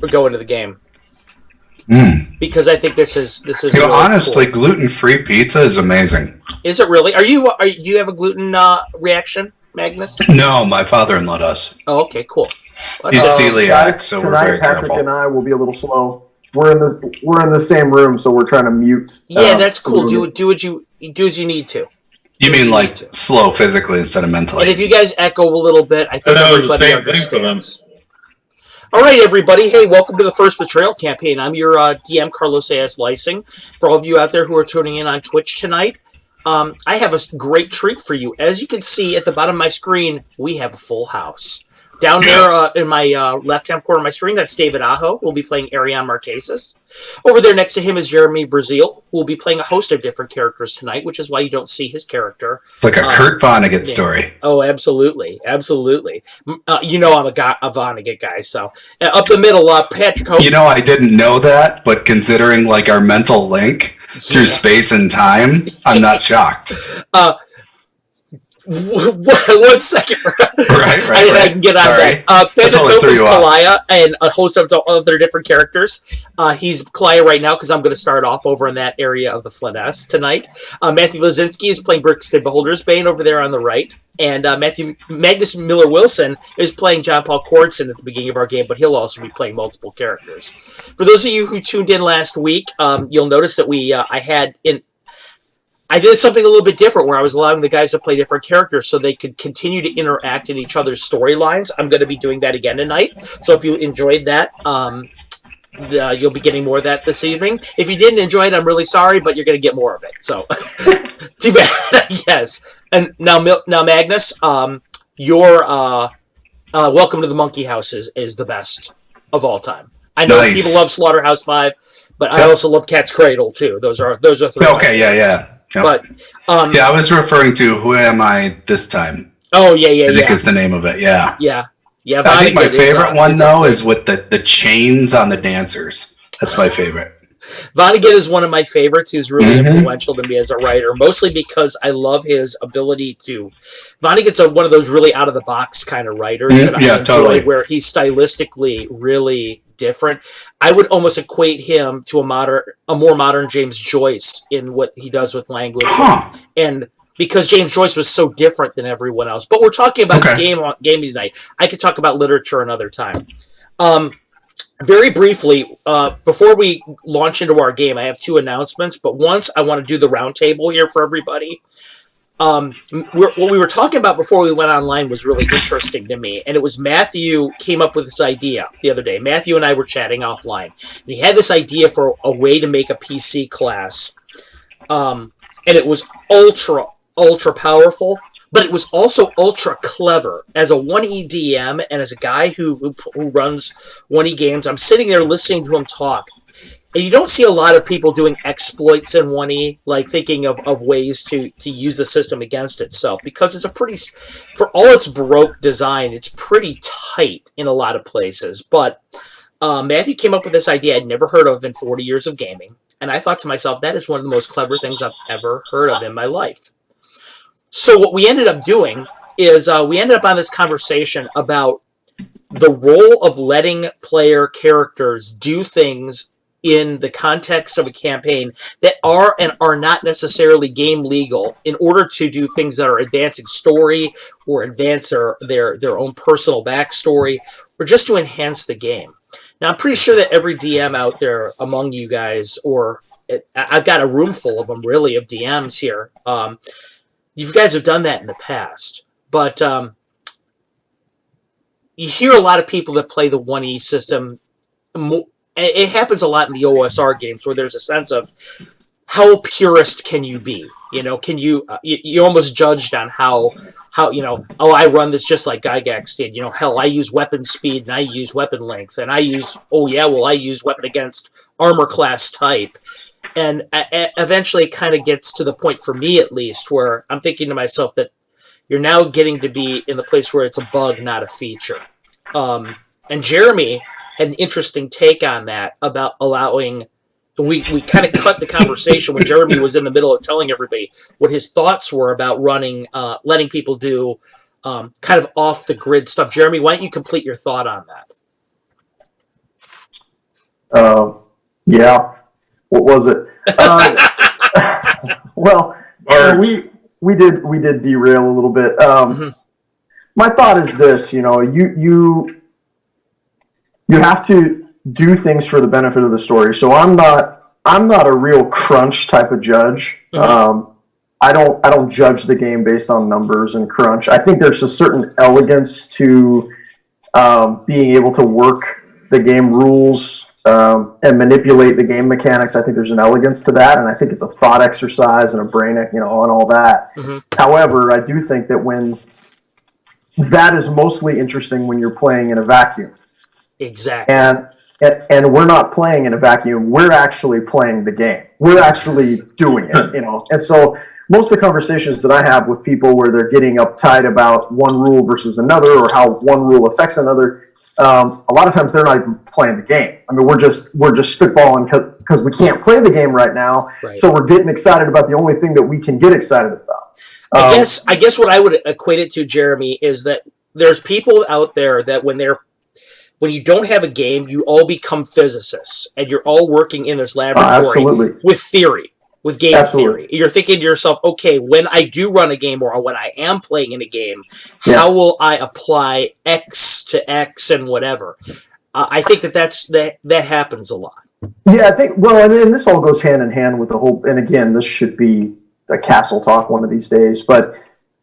go into the game. Because I think this is really honestly, cool. gluten-free pizza is amazing. Is it really? Do you have a gluten reaction, Magnus? No, my father-in-law does. Oh, okay, cool. Well, He's celiac, Guys, so we're tonight very Patrick careful. and I will be a little slow. We're in the same room, so we're trying to mute. Yeah, that's so cool. Do as you need to. You mean like slow physically instead of mentally? And if you guys echo a little bit, I think everybody understands. All right, everybody. Hey, welcome to the first Betrayal campaign. I'm your DM, Carlos A.S. Lysing. For all of you out there who are tuning in on Twitch tonight, I have a great treat for you. As you can see at the bottom of my screen, we have a full house. Down there in my left-hand corner of my screen, that's David Aho, who will be playing Ariane Marquesas. Over there next to him is Jeremy Brazil, who will be playing a host of different characters tonight, which is why you don't see his character. It's like a Kurt Vonnegut story. Oh, absolutely. Absolutely. You know I'm a Vonnegut guy, so. Up the middle, Patrick Hope. You know, I didn't know that, but considering like our mental link through space and time, I'm not shocked. 1 second. Right. I can get on Sorry. that. Patrick Hope is Kalaya and a host of other different characters. He's Kalaya right now because I'm going to start off over in that area of the Flaness tonight. Matthew Lazinski is playing Brixton Beholder's Bane over there on the right. And Magnus Miller-Wilson is playing John Paul Cordson at the beginning of our game, but he'll also be playing multiple characters. For those of you who tuned in last week, you'll notice that I did something a little bit different where I was allowing the guys to play different characters so they could continue to interact in each other's storylines. I'm going to be doing that again tonight. So if you enjoyed that, you'll be getting more of that this evening. If you didn't enjoy it, I'm really sorry, but you're going to get more of it. So too bad. Yes. And now Magnus, your Welcome to the Monkey House is the best of all time. I know people love Slaughterhouse 5, but I also love Cat's Cradle too. Those are three. Okay, yeah. But I was referring to Who Am I This Time? Oh yeah. I think is the name of it. Yeah. I think my favorite one though is with the chains on the dancers. That's my favorite. Vonnegut is one of my favorites. He was really influential to me as a writer, mostly because I love his ability to. Vonnegut's one of those really out of the box kind of writers that I enjoy, totally. Where he's stylistically really different. I would almost equate him to a more modern James Joyce in what he does with language, and because James Joyce was so different than everyone else. But we're talking about gaming tonight. I could talk about literature another time. Very briefly, before we launch into our game, I have two announcements. But once I want to do the roundtable here for everybody. What we were talking about before we went online was really interesting to me, and it was Matthew came up with this idea the other day. Matthew and I were chatting offline, and he had this idea for a way to make a PC class, and it was ultra powerful, but it was also ultra clever. As a 1E DM and as a guy who runs 1E games, I'm sitting there listening to him talk. And you don't see a lot of people doing exploits in 1E, like thinking of ways to use the system against itself, because it's for all its Baroque design, it's pretty tight in a lot of places. But Matthew came up with this idea I'd never heard of in 40 years of gaming, and I thought to myself, that is one of the most clever things I've ever heard of in my life. So what we ended up doing is we ended up on this conversation about the role of letting player characters do things in the context of a campaign that are and are not necessarily game legal in order to do things that are advancing story or advance their own personal backstory or just to enhance the game. Now, I'm pretty sure that every DM out there among you guys, I've got a room full of them, really, of DMs here. You guys have done that in the past, but you hear a lot of people that play the 1E system. It happens a lot in the OSR games where there's a sense of how purist can you be? Can you almost judged on how I run this just like Gygax did. Hell, I use weapon speed and I use weapon length and I use weapon against armor class type. And eventually it kind of gets to the point, for me at least, where I'm thinking to myself that you're now getting to be in the place where it's a bug, not a feature. And Jeremy had an interesting take on that about allowing. We kind of cut the conversation when Jeremy was in the middle of telling everybody what his thoughts were about letting people do kind of off the grid stuff. Jeremy, why don't you complete your thought on that? Yeah. What was it? Well, we did derail a little bit. My thought is this: you have to do things for the benefit of the story. So I'm not a real crunch type of judge. I don't judge the game based on numbers and crunch. I think there's a certain elegance to being able to work the game rules and manipulate the game mechanics. I think there's an elegance to that, and I think it's a thought exercise and a brain, and all that. However, I do think that when that is mostly interesting when you're playing in a vacuum. Exactly. And we're not playing in a vacuum. We're actually playing the game. We're actually doing it, And so most of the conversations that I have with people where they're getting uptight about one rule versus another or how one rule affects another, a lot of times they're not even playing the game. I mean, we're just spitballing because we can't play the game right now. Right. So we're getting excited about the only thing that we can get excited about. I guess what I would equate it to, Jeremy, is that there's people out there that when you don't have a game, you all become physicists and you're all working in this laboratory with theory, with game theory. You're thinking to yourself, okay, when I do run a game or when I am playing in a game, how will I apply X to X and whatever? I think that happens a lot. Yeah, I think, and this all goes hand in hand with the whole, and again, this should be a castle talk one of these days, but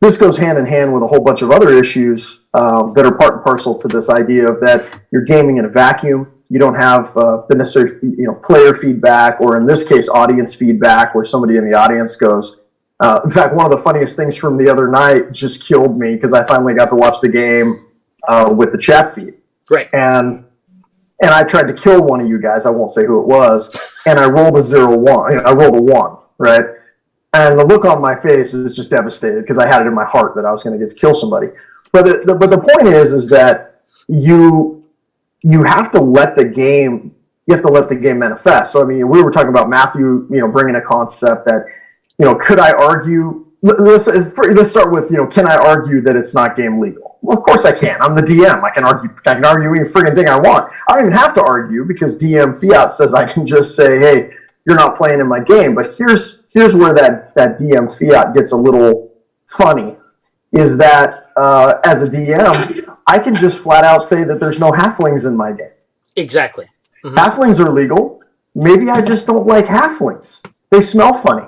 this goes hand in hand with a whole bunch of other issues that are part and parcel to this idea of that you're gaming in a vacuum. You don't have the necessary, player feedback, or in this case, audience feedback, where somebody in the audience goes. In fact, one of the funniest things from the other night just killed me because I finally got to watch the game with the chat feed. Right. And I tried to kill one of you guys. I won't say who it was. And I rolled a 0-1. I rolled a 1, right? And the look on my face is just devastated because I had it in my heart that I was going to get to kill somebody. But the point is that you have to let the game manifest. So I mean, we were talking about Matthew, bringing a concept that, could I argue? Let's start with, can I argue that it's not game legal? Well, of course I can. I'm the DM. I can argue any friggin' thing I want. I don't even have to argue because DM fiat says I can just say, hey, you're not playing in my game. But here's where that DM fiat gets a little funny, is that as a DM, I can just flat out say that there's no halflings in my game. Exactly. Halflings are legal. Maybe I just don't like halflings. They smell funny.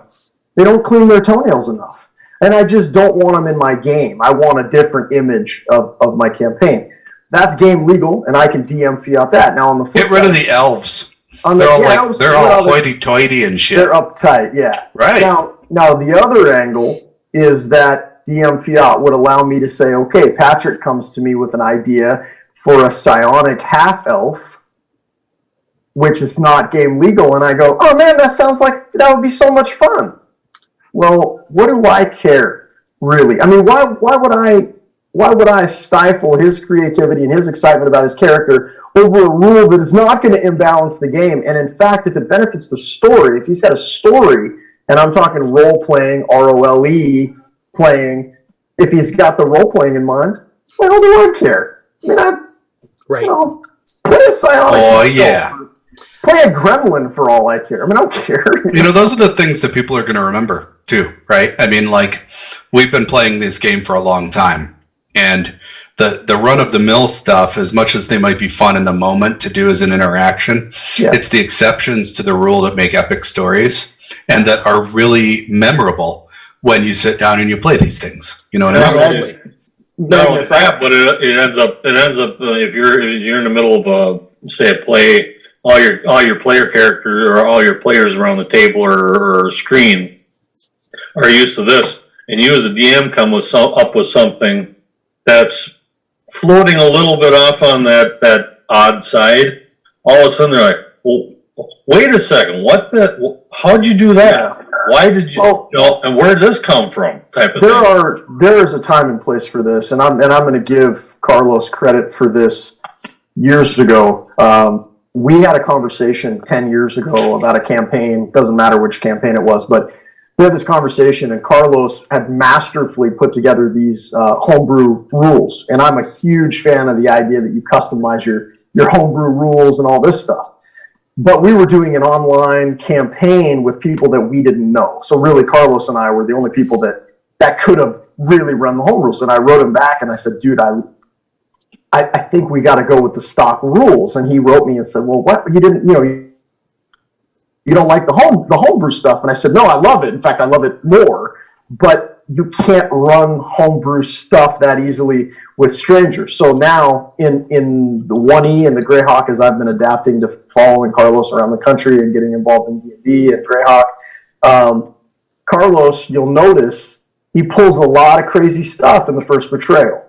They don't clean their toenails enough. And I just don't want them in my game. I want a different image of my campaign. That's game legal, and I can DM fiat that. Now on the flip Get rid of the elves. They're all hoity-toity and shit. They're uptight, yeah. Right. Now the other angle is that DM fiat would allow me to say, okay, Patrick comes to me with an idea for a psionic half-elf, which is not game legal, and I go, oh man, that sounds like that would be so much fun. Well, what do I care, really? I mean, why would I stifle his creativity and his excitement about his character over a rule that is not going to imbalance the game? And in fact, if it benefits the story, if he's got a story, and I'm talking role-playing, ROLE playing, if he's got the role-playing in mind, why do I care? I mean, play a psionic. Oh, yeah. Play a gremlin for all I care. I mean, I don't care. Those are the things that people are going to remember, too, right? I mean, we've been playing this game for a long time. And the run-of-the-mill stuff, as much as they might be fun in the moment to do as an interaction, it's the exceptions to the rule that make epic stories and that are really memorable when you sit down and you play these things. You know what I mean? Not only that, but it ends up if you're in the middle of say a play, all your player characters or all your players around the table or screen are used to this, and you as a DM come up with something that's floating a little bit off on that odd side. All of a sudden they're like, well, wait a second, how'd you do that? Why did you, and where did this come from? Type of thing. There is a time and place for this, and I'm going to give Carlos credit for this. Years ago, we had a conversation 10 years ago about a campaign. Doesn't matter which campaign it was, but we had this conversation, and Carlos had masterfully put together these homebrew rules. And I'm a huge fan of the idea that you customize your homebrew rules and all this stuff. but we were doing an online campaign with people that we didn't know. So really, Carlos and I were the only people that could have really run the home rules. And I wrote him back and I said, dude, I think we got to go with the stock rules. And he wrote me and said, well, what? You didn't, you don't like the homebrew stuff? And I said, no, I love it. In fact, I love it more. But you can't run homebrew stuff that easily with strangers. So now in the 1E and the Greyhawk, as I've been adapting to following Carlos around the country and getting involved in D&D and Greyhawk, Carlos, you'll notice he pulls a lot of crazy stuff in the first Betrayal.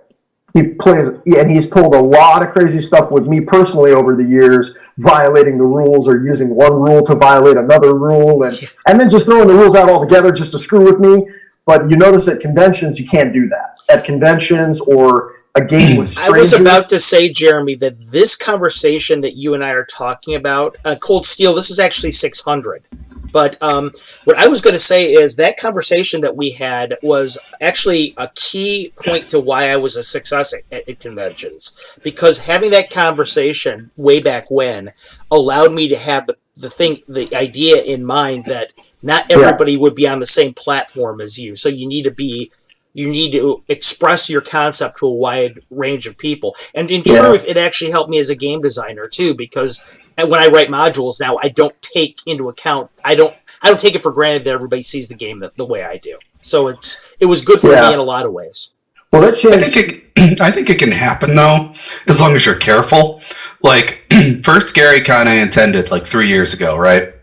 He's pulled a lot of crazy stuff with me personally over the years, violating the rules or using one rule to violate another rule, and then just throwing the rules out altogether just to screw with me. But you notice at conventions, you can't do that. At conventions or a game with strangers. I was about to say, Jeremy, that this conversation that you and I are talking about, Cold Steel, this is actually 600. But what I was going to say is that conversation that we had was actually a key point to why I was a success at conventions. Because having that conversation way back when allowed me to have the idea in mind that not everybody would be on the same platform as you. So you need to express your concept to a wide range of people. And in truth, it actually helped me as a game designer too, because when I write modules now, I don't take into account, I don't take it for granted that everybody sees the game the way I do. So it was good for me in a lot of ways. Well, that changed. I think it can happen though, as long as you're careful. Like first Gary kind of intended like 3 years ago, right?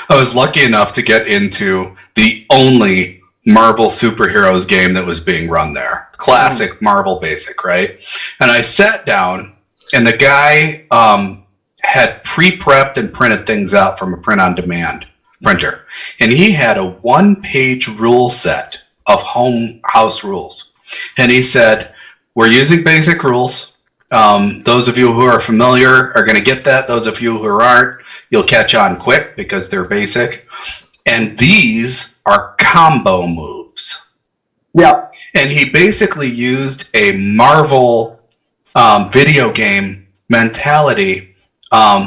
I was lucky enough to get into the only Marvel superheroes game that was being run there. Classic Marvel basic, right? And I sat down and the guy had pre-prepped and printed things out from a print-on-demand printer. And he had a one-page rule set of house rules. And he said, we're using basic rules. Those of you who are familiar are going to get that. Those of you who aren't, you'll catch on quick because they're basic. And these are combo moves. Yeah. And he basically used a Marvel video game mentality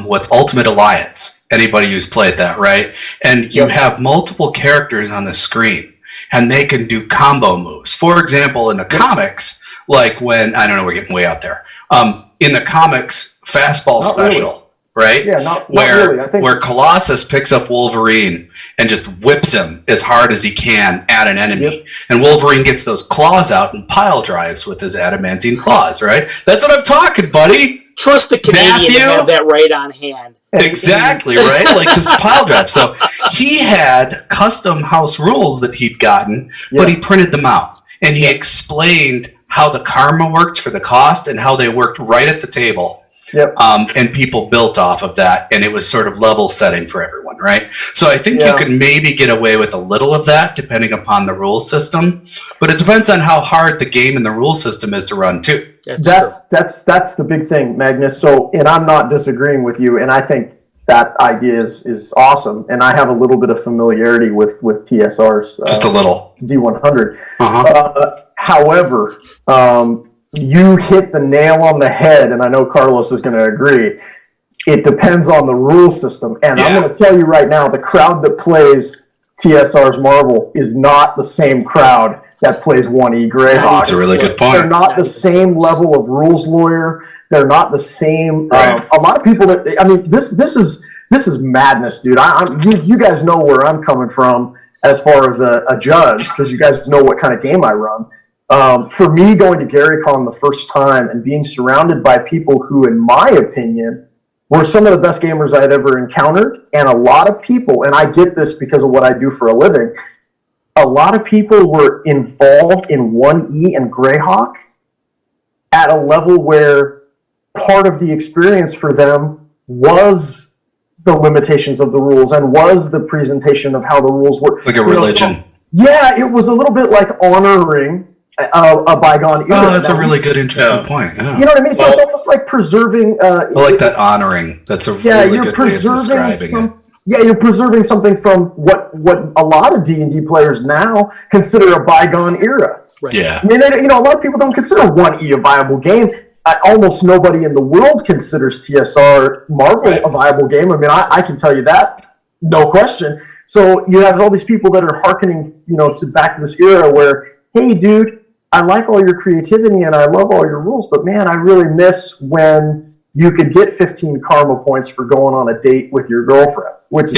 with Ultimate Alliance. Anybody who's played that, right? And you have multiple characters on the screen, and they can do combo moves. For example, in the comics, like when, I don't know, we're getting way out there. In the comics, Fastball Not Special. Really. Right? Yeah, not where really. I think where Colossus picks up Wolverine and just whips him as hard as he can at an enemy. Yep. And Wolverine gets those claws out and pile drives with his adamantine claws, right? That's what I'm talking, buddy. Trust the Canadian Matthew? to have that right on hand. Exactly, right? Like just pile drive. So he had custom house rules that he'd gotten, but he printed them out. And he explained how the karma worked for the cost and how they worked right at the table. Yep. And people built off of that, and it was sort of level setting for everyone, right? So I think you can maybe get away with a little of that depending upon the rule system, but it depends on how hard the game and the rule system is to run too. That's the big thing, Magnus. So, and I'm not disagreeing with you, and I think that idea is awesome, and I have a little bit of familiarity with TSR's just a little D100. However, you hit the nail on the head, and I know Carlos is going to agree. It depends on the rule system. And I'm going to tell you right now, the crowd that plays TSR's Marvel is not the same crowd that plays 1E Greyhawk. That's a really good point. They're not the same level of rules lawyer. They're not the same. A lot of people that, I mean, this is madness, dude. You guys know where I'm coming from as far as a judge, because you guys know what kind of game I run. For me, going to GaryCon the first time and being surrounded by people who, in my opinion, were some of the best gamers I had ever encountered, and a lot of people, and I get this because of what I do for a living, a lot of people were involved in 1E and Greyhawk at a level where part of the experience for them was the limitations of the rules and was the presentation of how the rules work. Like a religion. It was a little bit like honoring a bygone era. Oh, that's a really good, interesting point. Yeah. You know what I mean? So it's almost like preserving. I like that honoring. That's a really good way of describing it. Yeah, you're preserving something from what a lot of D&D players now consider a bygone era. Right. Yeah. I mean, a lot of people don't consider 1E a viable game. almost nobody in the world considers TSR Marvel a viable game. I mean, I can tell you that, no question. So you have all these people that are hearkening, to back to this era where, hey, dude, I like all your creativity and I love all your rules, but man, I really miss when you could get 15 karma points for going on a date with your girlfriend, which is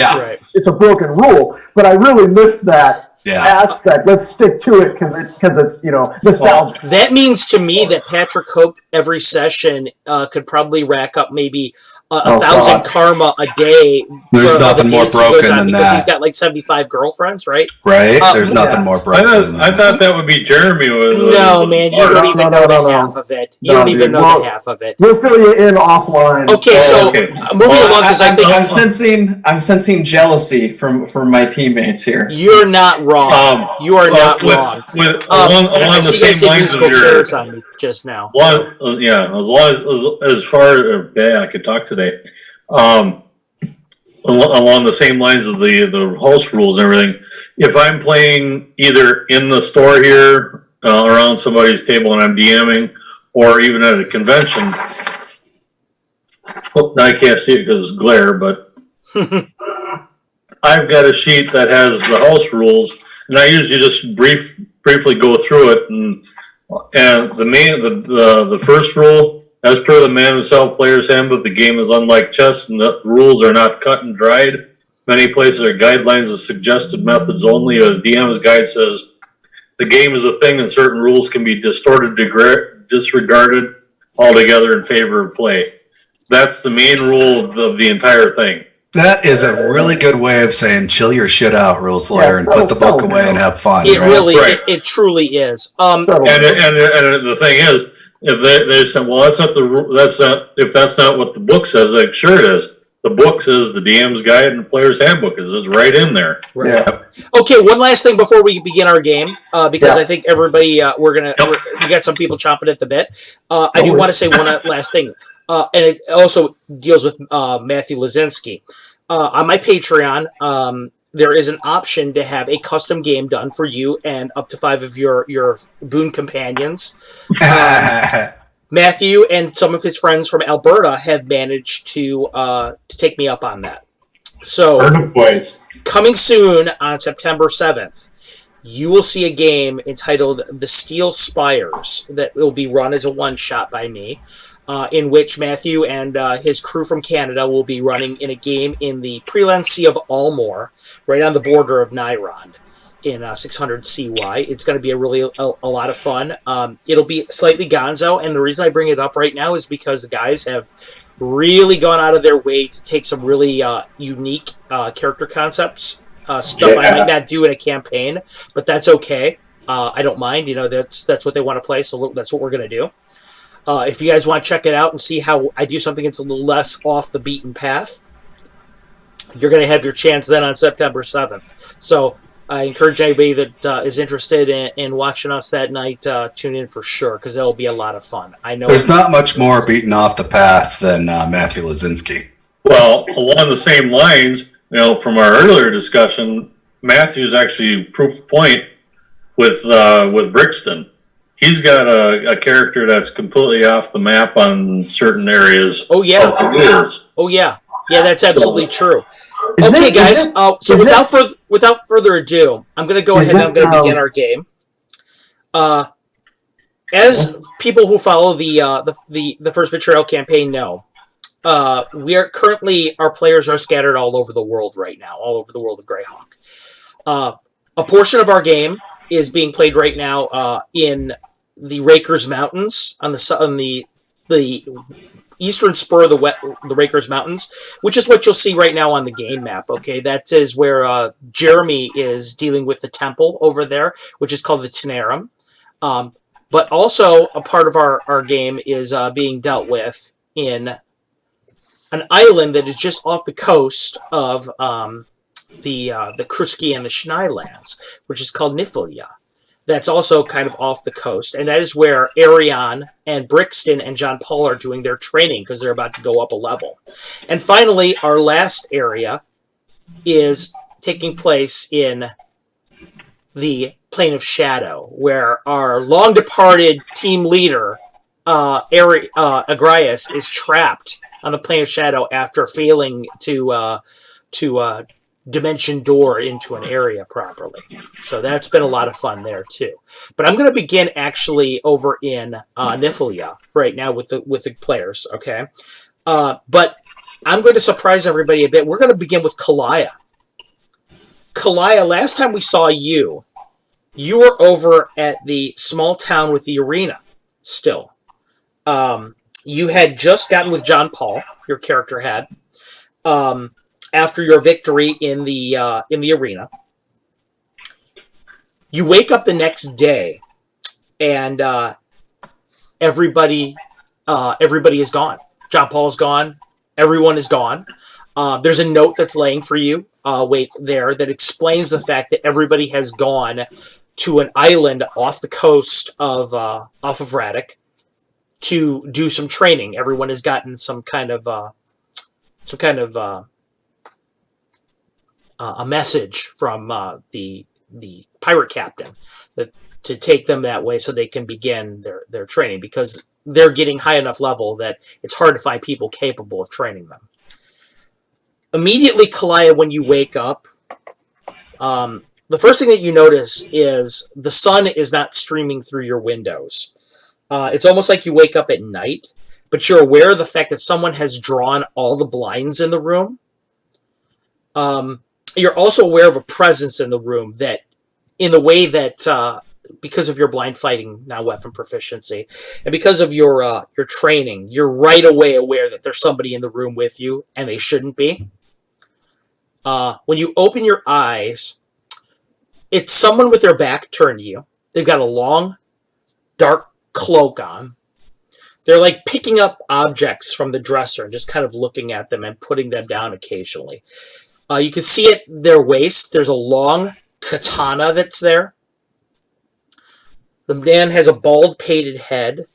it's a broken rule, but I really miss that aspect. Let's stick to it because it's nostalgia. Well, that means to me that Patrick Hope every session could probably rack up maybe 1,000 karma a day. There's nothing more broken than because that. He's got like 75 girlfriends, right? Right. There's nothing more broken. I thought that would be Jeremy. No, man, you don't even know the half of it. You don't even know the half of it. We'll fill you in offline. Okay, so moving along because I think I'm sensing jealousy from my teammates here. You're not wrong. You are not wrong. Along the same lines of chairs on me just now. As far I could talk today. Along the same lines of the host rules and everything, if I'm playing either in the store here around somebody's table and I'm DMing, or even at a convention, I can't see it because it's glare, but I've got a sheet that has the house rules, and I usually just briefly go through it, and the first rule. As per the Man Himself Player's Handbook, the game is unlike chess and the rules are not cut and dried. Many places are guidelines of suggested methods only. The DM's guide says the game is a thing and certain rules can be distorted, disregarded altogether in favor of play. That's the main rule of the entire thing. That is a really good way of saying chill your shit out, rules lawyer, and put the book away and have fun. It it truly is. And the thing is, if they say, well, if that's not what the book says, like, sure it is. The book says the DM's guide and the player's handbook is right in there. Right. Yeah. Okay, one last thing before we begin our game, because I think everybody we got some people chomping at the bit. I do want to say one last thing, and it also deals with Matthew Lazinski. On my Patreon, there is an option to have a custom game done for you and up to 5 of your boon companions. Matthew and some of his friends from Alberta have managed to take me up on that. So, coming soon on September 7th, you will see a game entitled The Steel Spires that will be run as a one-shot by me, in which Matthew and his crew from Canada will be running in a game in the Preland Sea of Almore, right on the border of Nyrond in 600 CY. It's going to be a lot of fun. It'll be slightly gonzo, and the reason I bring it up right now is because the guys have really gone out of their way to take some really unique character concepts, stuff I might not do in a campaign, but that's okay. I don't mind. That's what they want to play, so that's what we're going to do. If you guys want to check it out and see how I do something that's a little less off the beaten path, you're going to have your chance then on September 7th. So I encourage anybody that is interested in watching us that night, tune in for sure, because that'll be a lot of fun. I know there's not much more beaten off the path than Matthew Lazinski. Well, along the same lines, from our earlier discussion, Matthew's actually proof point with Brixton. He's got a character that's completely off the map on certain areas. Oh yeah. Oh yeah. Yeah, that's absolutely true. Okay, guys. So without further ado, I'm going to go ahead and I'm going to begin our game. As people who follow the first Betrayal campaign know, we are currently, our players are scattered all over the world right now, all over the world of Greyhawk. A portion of our game is being played right now in the Rakers Mountains on the eastern spur of the Rakers Mountains, which is what you'll see right now on the game map. Okay, that is where Jeremy is dealing with the temple over there, which is called the Tenarum. But also a part of our game is being dealt with in an island that is just off the coast of the Kruski and the Schnei lands, which is called Nifilia. That's also kind of off the coast, and that is where Arion and Brixton and John Paul are doing their training because they're about to go up a level. And finally, our last area is taking place in the Plane of Shadow, where our long-departed team leader, Agrias is trapped on the plane of shadow after failing to dimension door into an area properly. So that's been a lot of fun there too. But I'm going to begin actually over in Niflheim right now with the players. Okay, but I'm going to surprise everybody a bit. We're going to begin with Kalaya. Kalaya, last time we saw you, you were over at the small town with the arena still. You had just gotten with John Paul, your character had, after your victory in the arena. You wake up the next day, and everybody is gone. John Paul is gone. Everyone is gone. There's a note that's laying for you there that explains the fact that everybody has gone to an island off the coast of Radek to do some training. Everyone has gotten some kind of a message from the pirate captain to take them that way so they can begin their training, because they're getting high enough level that it's hard to find people capable of training them. Immediately, Kalaya, when you wake up, the first thing that you notice is the sun is not streaming through your windows. It's almost like you wake up at night, but you're aware of the fact that someone has drawn all the blinds in the room. You're also aware of a presence in the room that, in the way that, because of your blind fighting now weapon proficiency, and because of your training, you're right away aware that there's somebody in the room with you, and they shouldn't be. When you open your eyes, it's someone with their back turned to you. They've got a long, dark cloak on. They're like picking up objects from the dresser and just kind of looking at them and putting them down occasionally. You can see at their waist, there's a long katana that's there. The man has a bald, painted head.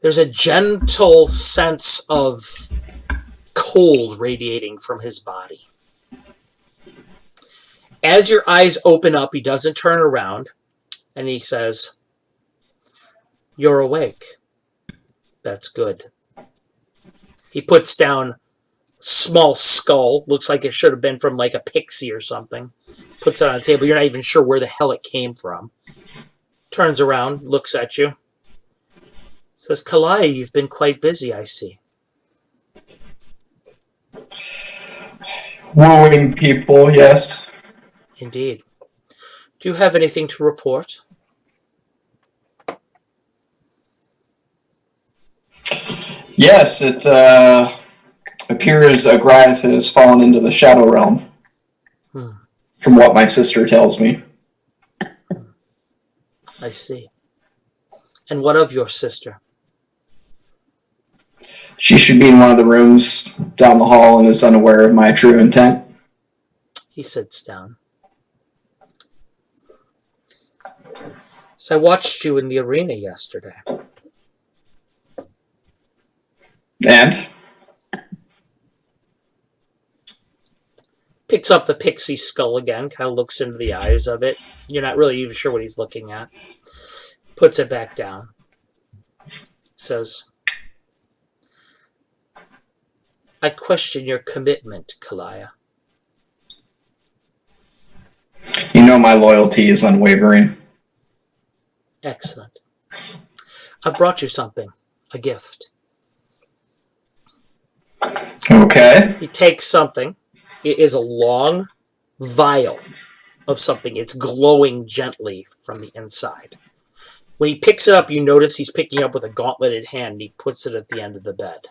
There's a gentle sense of cold radiating from his body. As your eyes open up, he doesn't turn around, and he says, "You're awake. That's good." He puts down small skull, looks like it should have been from like a pixie or something, puts it on the table. You're not even sure where the hell it came from. Turns around, looks at you, says, "Kalaya, you've been quite busy, I see." Wooing people, yes. Indeed. Do you have anything to report? Yes, it appears Agrias has fallen into the Shadow Realm, from what my sister tells me. I see. And what of your sister? She should be in one of the rooms down the hall and is unaware of my true intent. He sits down. So I watched you in the arena yesterday. And? Picks up the pixie skull again, kind of looks into the eyes of it. You're not really even sure what he's looking at. Puts it back down. Says, "I question your commitment, Kalaya." You know my loyalty is unwavering. Excellent. I've brought you something. A gift. Okay. He takes something. It is a long vial of something. It's glowing gently from the inside. When he picks it up, you notice he's picking it up with a gauntleted hand, and he puts it at the end of the bed.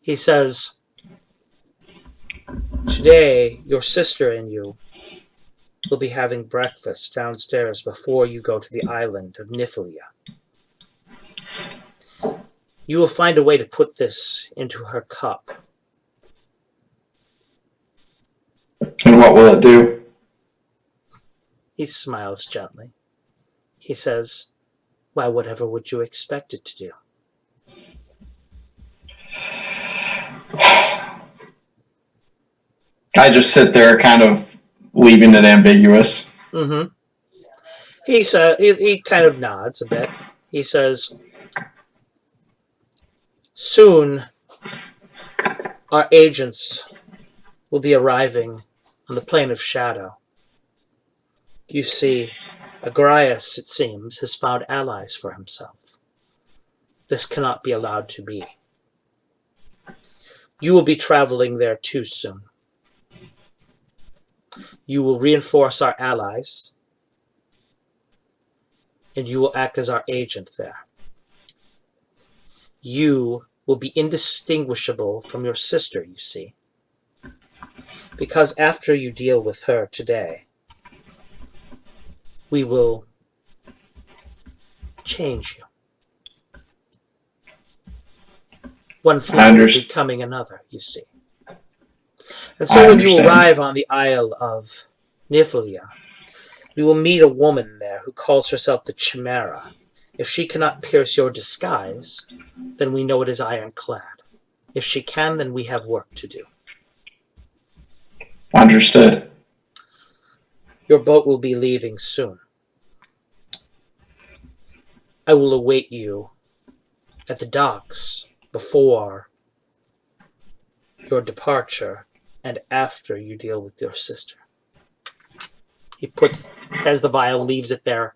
He says, "Today, your sister and you will be having breakfast downstairs before you go to the island of Niflheim. You will find a way to put this into her cup." And what will it do? He smiles gently. He says, "Why, whatever would you expect it to do?" I just sit there kind of leaving it ambiguous. Mm-hmm. He kind of nods a bit. He says, "Soon, our agents will be arriving on the plane of shadow. You see, Agrias, it seems, has found allies for himself. This cannot be allowed to be. You will be traveling there too soon. You will reinforce our allies, and you will act as our agent there. You will be indistinguishable from your sister, you see. Because after you deal with her today, we will change you. One flaw becoming another, you see. And so when you arrive on the Isle of Niflheim, you will meet a woman there who calls herself the Chimera. If she cannot pierce your disguise, then we know it is ironclad. If she can, then we have work to do. Understood. Your boat will be leaving soon. I will await you at the docks before your departure and after you deal with your sister." He as the vial, leaves it there,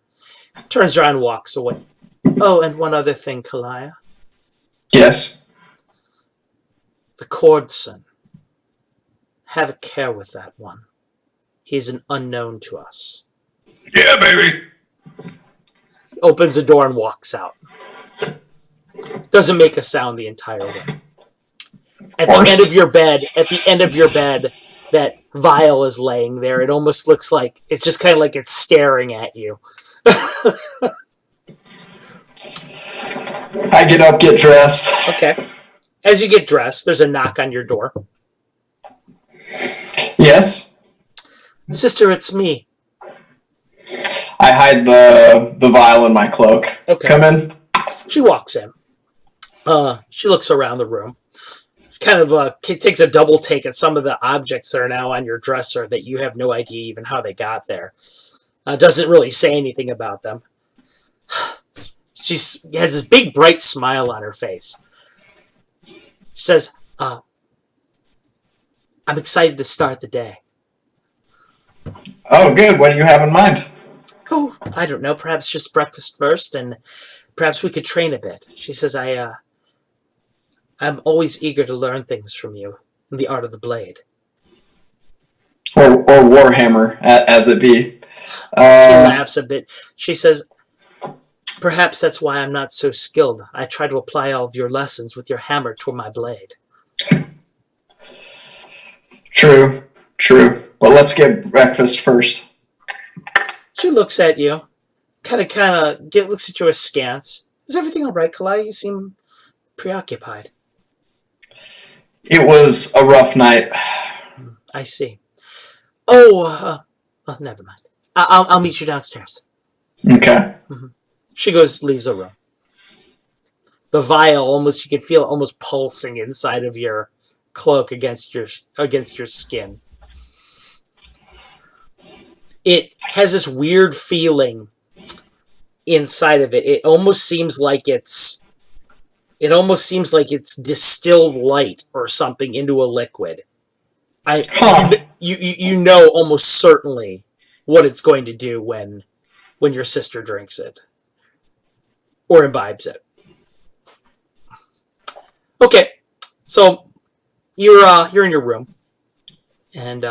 turns around and walks away. Oh, and one other thing, Kalaya. Yes? The Cordson. Have a care with that one. He's an unknown to us. Yeah, baby. Opens the door and walks out. Doesn't make a sound the entire way. At the end of your bed, that vial is laying there. It almost looks like it's just kind of like it's staring at you. I get up, get dressed. Okay. As you get dressed, there's a knock on your door. Yes? Sister, it's me. I hide the vial in my cloak. Okay. Come in. She walks in. She looks around the room. Kind of takes a double take at some of the objects that are now on your dresser that you have no idea even how they got there. Doesn't really say anything about them. She has this big bright smile on her face. She says, I'm excited to start the day. Oh, good. What do you have in mind? Oh, I don't know. Perhaps just breakfast first, and perhaps we could train a bit. She says, I'm always eager to learn things from you in the art of the blade. Or Warhammer, as it be. She laughs a bit. She says, perhaps that's why I'm not so skilled. I try to apply all of your lessons with your hammer to my blade. True. But let's get breakfast first. She looks at you, looks at you askance. Is everything all right, Kalai? You seem preoccupied. It was a rough night. I see. Oh, never mind. I'll meet you downstairs. Okay. Mm-hmm. She leaves the room. The vial, you can feel it almost pulsing inside of your cloak against your skin. It has this weird feeling inside of it. It almost seems like it's distilled light or something into a liquid. You know almost certainly what it's going to do when your sister drinks it or imbibes it. Okay, so you're in your room, and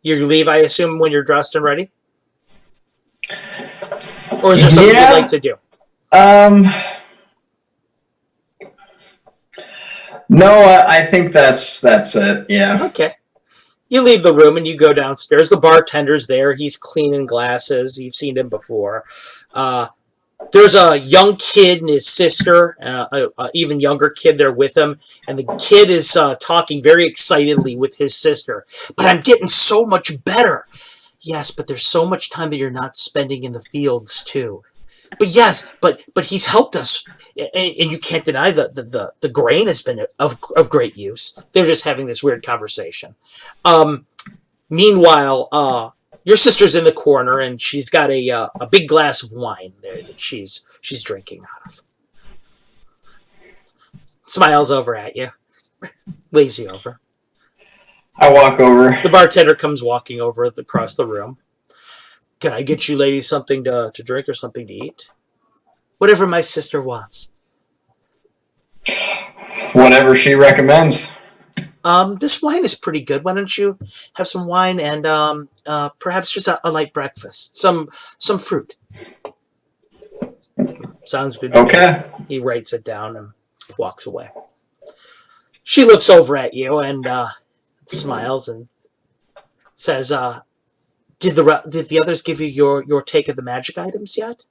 you leave, I assume, when you're dressed and ready, or is there something you'd like to do? No, I think that's it. Yeah. Okay. You leave the room and you go downstairs. The bartender's there. He's cleaning glasses. You've seen him before. There's a young kid and his sister, an even younger kid there with him. And the kid is talking very excitedly with his sister. But I'm getting so much better. Yes, but there's so much time that you're not spending in the fields, too. But yes, but he's helped us. And you can't deny the grain has been of great use. They're just having this weird conversation. Meanwhile, Your sister's in the corner, and she's got a big glass of wine there that she's drinking out of. Smiles over at you, waves you over. I walk over. The bartender comes walking over across the room. Can I get you ladies something to drink or something to eat? Whatever my sister wants. Whatever she recommends. This wine is pretty good. Why don't you have some wine and perhaps just a light breakfast? Some fruit. Sounds good to Okay. me. He writes it down and walks away. She looks over at you and smiles and says, Did the others give you your take of the magic items yet?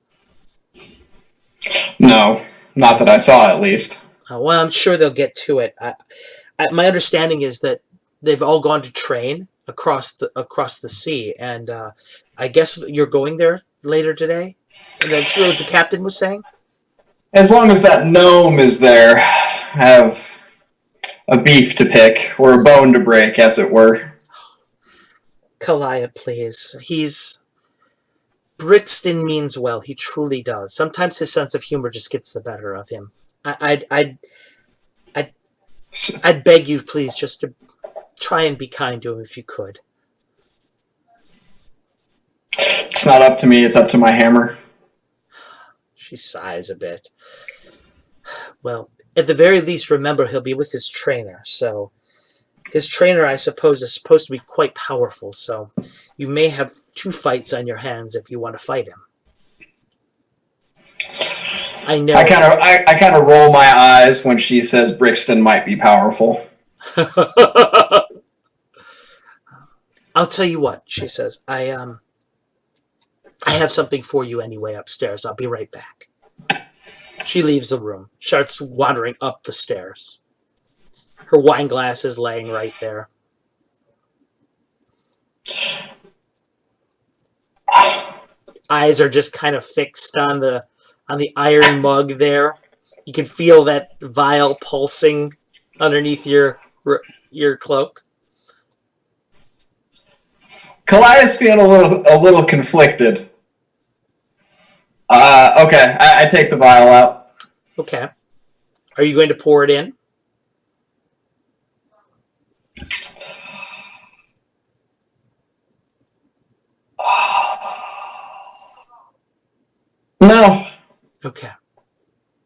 No, not that I saw, at least. Well, I'm sure they'll get to it. My understanding is that they've all gone to train across the sea, and I guess you're going there later today. And that's what the captain was saying. As long as that gnome is there, I have a beef to pick, or a bone to break, as it were. Kalaya, please. Brixton means well. He truly does. Sometimes his sense of humor just gets the better of him. I'd beg you, please, just to try and be kind to him if you could. It's not up to me, it's up to my hammer. She sighs a bit. Well, at the very least, remember he'll be with his trainer, so... His trainer, I suppose, is supposed to be quite powerful, so you may have 2 fights on your hands if you want to fight him. I know. I kind of roll my eyes when she says Brixton might be powerful. I'll tell you what, she says. I have something for you anyway upstairs. I'll be right back. She leaves the room, starts wandering up the stairs. Her wine glass is laying right there. Eyes are just kind of fixed on the iron mug there. You can feel that vial pulsing underneath your cloak. Kalaya's feeling a little conflicted. Okay, I take the vial out. Okay. Are you going to pour it in? No. Okay.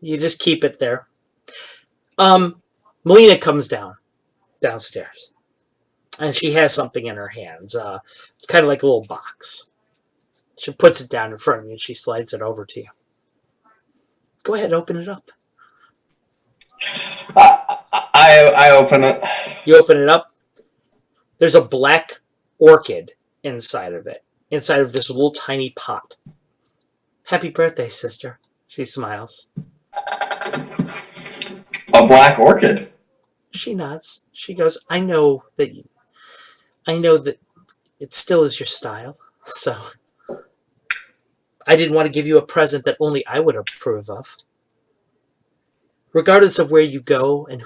You just keep it there. Melina comes downstairs. And she has something in her hands. It's kind of like a little box. She puts it down in front of you and she slides it over to you. Go ahead, open it up. I open it. You open it up. There's a black orchid inside of it. Inside of this little tiny pot. Happy birthday, sister. She smiles. A black orchid. She nods. She goes, I know that it still is your style. So I didn't want to give you a present that only I would approve of. Regardless of where you go and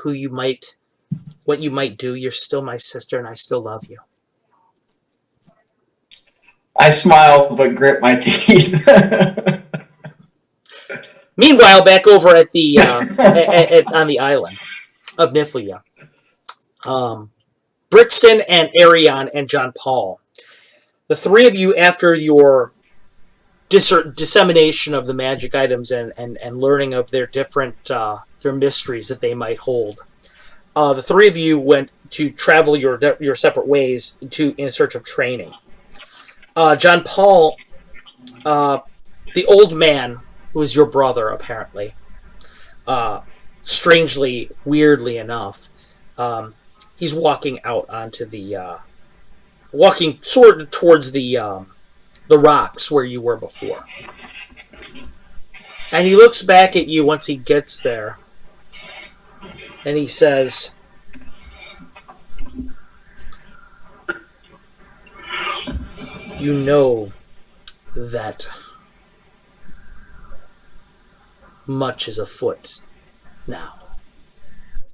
what you might do, you're still my sister and I still love you. I smile but grit my teeth. Meanwhile, back over at the on the island of Niflheim, Brixton and Arion and John Paul, the 3 of you, after your dissemination of the magic items and learning of their different their mysteries that they might hold, the 3 of you went to travel your separate ways in search of training. John Paul, the old man who is your brother, apparently, strangely, weirdly enough, he's walking out onto walking sort of towards the rocks where you were before. And he looks back at you once he gets there, and he says, you know that much is afoot now.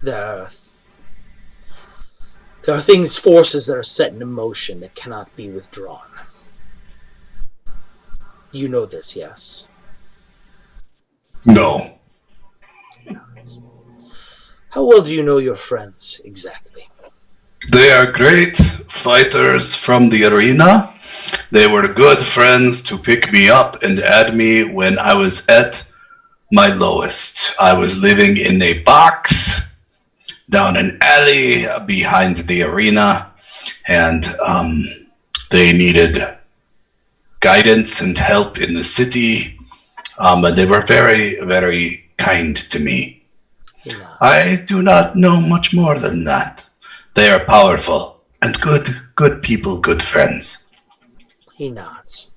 There are forces that are set in motion that cannot be withdrawn. You know this, yes? No. How well do you know your friends, exactly? They are great fighters from the arena. They were good friends to pick me up and add me when I was at my lowest. I was living in a box down an alley behind the arena, and they needed guidance and help in the city. But they were very, very kind to me. I do not know much more than that. They are powerful and good people, good friends. He nods.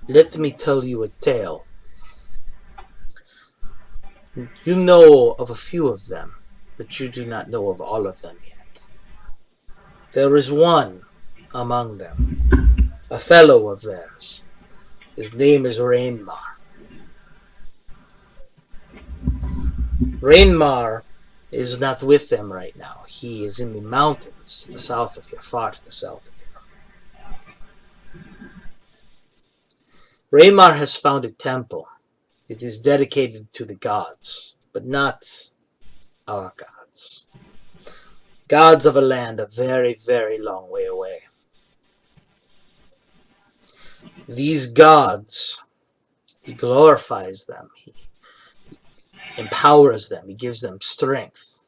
Let me tell you a tale. You know of a few of them, but you do not know of all of them yet. There is one among them, a fellow of theirs. His name is Rainmar. Rainmar is not with them right now. He is in the mountains to the south of here, far to the south of here. Rainmar has found a temple. It is dedicated to the gods, but not our gods. Gods of a land a very, very long way away. These gods, he glorifies them. He empowers them. He gives them strength.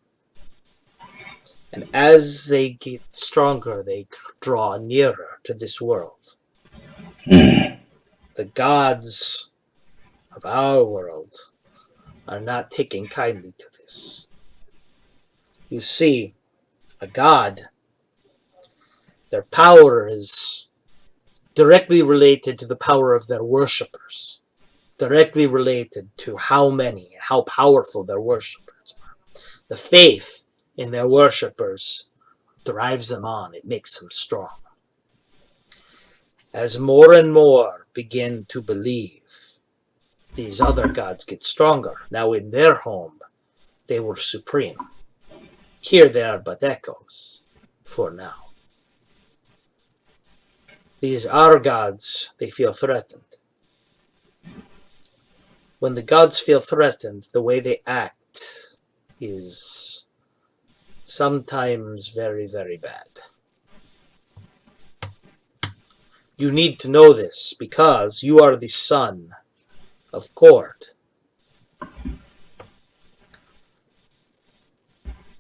And as they get stronger, they draw nearer to this world. The gods of our world are not taking kindly to this. You see, a god, their power is directly related to the power of their worshippers, directly related to how many and how powerful their worshippers are. The faith in their worshippers drives them on. It makes them strong. As more and more begin to believe, these other gods get stronger. Now in their home, they were supreme. Here they are but echoes, for now. These are gods, they feel threatened. When the gods feel threatened, the way they act is sometimes very, very bad. You need to know this because you are the son of Cord.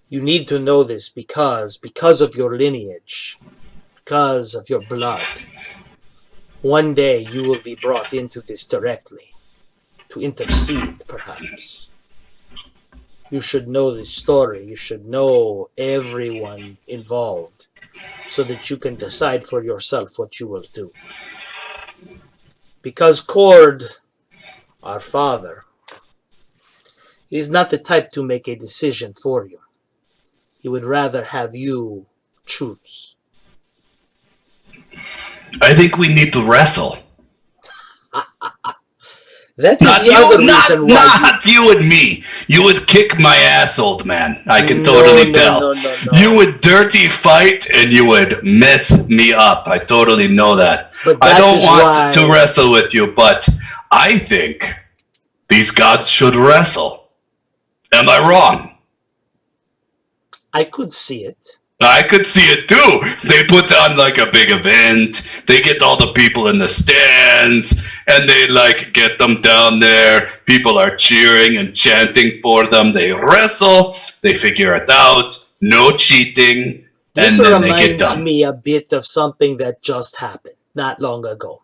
You need to know this because of your lineage, because of your blood, one day you will be brought into this directly, to intercede, perhaps. You should know the story. You should know everyone involved so that you can decide for yourself what you will do. Because Cord, our father, is not the type to make a decision for you. He would rather have you choose. I think we need to wrestle. That is the other reason why. Not you and me. You would kick my ass, old man. I can totally tell. No. You would dirty fight and you would mess me up. I totally know that. But I that don't is want why- to wrestle with you, but I think these gods should wrestle. Am I wrong? I could see it. I could see it too. They put on like a big event. They get all the people in the stands and they like get them down there. People are cheering and chanting for them. They wrestle. They figure it out. No cheating. This And then they get reminds done. me a bit of something that just happened not long ago.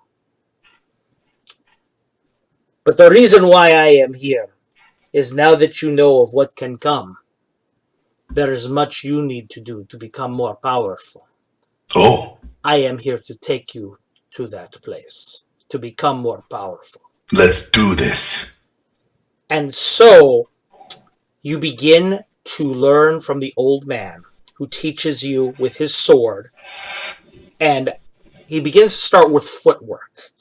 But the reason why I am here is now that you know of what can come, there is much you need to do to become more powerful. Oh, I am here to take you to that place, to become more powerful. let's do this. And so, you begin to learn from the old man who teaches you with his sword. And he begins to start with footwork.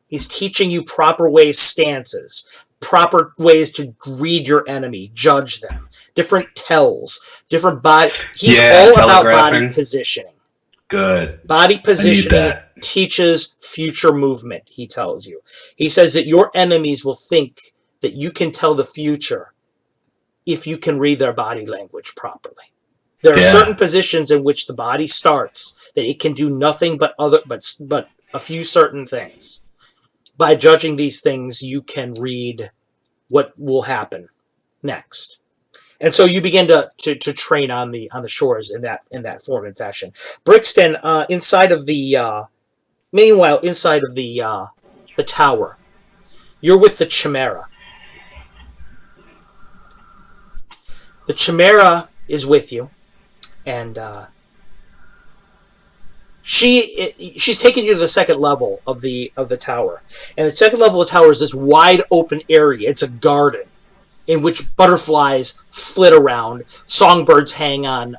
He's teaching you proper ways, stances, proper ways to read your enemy, judge them, different tells, different body. He's all about body telegraphing. positioning. Good. Body positioning that. teaches future movement, he tells you. He says that your enemies will think that you can tell the future if you can read their body language properly. There are certain positions in which the body starts that it can do nothing but a few certain things. By judging these things, you can read what will happen next. And so you begin to train on the shores in that form and fashion. Brixton, inside of the tower, you're with the Chimera. The Chimera is with you, and she's taken you to the second level of the tower. And the second level of the tower is this wide open area. It's a garden in which butterflies flit around, songbirds hang on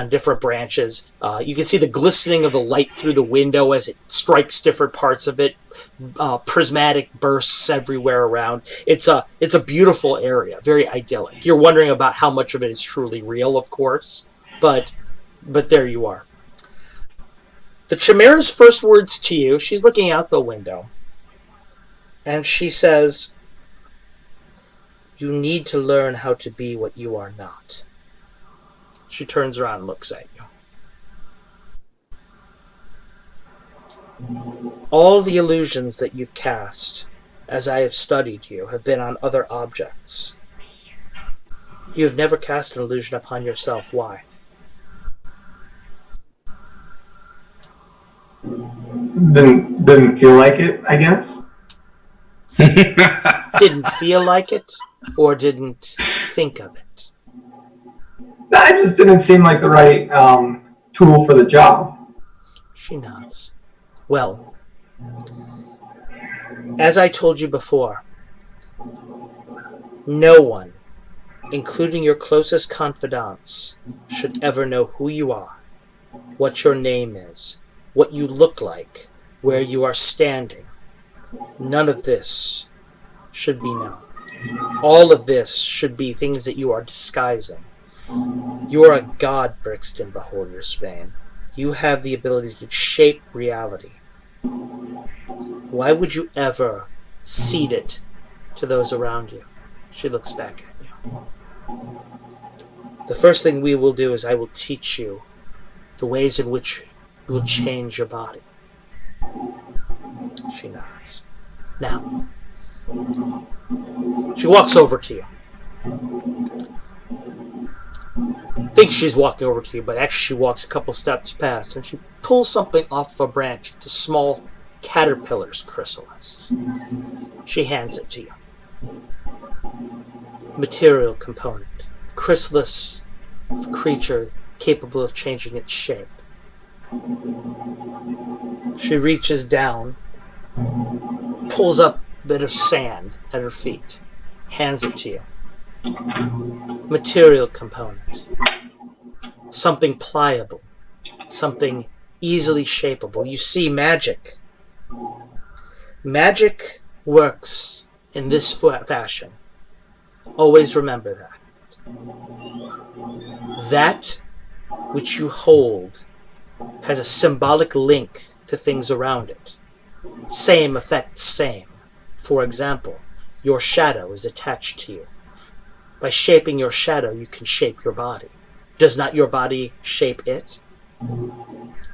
different branches. You can see the glistening of the light through the window as it strikes different parts of it. Prismatic bursts everywhere around. It's a beautiful area, very idyllic. You're wondering about how much of it is truly real, of course, but there you are. The Chimera's first words to you, she's looking out the window, and she says, "You need to learn how to be what you are not." She turns around and looks at you. All the illusions that you've cast, as I have studied you, have been on other objects. You have never cast an illusion upon yourself. Why? Didn't feel like it, I guess. Didn't feel like it, or didn't think of it? That just didn't seem like the right tool for the job. She nods. Well, as I told you before, no one, including your closest confidants, should ever know who you are, what your name is, what you look like, where you are standing. None of this should be known. All of this should be things that you are disguising. You are a god, Brixton, Beholder Spain. You have the ability to shape reality. Why would you ever cede it to those around you? She looks back at you. The first thing we will do is I will teach you the ways in which you will change your body. She nods. Now, she walks over to you. Thinks she's walking over to you, but actually she walks a couple steps past, and she pulls something off of a branch. It's a small caterpillar's chrysalis. She hands it to you. Material component. Chrysalis of a creature capable of changing its shape. She reaches down, pulls up a bit of sand at her feet, hands it to you. Material component. Something pliable. Something easily shapeable. You see, magic. Magic works in this fashion. Always remember that. That which you hold has a symbolic link to things around it. Same affects same. For example, your shadow is attached to you. By shaping your shadow, you can shape your body. Does not your body shape it?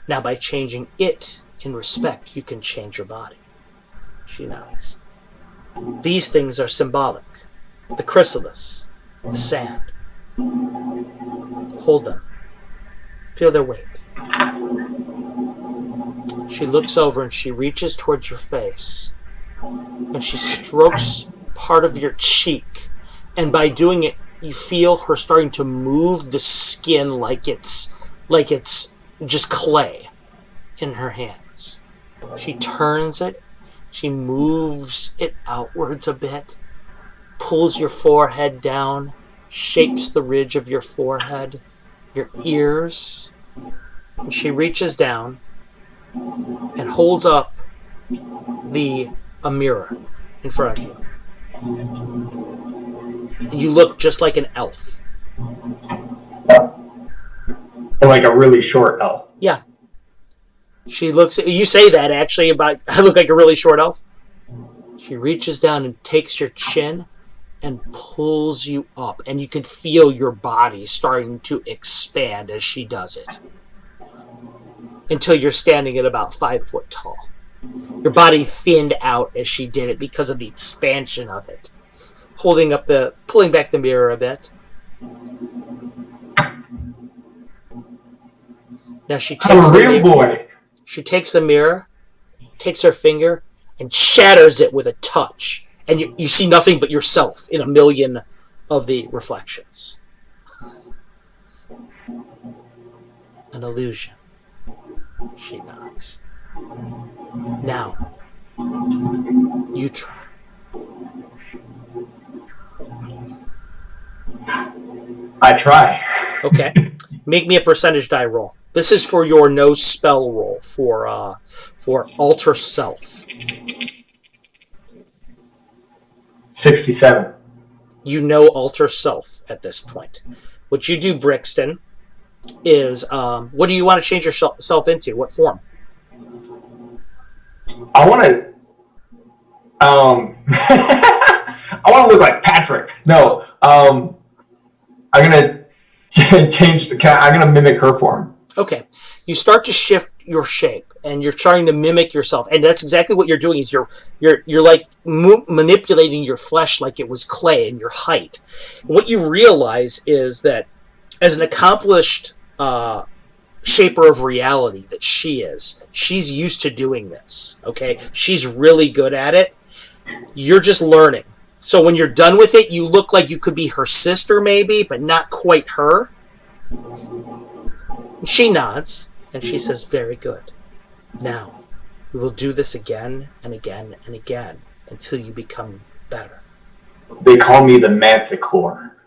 Now, by changing it in respect, you can change your body. She nods. These things are symbolic. The chrysalis, the sand. Hold them. Feel their weight. She looks over and she reaches towards your face. And she strokes part of your cheek. And by doing it, you feel her starting to move the skin like it's just clay in her hands. She turns it. She moves it outwards a bit. Pulls your forehead down. Shapes the ridge of your forehead. Your ears. And she reaches down and holds up a mirror in front of you. And you look just like an elf. Like a really short elf. Yeah. She looks at you. Say that actually about I look like a really short elf. She reaches down and takes your chin and pulls you up, and you can feel your body starting to expand as she does it. Until you're standing at about 5 foot tall. Your body thinned out as she did it because of the expansion of it. Pulling back the mirror a bit. Now she takes I'm a real boy. She takes the mirror, takes her finger, and shatters it with a touch. And you see nothing but yourself in a million of the reflections. An illusion. She nods. Now, you try. I try. Okay. Make me a percentage die roll. This is for your no spell roll for alter self. 67. You know alter self at this point. What you do, Brixton, is what do you want to change yourself into? What form? I want to. I want to look like Patrick. No. I'm gonna change. I'm gonna mimic her form. Okay. You start to shift your shape, and you're trying to mimic yourself, and that's exactly what you're doing. Is you're like manipulating your flesh like it was clay and your height. What you realize is that as an accomplished shaper of reality that she's used to doing this. Okay, she's really good at it. You're just learning. So when you're done with it, you look like you could be her sister, maybe, but not quite her. She nods, and she says, very good. Now, we will do this again and again and again until you become better. They call me the Manticore.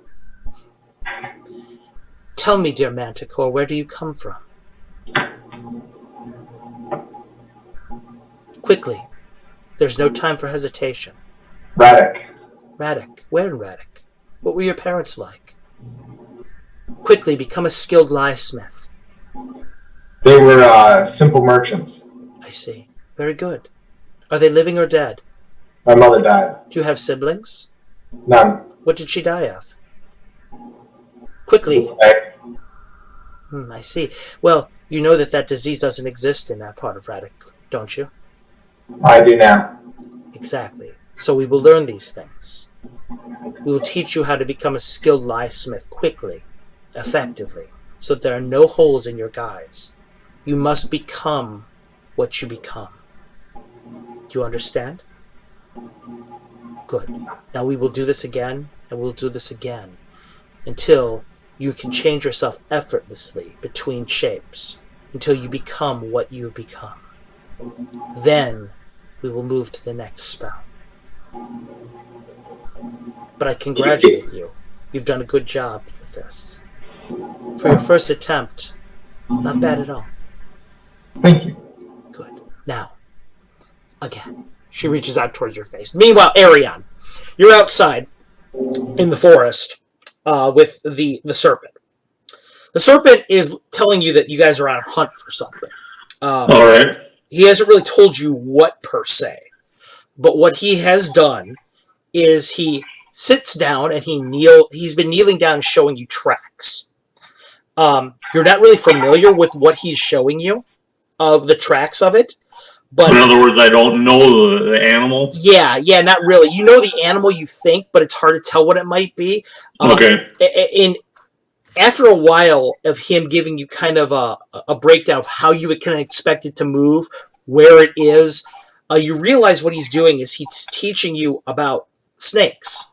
Tell me, dear Manticore, where do you come from? Quickly. There's no time for hesitation. Radek. Radek. Where in Radek? What were your parents like? Quickly, become a skilled liesmith. They were simple merchants. I see. Very good. Are they living or dead? My mother died. Do you have siblings? None. What did she die of? Quickly. I see. Well, you know that disease doesn't exist in that part of Radek, don't you? I do now. Exactly. So we will learn these things. We will teach you how to become a skilled liesmith quickly, effectively, so that there are no holes in your guise. You must become what you become. Do you understand? Good. Now we will do this again, and we'll do this again, until you can change yourself effortlessly between shapes, until you become what you've become. Then we will move to the next spell. But I congratulate you. You've done a good job with this. For your first attempt, not bad at all. Thank you. Good. Now, again. She reaches out towards your face. Meanwhile, Arion, you're outside in the forest with the serpent. The serpent is telling you that you guys are on a hunt for something. All right. He hasn't really told you what per se. But what he has done is he sits down and he's been kneeling down and showing you tracks. You're not really familiar with what he's showing you, of the tracks of it. But in other words, I don't know the animal? Yeah, not really. You know the animal you think, but it's hard to tell what it might be. Okay. And after a while of him giving you kind of a breakdown of how you can expect it to move, where it is, you realize what he's doing is he's teaching you about snakes.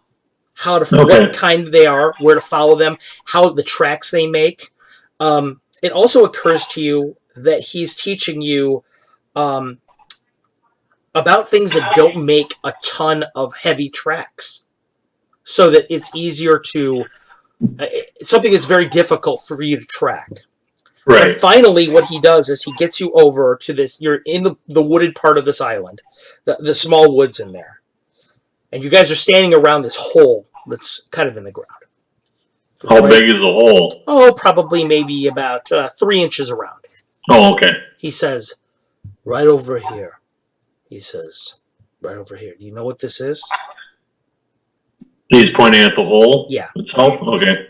What kind they are, where to follow them, how the tracks they make. It also occurs to you that he's teaching you about things that don't make a ton of heavy tracks, so that it's easier to something that's very difficult for you to track. Right. But finally, what he does is he gets you over to this. You're in the wooded part of this island, the small woods in there, and you guys are standing around this hole that's kind of in the ground. How big is the hole? Oh, probably maybe about 3 inches around. Oh, okay. He says, Right over here, he says. Right over here. Do you know what this is? He's pointing at the hole. Yeah. Itself. Okay.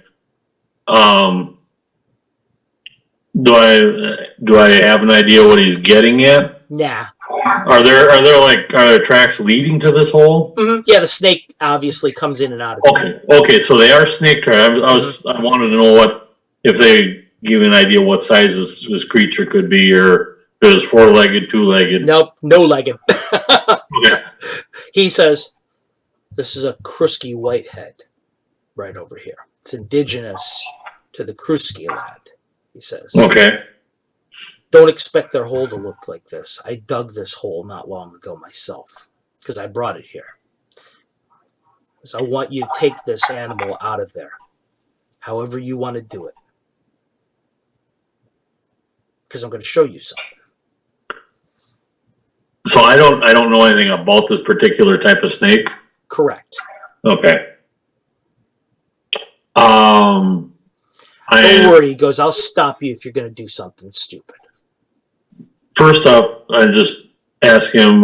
Do I have an idea what he's getting at? Nah. Are there tracks leading to this hole? Mm-hmm. Yeah, the snake obviously comes in and out of it. Okay, so they are snake tracks. I wanted to know if they give an idea what size this creature could be, or if it's 4-legged, 2-legged. Nope, no legged. Okay. He says, this is a Krusky whitehead right over here. It's indigenous to the Krusky land, he says. Okay. Don't expect their hole to look like this. I dug this hole not long ago myself because I brought it here. So I want you to take this animal out of there, however you want to do it. Because I'm going to show you something. So I don't know anything about this particular type of snake. Correct. Okay. Don't worry, he goes, I'll stop you if you're going to do something stupid. First off, I just ask him: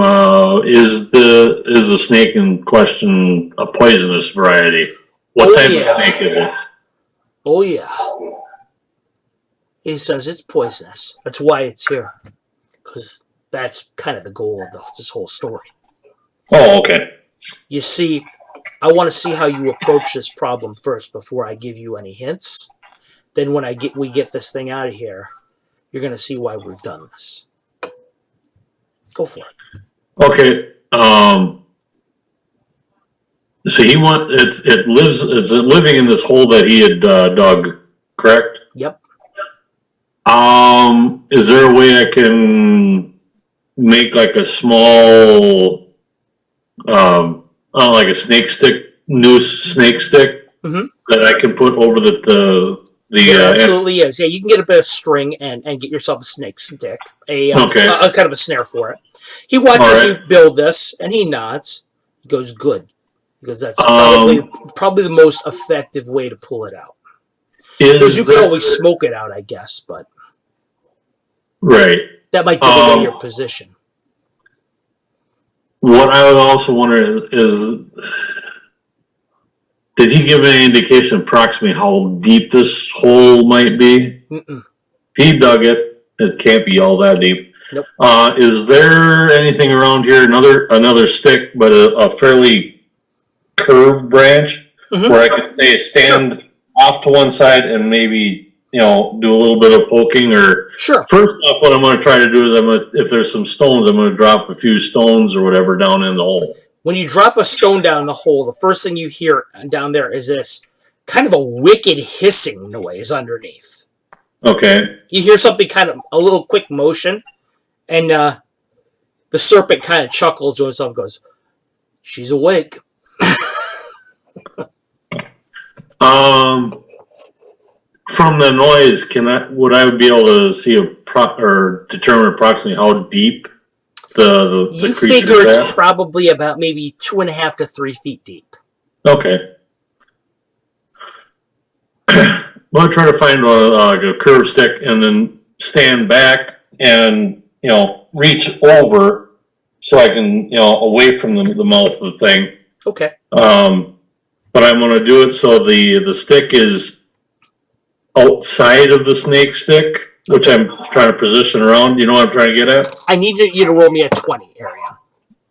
is the snake in question a poisonous variety? What type of snake is it? Oh yeah. He says it's poisonous. That's why it's here. Because that's kind of the goal of this whole story. Oh, okay. You see, I want to see how you approach this problem first before I give you any hints. Then when we get this thing out of here, you're going to see why we've done this. Go for it. Okay. So it's living in this hole that he had dug, correct? Yep. Is there a way I can make like a small, like a snake stick, noose snake stick that I can put over There absolutely is. Yeah, you can get a bit of string and get yourself a snake stick, a kind of a snare for it. He watches you build this, and he nods. He goes, good. Because that's probably the most effective way to pull it out. Because you could always smoke it out, I guess, but right. That might give away your position. What I would also wonder is, did he give any indication approximately how deep this hole might be? Mm-mm. He dug it. It can't be all that deep. Nope. Is there anything around here, another stick, but a fairly curved branch where I can stand off to one side and maybe do a little bit of poking? Or first off, what I'm going to try to do is if there's some stones, I'm going to drop a few stones or whatever down in the hole. When you drop a stone down the hole, the first thing you hear down there is this kind of a wicked hissing noise underneath. Okay. You hear something kind of a little quick motion, and the serpent kind of chuckles to himself and goes, she's awake. From the noise, would I be able to see or determine approximately how deep the you creature figure is it's probably about maybe 2.5 to 3 feet deep. Okay. Well, I try to find a curved stick and then stand back and reach over so I can away from the mouth of the thing. Okay. But I'm going to do it so the stick is outside of the snake stick, which I'm trying to position around. You know what I'm trying to get at? I need you to roll me a 20 area.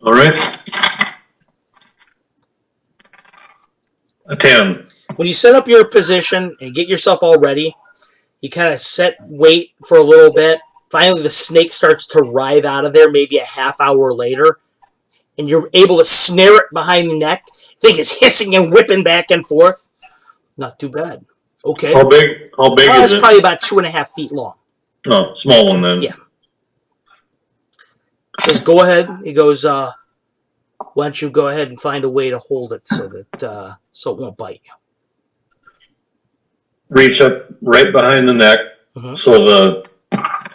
All right. A 10. When you set up your position and get yourself all ready, you kind of wait for a little bit. Finally, the snake starts to writhe out of there maybe a half hour later, and you're able to snare it behind the neck. The thing is hissing and whipping back and forth. Not too bad. Okay. How big is it? It's probably about 2.5 feet long. Oh, small one then. Yeah. He goes, go ahead. He goes, why don't you go ahead and find a way to hold it so that so it won't bite you. Reach up right behind the neck. So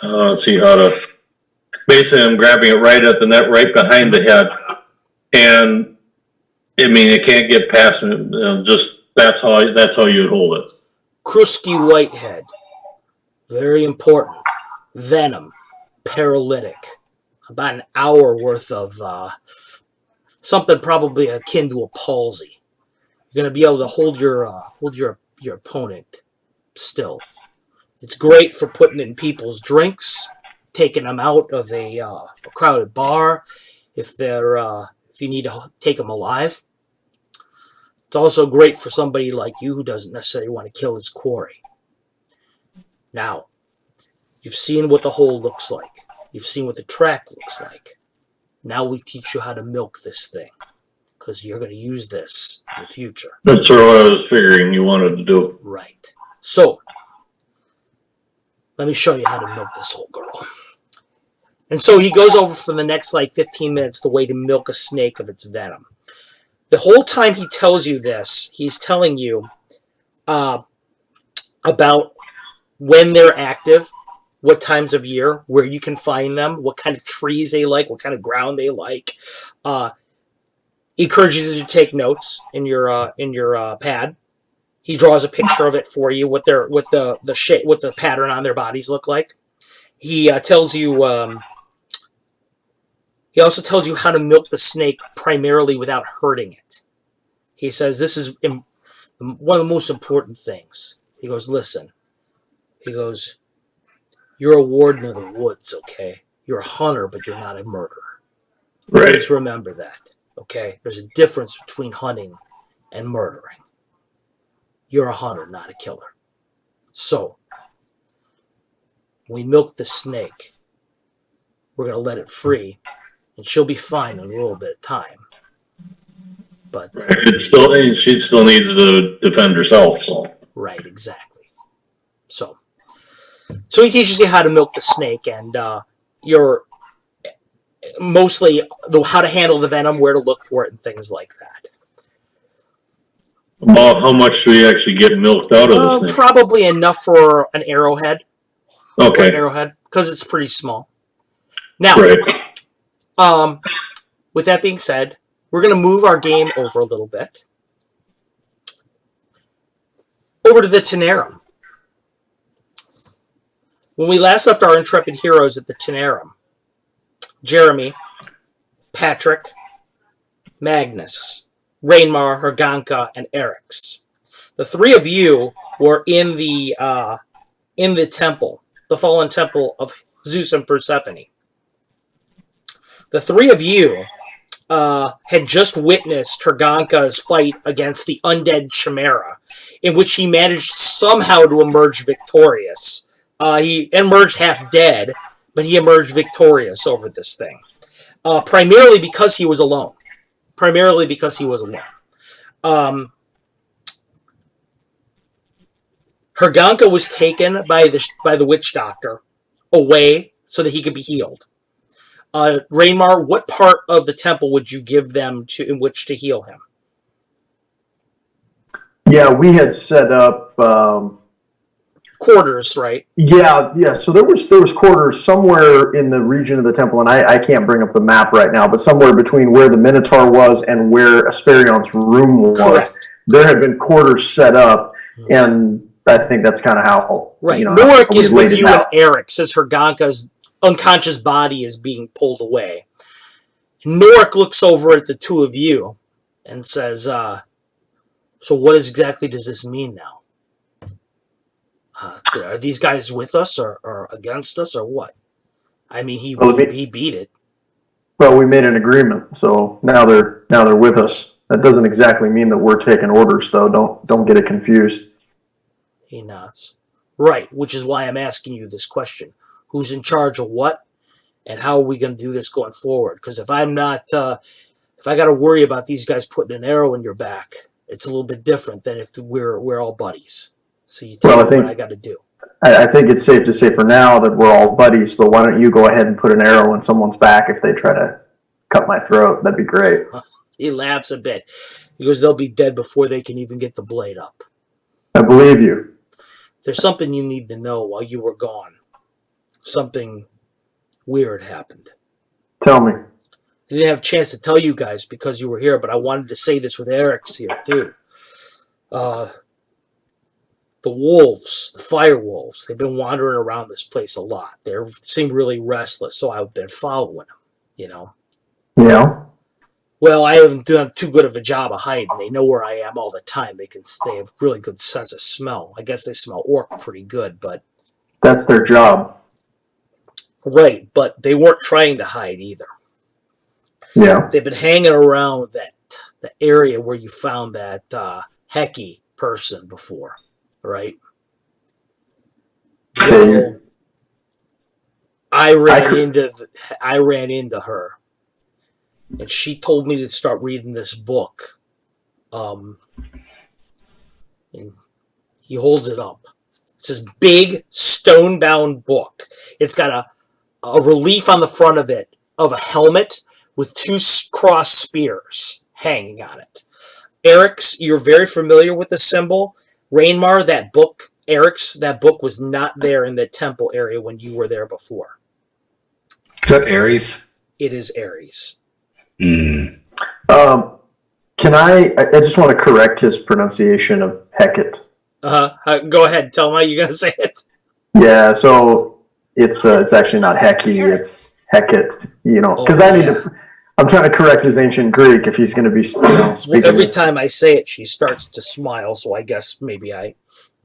let's see how to. Basically, I'm grabbing it right at the neck, right behind the head, and it can't get past me. Just that's how you'd hold it. Krusky whitehead, very important. Venom, paralytic. about an hour worth of something probably akin to a palsy. You're going to be able to hold your opponent still. It's great for putting in people's drinks, taking them out of a crowded bar if you need to take them alive. It's also great for somebody like you who doesn't necessarily want to kill his quarry. Now, you've seen what the hole looks like. You've seen what the track looks like. Now we teach you how to milk this thing, because you're going to use this in the future. That's sort of what I was figuring you wanted to do. Right. So, let me show you how to milk this whole girl. And so he goes over for the next 15 minutes the way to milk a snake of its venom. The whole time he tells you this, he's telling you about when they're active, what times of year, where you can find them, what kind of trees they like, what kind of ground they like. He encourages you to take notes in your pad. He draws a picture of it for you, what the shape, what the pattern on their bodies look like. He tells you. He also tells you how to milk the snake primarily without hurting it. He says this is one of the most important things. He goes, listen. He goes, you're a warden of the woods, okay? You're a hunter, but you're not a murderer. Right. Please remember that, okay? There's a difference between hunting and murdering. You're a hunter, not a killer. So, when we milk the snake, we're going to let it free, and she'll be fine in a little bit of time. But she still needs to defend herself. So right, exactly. So he teaches you how to milk the snake, and you're mostly how to handle the venom, where to look for it, and things like that. About how much do we actually get milked out of the snake? Probably enough for an arrowhead. Okay. An arrowhead, because it's pretty small. Now, right. With that being said, we're going to move our game over a little bit. Over to the Tenerum. When we last left our intrepid heroes at the Tenerum, Jeremy, Patrick, Magnus, Rainmar, Herganka, and Erix. The three of you were in the temple, the fallen temple of Zeus and Persephone. The three of you had just witnessed Herganka's fight against the undead Chimera, in which he managed somehow to emerge victorious. He emerged half dead, but he emerged victorious over this thing. Primarily because he was alone. Herganka was taken by the witch doctor away so that he could be healed. Rainmar, what part of the temple would you give them in which to heal him? Yeah, we had set up quarters, right? Yeah. So there was quarters somewhere in the region of the temple, and I can't bring up the map right now, but somewhere between where the Minotaur was and where Asperion's room was, correct. There had been quarters set up, and I think that's kind of how right. Norik is with you and Erix as Herganka's unconscious body is being pulled away. Norik looks over at the two of you and says, so what exactly does this mean now? Are these guys with us or against us or what? I mean, he beat it. Well, we made an agreement, so now they're with us. That doesn't exactly mean that we're taking orders, though. Don't get it confused. He nods. Right, which is why I'm asking you this question. Who's in charge of what, and how are we going to do this going forward? Because if I'm not, if I got to worry about these guys putting an arrow in your back, it's a little bit different than if we're all buddies. So you tell me what I got to do. I think it's safe to say for now that we're all buddies, but why don't you go ahead and put an arrow in someone's back if they try to cut my throat? That'd be great. He laughs a bit. He goes, they'll be dead before they can even get the blade up. I believe you. There's something you need to know while you were gone. Something weird happened. Tell me. I didn't have a chance to tell you guys because you were here, but I wanted to say this with Eric's here, too. The wolves, the fire wolves, they've been wandering around this place a lot. They seem really restless, so I've been following them. Yeah. Well, I haven't done too good of a job of hiding. They know where I am all the time. They have really good sense of smell. I guess they smell orc pretty good, but That's their job. right. But they weren't trying to hide either. Yeah. They've been hanging around the area where you found that Hecky person before, right? Well, I ran into her, and she told me to start reading this book. And he holds it up. It's this big stone-bound book. It's got a relief on the front of it of a helmet with two crossed spears hanging on it. Eric's, you're very familiar with the symbol. Rainmar, that book was not there in the temple area when you were there before. Is that Ares? It is Ares. Can I just want to correct his pronunciation of Hecate. Go ahead. Tell him how you're going to say it. Yeah, so it's actually not Hecky, it's Hecate, because I'm trying to correct his ancient Greek if he's going to be speaking. Every time I say it, she starts to smile, so I guess maybe I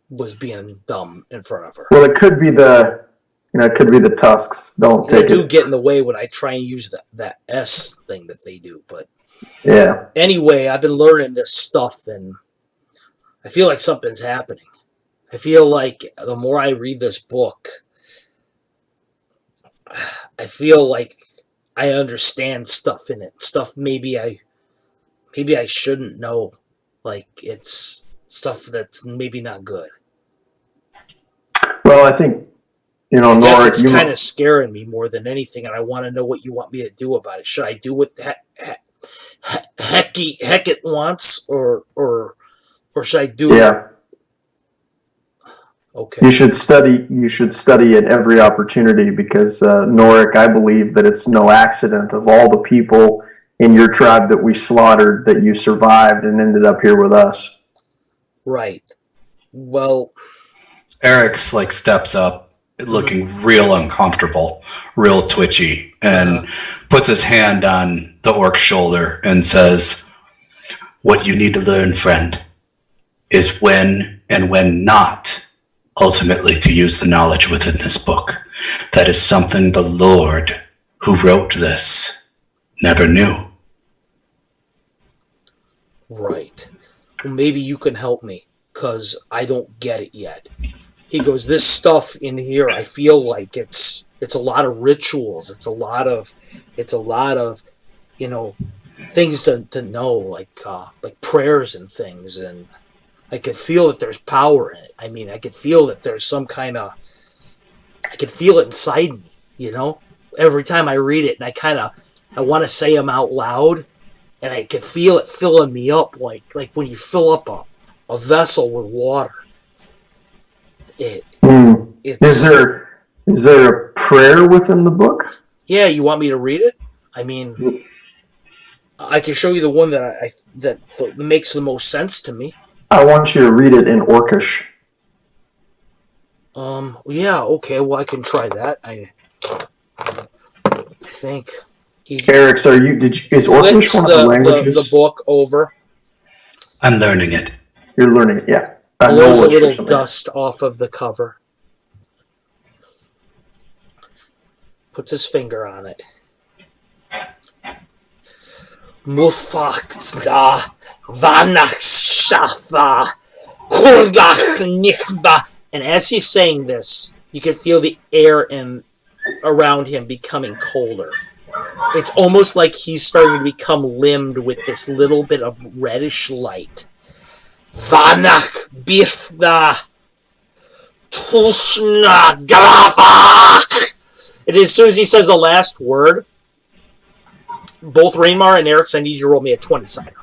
was being dumb in front of her. Well, it could be the tusks. They do get in the way when I try and use that S thing that they do, but yeah. Anyway, I've been learning this stuff, and I feel like something's happening. I feel like the more I read this book, I feel like I understand stuff in it. Stuff maybe I shouldn't know. Like, it's stuff that's maybe not good. Well, I think, I guess it's kind of scaring me more than anything, and I want to know what you want me to do about it. Should I do what Hecate wants, or should I do? Yeah. Okay. You should study at every opportunity because Norik, I believe that it's no accident of all the people in your tribe that we slaughtered that you survived and ended up here with us. Right. Well, Eric's steps up, looking real uncomfortable, real twitchy, and puts his hand on the orc's shoulder and says, "What you need to learn, friend, is when and when not ultimately to use the knowledge within this book. That is something the Lord who wrote this never knew." Right. Well, maybe you can help me, because I don't get it yet. He goes, this stuff in here, I feel like it's a lot of rituals. It's a lot of things to know, like prayers and things, and I could feel that there's power in it. I mean, I could feel that there's some kind of... I could feel it inside me, Every time I read it, and I want to say them out loud, and I could feel it filling me up, like when you fill up a vessel with water. Is there a prayer within the book? Yeah, you want me to read it? I mean, I can show you the one that makes the most sense to me. I want you to read it in Orcish. Yeah, okay, well, I can try that. I think. Eric, is Orcish one of the languages? The book over. I'm learning it. You're learning it, yeah. Blows a little dust off of the cover. Puts his finger on it. Mufakta Vanakshava Kurgachnichva. And as he's saying this, you can feel the air around him becoming colder. It's almost like he's starting to become limbed with this little bit of reddish light. Vanach Bifna Tushna Gravach. And as soon as he says the last word, both Rainmar and Eric's, I need you to roll me a 20-sider.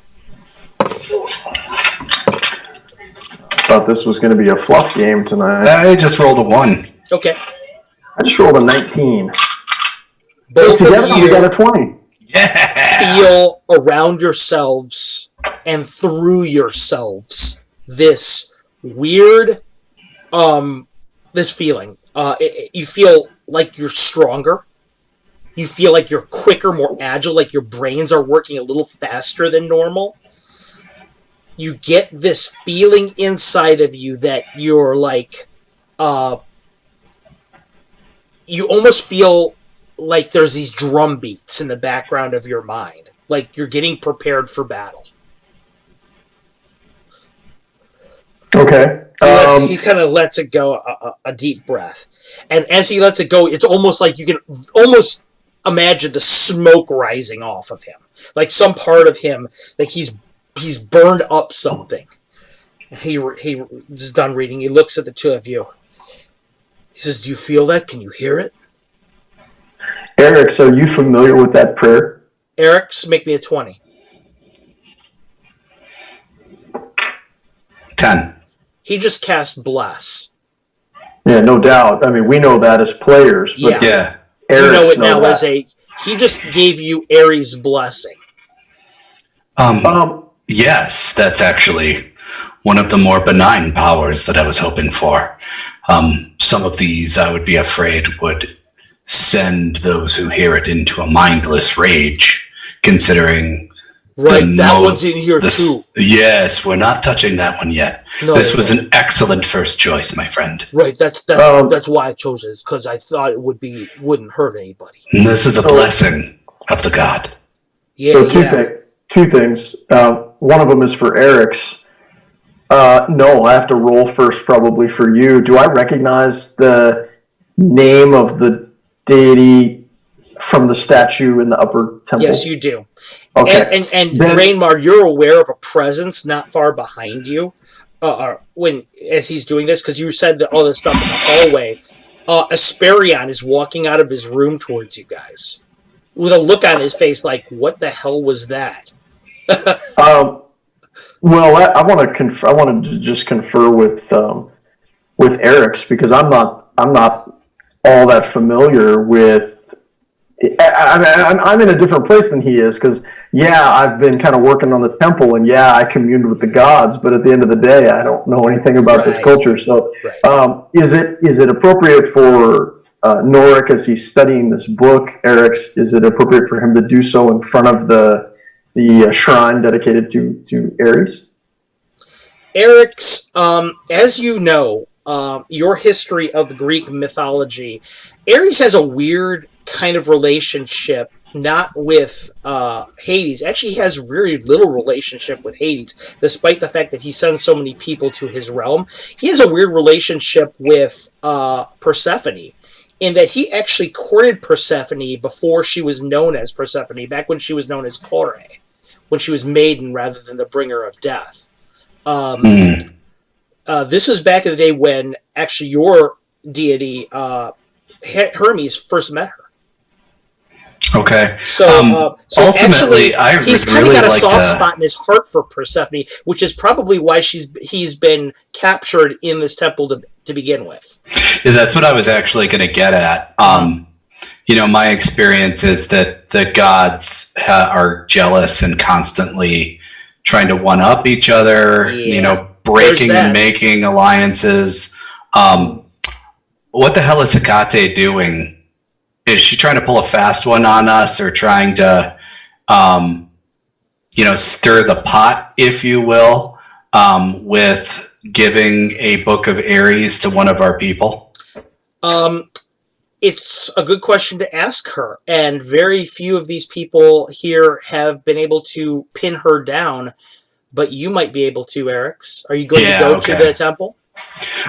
Thought this was going to be a fluff game tonight. I just rolled a 1. Okay. I just rolled a 19. Both together, of you we got a 20. Yeah. Feel around yourselves and through yourselves this weird, this feeling. You feel like you're stronger. You feel like you're quicker, more agile, like your brains are working a little faster than normal. You get this feeling inside of you that you're like, you almost feel like there's these drum beats in the background of your mind, like you're getting prepared for battle. Okay. He kind of lets it go, a deep breath, and as he lets it go, it's almost like you can almost imagine the smoke rising off of him, like some part of him, like he's burned up something. He's done reading. He looks at the two of you. He says, "Do you feel that? Can you hear it?" Eric, are you familiar with that prayer? Eric's, make me a 20. 10. He just cast Bless. Yeah, no doubt. I mean, we know that as players, but Yeah. You know it now that. as he just gave you Ares' blessing. Yes, that's actually one of the more benign powers that I was hoping for. Some of these, I would be afraid, would send those who hear it into a mindless rage, considering... Right, that one's in here too. Yes, we're not touching that one yet. No, this was an excellent first choice, my friend. Right, that's why I chose it, because I thought it wouldn't hurt anybody. And this is a blessing of the god. Yeah, so two things. One of them is for Eric's. No, I have to roll first probably for you. Do I recognize the name of the deity from the statue in the upper temple? Yes, you do. Okay. And Rainmar, you're aware of a presence not far behind you as he's doing this, because you said that all this stuff in the hallway. Asperion is walking out of his room towards you guys with a look on his face like, what the hell was that? Well, I want to just confer with Eric's, because I'm not all that familiar with. I'm in a different place than he is, because I've been kind of working on the temple, and I communed with the gods, but at the end of the day, I don't know anything about this culture. So, is it appropriate for Noric, as he's studying this book, Eric's? Is it appropriate for him to do so in front of the shrine dedicated to Ares? Eric's, as you know, your history of the Greek mythology, Ares has a weird kind of relationship, not with Hades. Actually, he has very little relationship with Hades, despite the fact that he sends so many people to his realm. He has a weird relationship with Persephone, in that he actually courted Persephone before she was known as Persephone, back when she was known as Kore, when she was maiden rather than the bringer of death. This was back in the day when actually your deity, Hermes, first met her. Okay. So ultimately, actually, he's kind of got a soft spot in his heart for Persephone, which is probably why he's been captured in this temple to begin with. Yeah, that's what I was actually going to get at. My experience is that the gods are jealous and constantly trying to one-up each other, breaking and making alliances. What the hell is Hecate doing? Is she trying to pull a fast one on us, or trying to, stir the pot, if you will, with giving a book of Ares to one of our people? It's a good question to ask her, and very few of these people here have been able to pin her down, but you might be able to, Eric's. Are you going to go to the temple?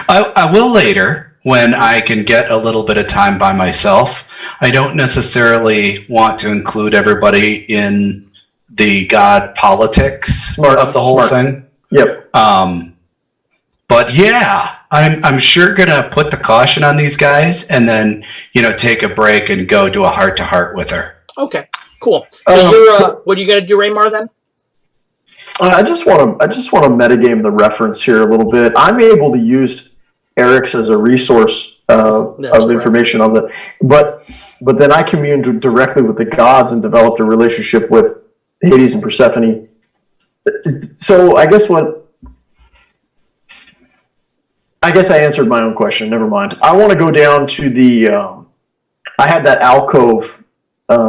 I will later, when I can get a little bit of time by myself. I don't necessarily want to include everybody in the god politics of the whole thing. Yep. But I'm sure gonna put the caution on these guys, and then take a break and go do a heart-to-heart with her. Okay, cool. So what are you gonna do, Raymar, then? I just want to metagame the reference here a little bit. I'm able to use Eric's as a resource of information on the, but then I communed directly with the gods and developed a relationship with Hades and Persephone. So I guess I answered my own question. Never mind. I want to go down to the. I had that alcove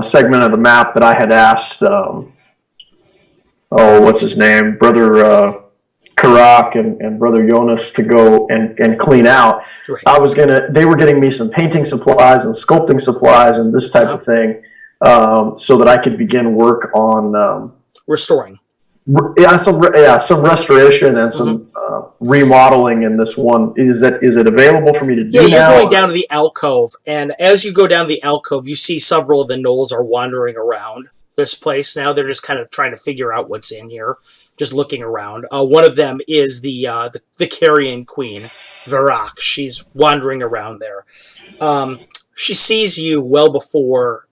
segment of the map that I had asked, what's his name, Brother Karak and Brother Jonas to go and clean out. Right. They were getting me some painting supplies and sculpting supplies and this type of thing, so that I could begin work on restoring. Some restoration and some remodeling in this one. Is it available for me to do now? Yeah, you're going down to the alcove, and as you go down the alcove, you see several of the gnolls are wandering around this place now. They're just kind of trying to figure out what's in here, just looking around. One of them is the carrion queen, Varak. She's wandering around there. She sees you well before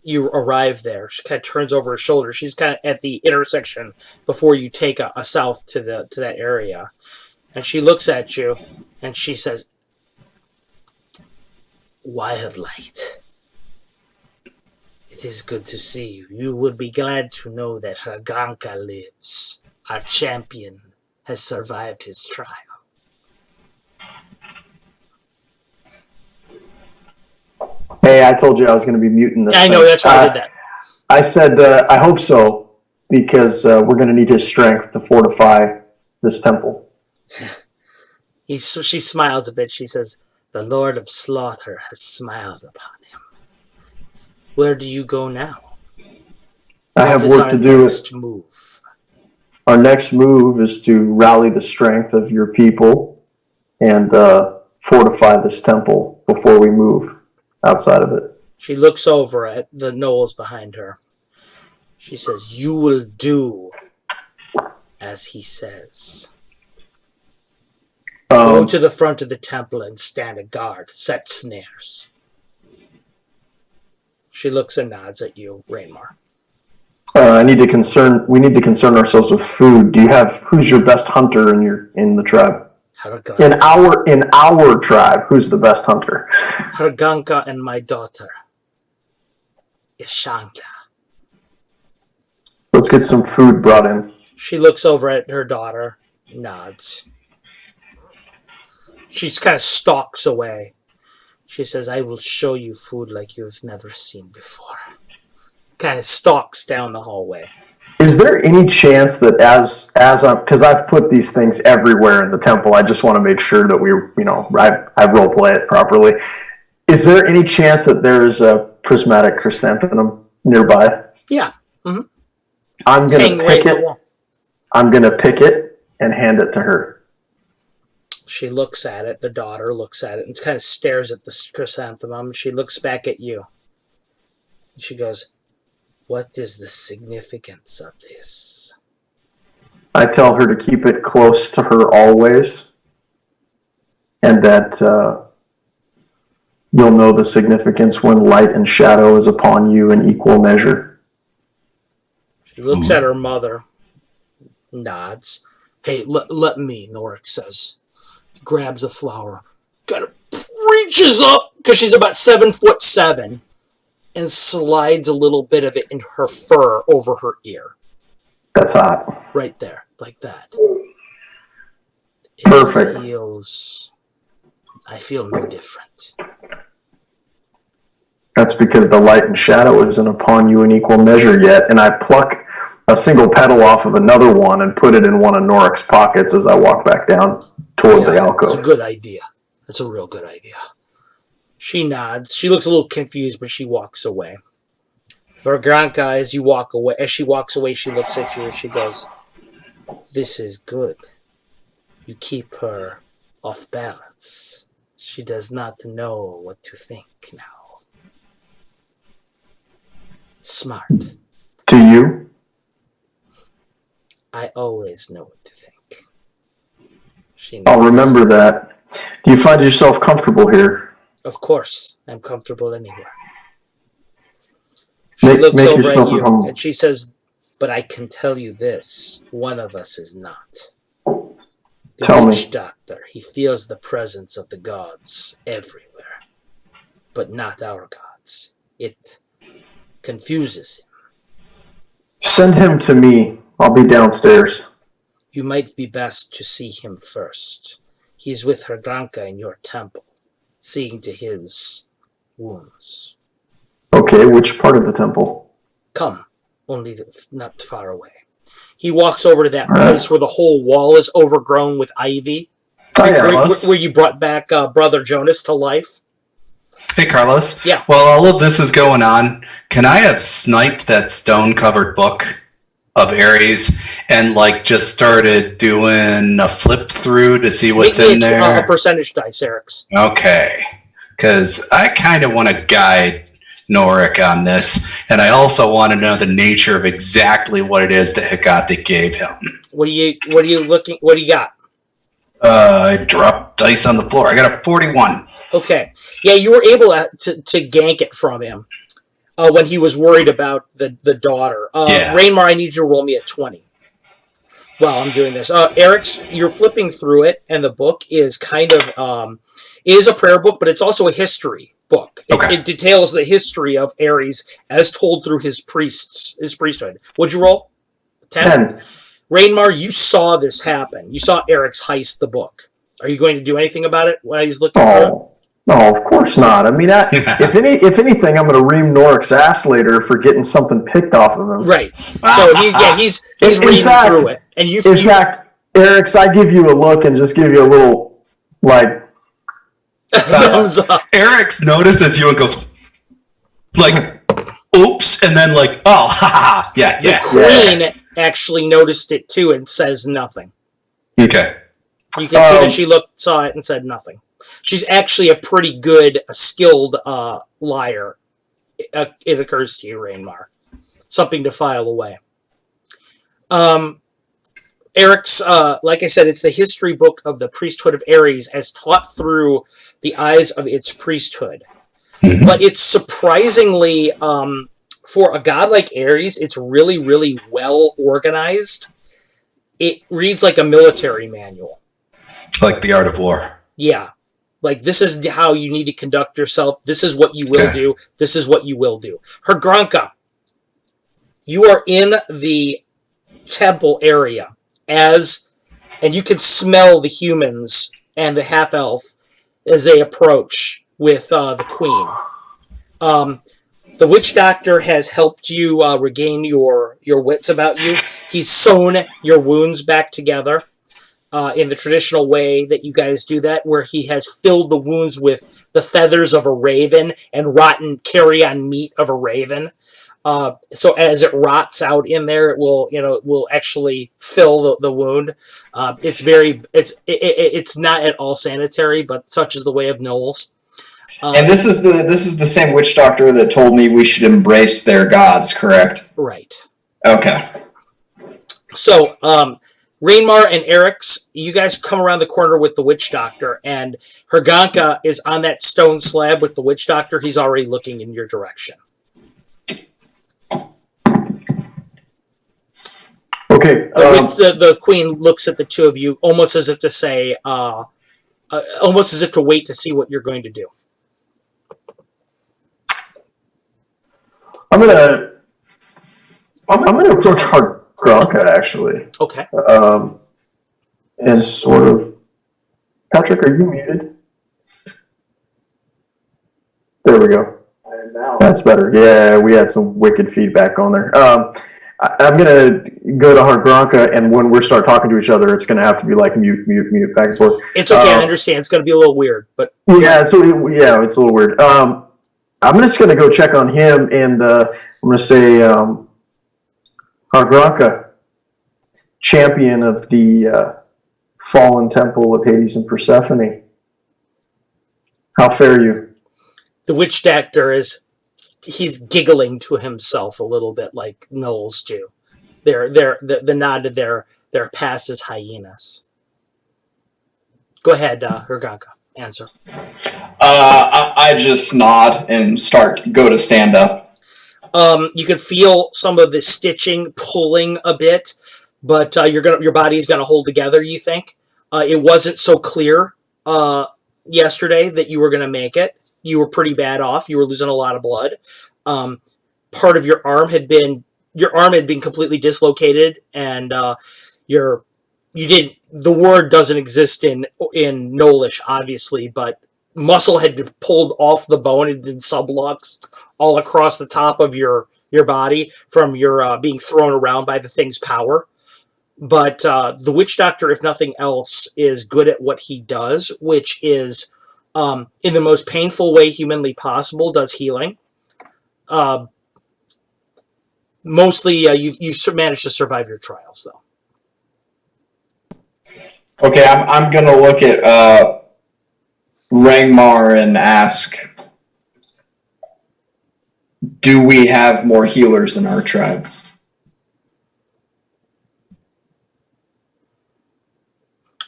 you arrive there. She kind of turns over her shoulder. She's kind of at the intersection before you take a south to that area, and she looks at you, and she says, "Wildlight, it is good to see you. You would be glad to know that Ragranka lives. Our champion has survived his trial." Hey, I told you I was going to be muting this. I know, that's why I did that. I said, I hope so, because we're going to need his strength to fortify this temple. She smiles a bit. She says, "The Lord of Slaughter has smiled upon him. Where do you go now? I have work to do. Next move? Our next move is to rally the strength of your people and fortify this temple before we move outside of it." She looks over at the gnolls behind her. She says, "You will do as he says. Go to the front of the temple and stand a guard. Set snares." She looks and nods at you, Rainmar. We need to concern ourselves with food. Who's your best hunter in the tribe? In our tribe, who's the best hunter? Harganka and my daughter, Ishanka. Let's get some food brought in. She looks over at her daughter, nods. She kind of stalks away. She says, "I will show you food like you've never seen before." Kind of stalks down the hallway. Is there any chance that because I've put these things everywhere in the temple, I just want to make sure that I role play it properly. Is there any chance that there's a prismatic chrysanthemum nearby? Yeah. Mm-hmm. I'm gonna pick it and hand it to her. She looks at it. The daughter looks at it and kind of stares at the chrysanthemum. She looks back at you. And she goes, "What is the significance of this?" I tell her to keep it close to her always, and that you'll know the significance when light and shadow is upon you in equal measure. She looks at her mother, nods. "Hey, let me," Norik says. He grabs a flower, kind of reaches up, because she's about 7'7", and slides a little bit of it in her fur over her ear. That's hot. Right there, like that. Perfect. I feel no different. That's because the light and shadow isn't upon you in equal measure yet, and I pluck a single petal off of another one and put it in one of Norik's pockets as I walk back down toward the alcove. That's a good idea. That's a real good idea. She nods. She looks a little confused, but she walks away. Vergranka, as she walks away, she looks at you and she goes, "This is good. You keep her off balance. She does not know what to think now." Smart. To you? I always know what to think. I'll remember that. Do you find yourself comfortable here? Of course. I'm comfortable anywhere. She looks over at you and she says, "But I can tell you this. One of us is not. The witch doctor, he feels the presence of the gods everywhere. But not our gods. It confuses him. Send him to me. I'll be downstairs." You might be best to see him first. He's with Hrdranka in your temple, seeing to his wounds. Okay, which part of the temple? Come, only not far away. He walks over to that All right. place where the whole wall is overgrown with ivy. Oh, yeah. Where you brought back Brother Jonas to life. Hey, Carlos. Yeah. While all of this is going on, can I have sniped that stone-covered book of Ares and like just started doing a flip through to see what's in there? A percentage dice, Eric's. Okay, because I kind of want to guide Norik on this, and I also want to know the nature of exactly what it is that Hecate gave him. What do you got? I dropped dice on the floor. I got a 41. Okay. Yeah, you were able to gank it from him when he was worried about the daughter. Yeah. Rainmar, I need you to roll me a 20 while I'm doing this. Eric's, you're flipping through it, and the book is kind of is a prayer book, but it's also a history book. It details the history of Ares as told through his priesthood. What'd you roll? 10? Rainmar, you saw this happen. You saw Eric's heist the book. Are you going to do anything about it while he's looking through it? No, of course not. I mean, if anything, I'm going to ream Norik's ass later for getting something picked off of him. Right. So he's reading through it, and in fact, Eric's, I give you a look and just give you a little like thumbs up. Eric's notices you and goes like, "Oops," and then like, "Oh, ha, yeah." The queen actually noticed it too and says nothing. Okay. You can see that she saw it and said nothing. She's actually a pretty good, skilled liar. It occurs to you, Rainmar. Something to file away. Eric's, like I said, it's the history book of the priesthood of Ares as taught through the eyes of its priesthood. Mm-hmm. But it's surprisingly, for a god like Ares, it's really, really well organized. It reads like a military manual. Like the Art of War. Yeah. Like, this is how you need to conduct yourself. This is what you will do. This is what you will do. Hergranka, you are in the temple area and you can smell the humans and the half-elf as they approach with the queen. The witch doctor has helped you regain your wits about you. He's sewn your wounds back together. In the traditional way that you guys do that, where he has filled the wounds with the feathers of a raven and rotten carrion meat of a raven. So as it rots out in there, it will actually fill the wound. It's not at all sanitary, but such is the way of gnolls. And this is the same witch doctor that told me we should embrace their gods, correct? Right. Okay. So, Rainmar and Eric's, you guys come around the corner with the witch doctor, and Herganka is on that stone slab with the witch doctor. He's already looking in your direction. Okay. The queen looks at the two of you almost as if to say, almost as if to wait to see what you're going to do. I'm gonna approach Herganka actually. Okay. And sort of, Patrick, are you muted? There we go. That's better. Yeah, we had some wicked feedback on there. I'm going to go to Herganka, and when we start talking to each other, it's going to have to be like mute, back and forth. It's okay, I understand. It's going to be a little weird, but... Yeah, it's a little weird. I'm just going to go check on him, and I'm going to say, Herganka, champion of the fallen temple of Hades and Persephone. How fare you? The witch doctor he's giggling to himself a little bit like gnolls do. The nod to their past as hyenas. Go ahead, Herganka. Answer. I just nod and go to stand up. You can feel some of the stitching pulling a bit, but your body's gonna hold together. You think it wasn't so clear yesterday that you were gonna make it. You were pretty bad off. You were losing a lot of blood. Part of your arm had been completely dislocated, and the word doesn't exist in Gnollish, obviously, but muscle had been pulled off the bone and did sublocks all across the top of your body from your being thrown around by the thing's power. But the witch doctor, if nothing else, is good at what he does, which is, in the most painful way humanly possible, does healing. Mostly, you managed to survive your trials, though. Okay, I'm gonna look at Rangmar and ask, do we have more healers in our tribe?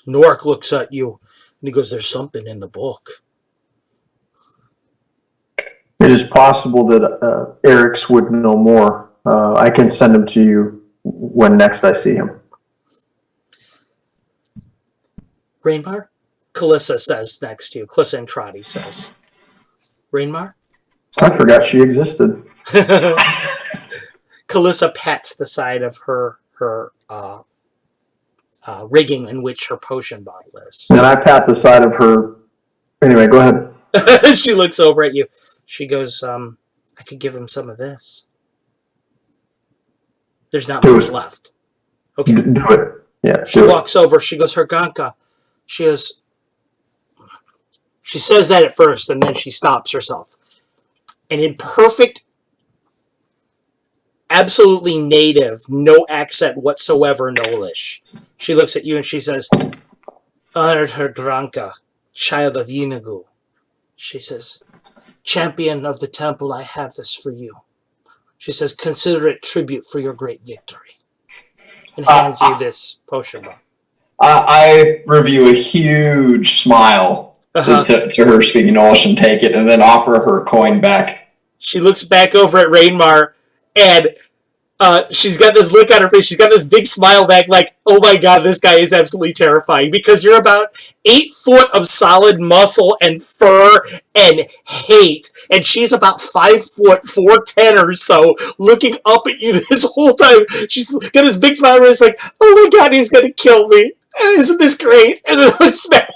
Nork looks at you and he goes, "There's something in the book." It is possible that Eric's would know more. I can send him to you when next I see him. Rainmar? Kalissa says next to you. Kalissa and Trotty says. Rainmar? I forgot she existed. Kalissa pats the side of her rigging in which her potion bottle is. And I pat the side of her. Anyway, go ahead. She looks over at you. She goes, I could give him some of this. There's not much left. Okay. Do it. Yeah. She walks over. She goes, Herganka. She goes, she says that at first, and then she stops herself. And in perfect, absolutely native, no accent whatsoever, Nolish, she looks at you and she says, Honored Herganka, child of Yinagu. She says, Champion of the temple, I have this for you. She says, consider it tribute for your great victory. And hands you this potion bottle. I review a huge smile to her speaking English and take it, and then offer her coin back. She looks back over at Rainmar, and she's got this look on her face. She's got this big smile back, like, oh my god, this guy is absolutely terrifying. Because you're about 8 foot of solid muscle and fur and hate, and she's about 5 foot 4'10" or so, looking up at you this whole time. She's got this big smile, and it's like, oh my god, he's gonna kill me. Isn't this great? And then looks back.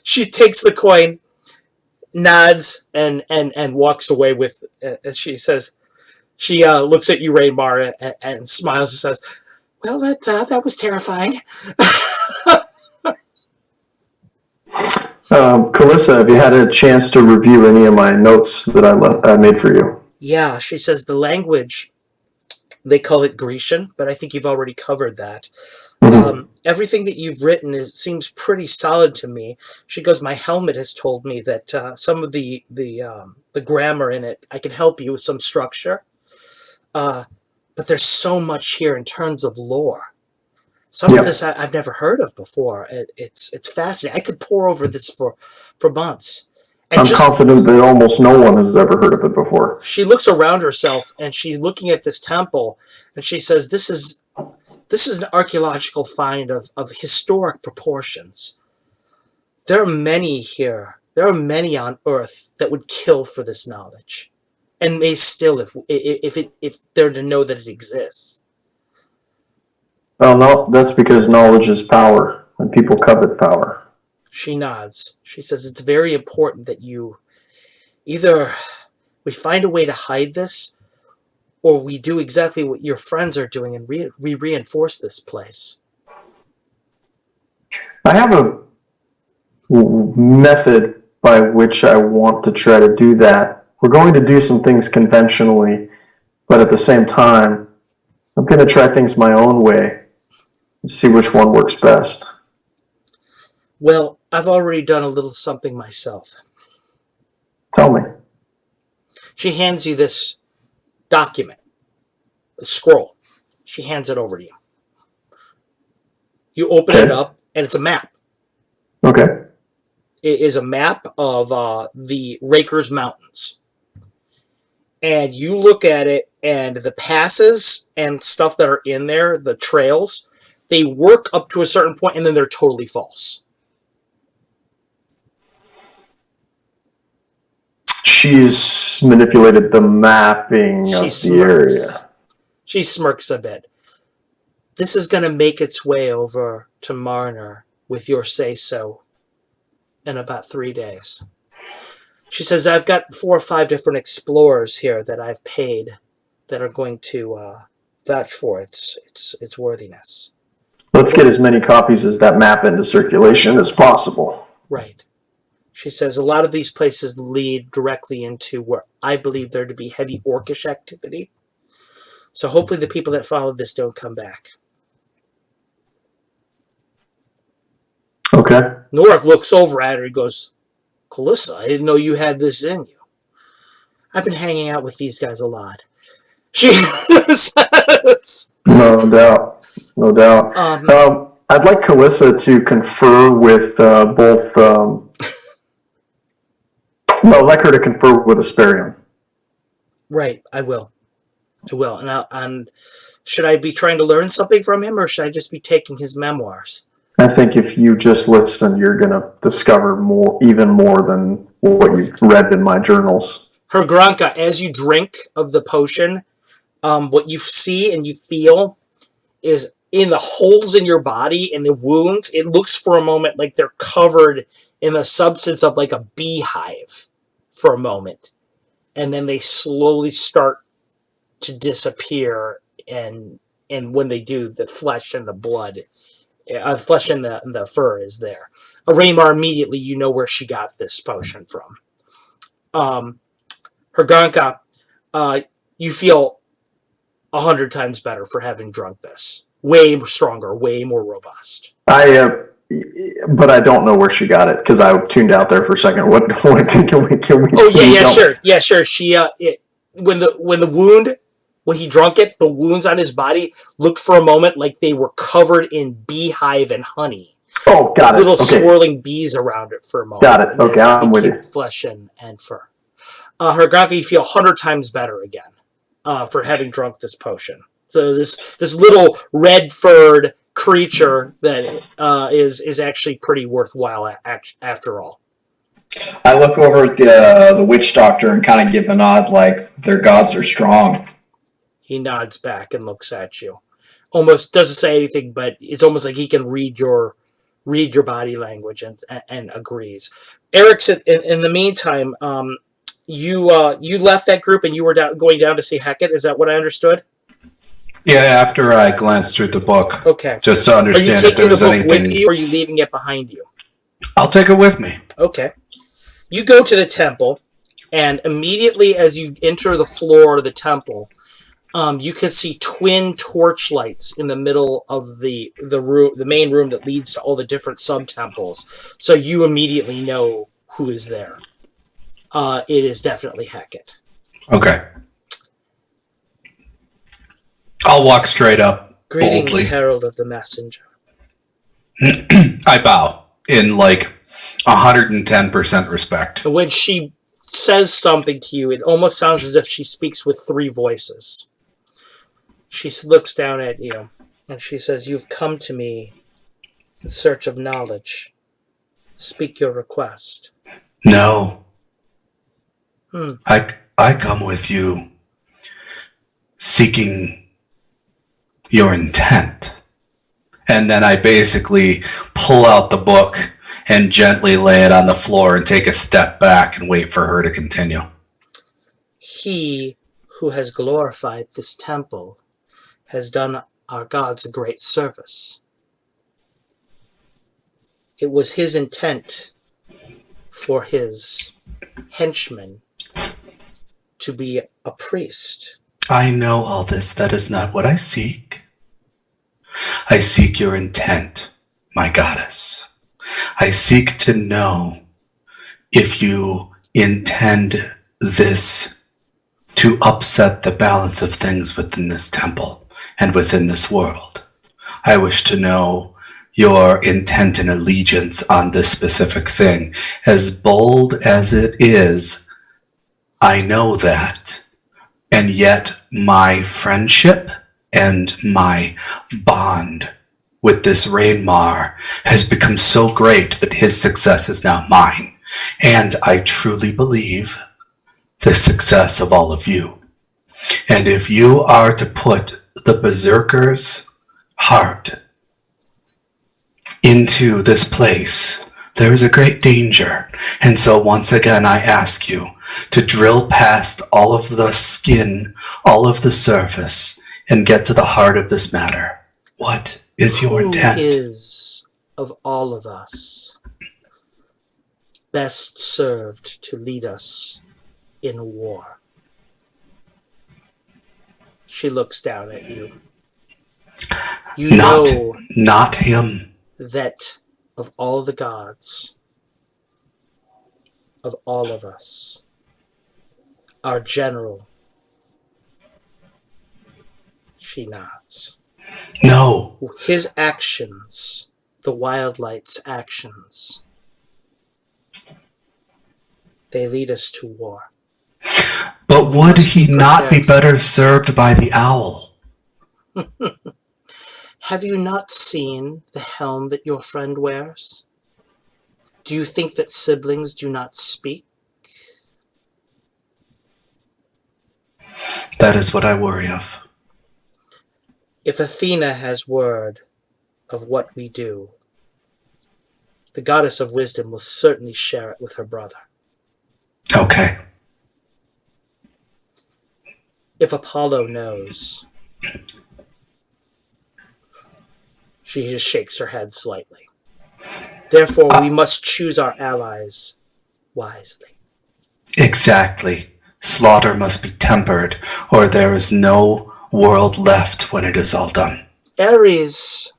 She takes the coin, nods, and walks away with it. She says, she looks at you, Rainmar, and smiles and says, well, that was terrifying. Kalissa, have you had a chance to review any of my notes that I made for you? Yeah, she says the language, they call it Grecian, but I think you've already covered that. Mm-hmm. Everything that you've written seems pretty solid to me. She goes, my helmet has told me that some of the grammar in it, I can help you with some structure. But there's so much here in terms of lore. Some of this I've never heard of before. It's fascinating. I could pore over this for months. And I'm confident that almost no one has ever heard of it before. She looks around herself, and she's looking at this temple, and she says, this is an archaeological find of historic proportions. There are many here. There are many on Earth that would kill for this knowledge, and may still if they're to know that it exists. Well, no, that's because knowledge is power, and people covet power. She nods. She says, it's very important that you either we find a way to hide this, or we do exactly what your friends are doing and we reinforce this place. I have a method by which I want to try to do that. We're going to do some things conventionally, but at the same time, I'm going to try things my own way and see which one works best. Well, I've already done a little something myself. Tell me. She hands you this document, a scroll. She hands it over to you. You open it up, and it's a map. Okay. It is a map of the Rakers Mountains. And you look at it, and the passes and stuff that are in there, the trails, they work up to a certain point, and then they're totally false. She's manipulated the mapping of the area. She smirks a bit. This is going to make its way over to Marner with your say-so in about 3 days. She says, I've got 4 or 5 different explorers here that I've paid that are going to vouch for its worthiness. Let's get as many copies as that map into circulation as possible. Right. She says, a lot of these places lead directly into where I believe there to be heavy orcish activity. So hopefully the people that follow this don't come back. Okay. Norik looks over at her and goes, Calissa, I didn't know you had this in you. I've been hanging out with these guys a lot. She says. No doubt. No doubt. I'd like Calissa to confer with both... no, I'd like her to confer with Asperion. Right, I will. And should I be trying to learn something from him, or should I just be taking his memoirs? I think if you just listen, you're going to discover even more than what you've read in my journals. Hergranka, as you drink of the potion, what you see and you feel is in the holes in your body and the wounds, it looks for a moment like they're covered in the substance of like a beehive for a moment. And then they slowly start to disappear, and when they do, the flesh and the blood, flesh and the fur is there. Raymar, immediately you know where she got this potion from. Herganka, you feel 100 times better for having drunk this. Way stronger, way more robust. But I don't know where she got it because I tuned out there for a second. What can we? Oh yeah, sure. She when he drunk it, the wounds on his body looked for a moment like they were covered in beehive and honey. Oh, got it. Little okay. swirling bees around it for a moment. Got it. Okay, I'm with you. Flesh and fur. Herganka, you feel 100 times better again for having drunk this potion. So this little red-furred creature that is actually pretty worthwhile after all. I look over at the witch doctor and kind of give a nod like their gods are strong. He nods back and looks at you. Almost doesn't say anything, but it's almost like he can read your body language and agrees. Erickson, in the meantime, you left that group and you were going down to see Hecate. Is that what I understood? Yeah, after I glanced through the book. Okay. Just to understand if there was anything. Are you taking the book with you, or are you leaving it behind you? I'll take it with me. Okay. You go to the temple, and immediately as you enter the floor of the temple, you can see twin torchlights in the middle of the room, the main room that leads to all the different sub-temples. So you immediately know who is there. It is definitely Hecate. Okay. I'll walk straight up. Greetings, boldly. Herald of the Messenger. I bow in like 110% respect. And when she says something to you, it almost sounds as if she speaks with 3 voices. She looks down at you, and she says, "You've come to me in search of knowledge. Speak your request." No. I come with you seeking your intent. And then I basically pull out the book and gently lay it on the floor and take a step back and wait for her to continue. He who has glorified this temple has done our gods a great service. It was his intent for his henchman to be a priest. I know all this. That is not what I seek. I seek your intent, my goddess. I seek to know if you intend this to upset the balance of things within this temple and within this world. I wish to know your intent and allegiance on this specific thing. As bold as it is, I know that. And yet my friendship and my bond with this Rainmar has become so great that his success is now mine. And I truly believe the success of all of you. And if you are to put the Berserker's heart into this place, there is a great danger. And so once again, I ask you to drill past all of the skin, all of the surface, and get to the heart of this matter. What is your intent? Who is, of all of us, best served to lead us in war? She looks down at you. You know not him. that of all the gods, of all of us, our general, she nods. No. His actions, the Wildlight's actions, they lead us to war. But would he not be better served by the owl? Have you not seen the helm that your friend wears? Do you think that siblings do not speak? That is what I worry of. If Athena has word of what we do, the goddess of wisdom will certainly share it with her brother. Okay. If Apollo knows, she just shakes her head slightly. Therefore, we must choose our allies wisely. Exactly. Slaughter must be tempered, or there is no world left when it is all done. Ares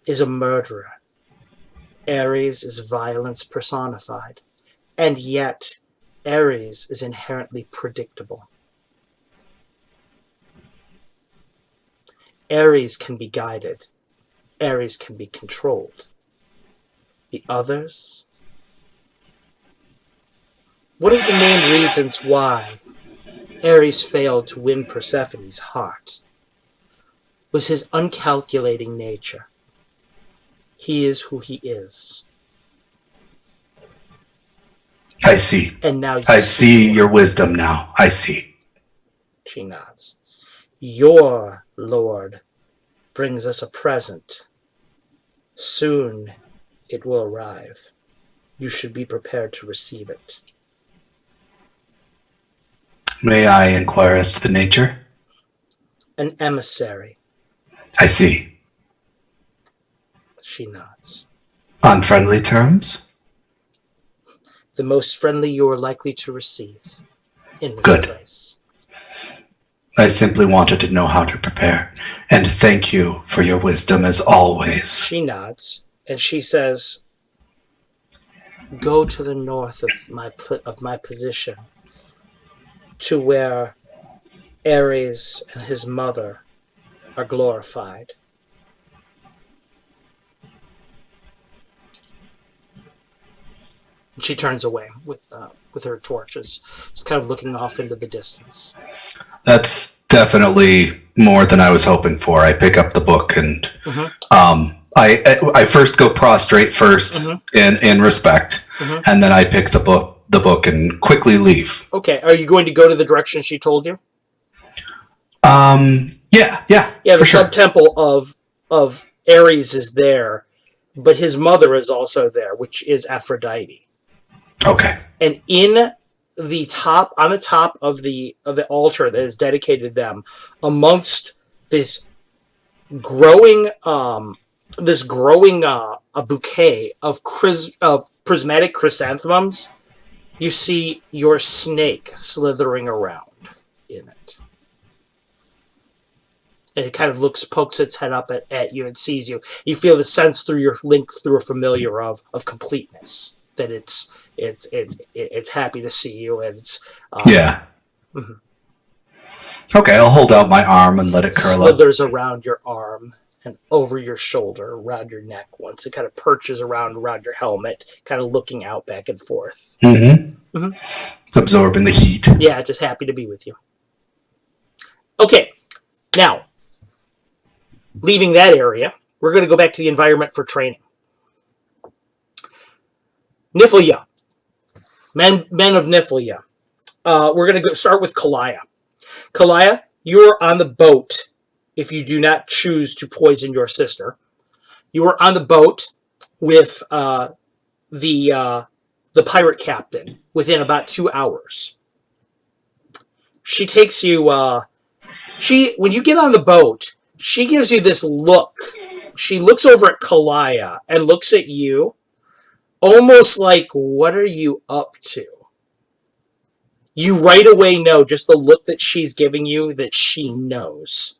is a murderer. Ares is violence personified. And yet, Ares is inherently predictable. Ares can be guided. Ares can be controlled. The others? One of the main reasons why Ares failed to win Persephone's heart was his uncalculating nature. He is who he is. I see. And now I see your wisdom now. I see. She nods. Your Lord brings us a present. Soon it will arrive. You should be prepared to receive it. May I inquire as to the nature? An emissary. I see. She nods. On friendly terms? The most friendly you are likely to receive in this Good. place. I simply wanted to know how to prepare, and thank you for your wisdom as always. She nods, and she says, go to the north of my position, to where Ares and his mother are glorified. And she turns away with her torches, just kind of looking off into the distance. That's definitely more than I was hoping for. I pick up the book and I first go prostrate first in respect, and then I pick the book and quickly leave. Okay, are you going to go to the direction she told you? Yeah. The sub-temple of Ares is there, but his mother is also there, which is Aphrodite. Okay. And on the top of the altar that is dedicated to them, amongst this growing a bouquet of prismatic chrysanthemums, you see your snake slithering around in it. And it kind of pokes its head up at you and sees you. You feel the sense through your link through a familiar of completeness, that it's happy to see you, and it's Okay, I'll hold out my arm and let it curl up. Slithers around your arm and over your shoulder, around your neck. Once it kind of perches around your helmet, kind of looking out back and forth. Absorbing the heat. Yeah, just happy to be with you. Okay, now leaving that area, we're going to go back to the environment for training. Niflya. Men of Niflya. We're going to start with Kalaya. Kalaya, you're on the boat if you do not choose to poison your sister. You were on the boat with the pirate captain within about 2 hours. She takes you. When you get on the boat, she gives you this look. She looks over at Kalaya and looks at you, almost like, "What are you up to?" You right away know, just the look that she's giving you, that she knows.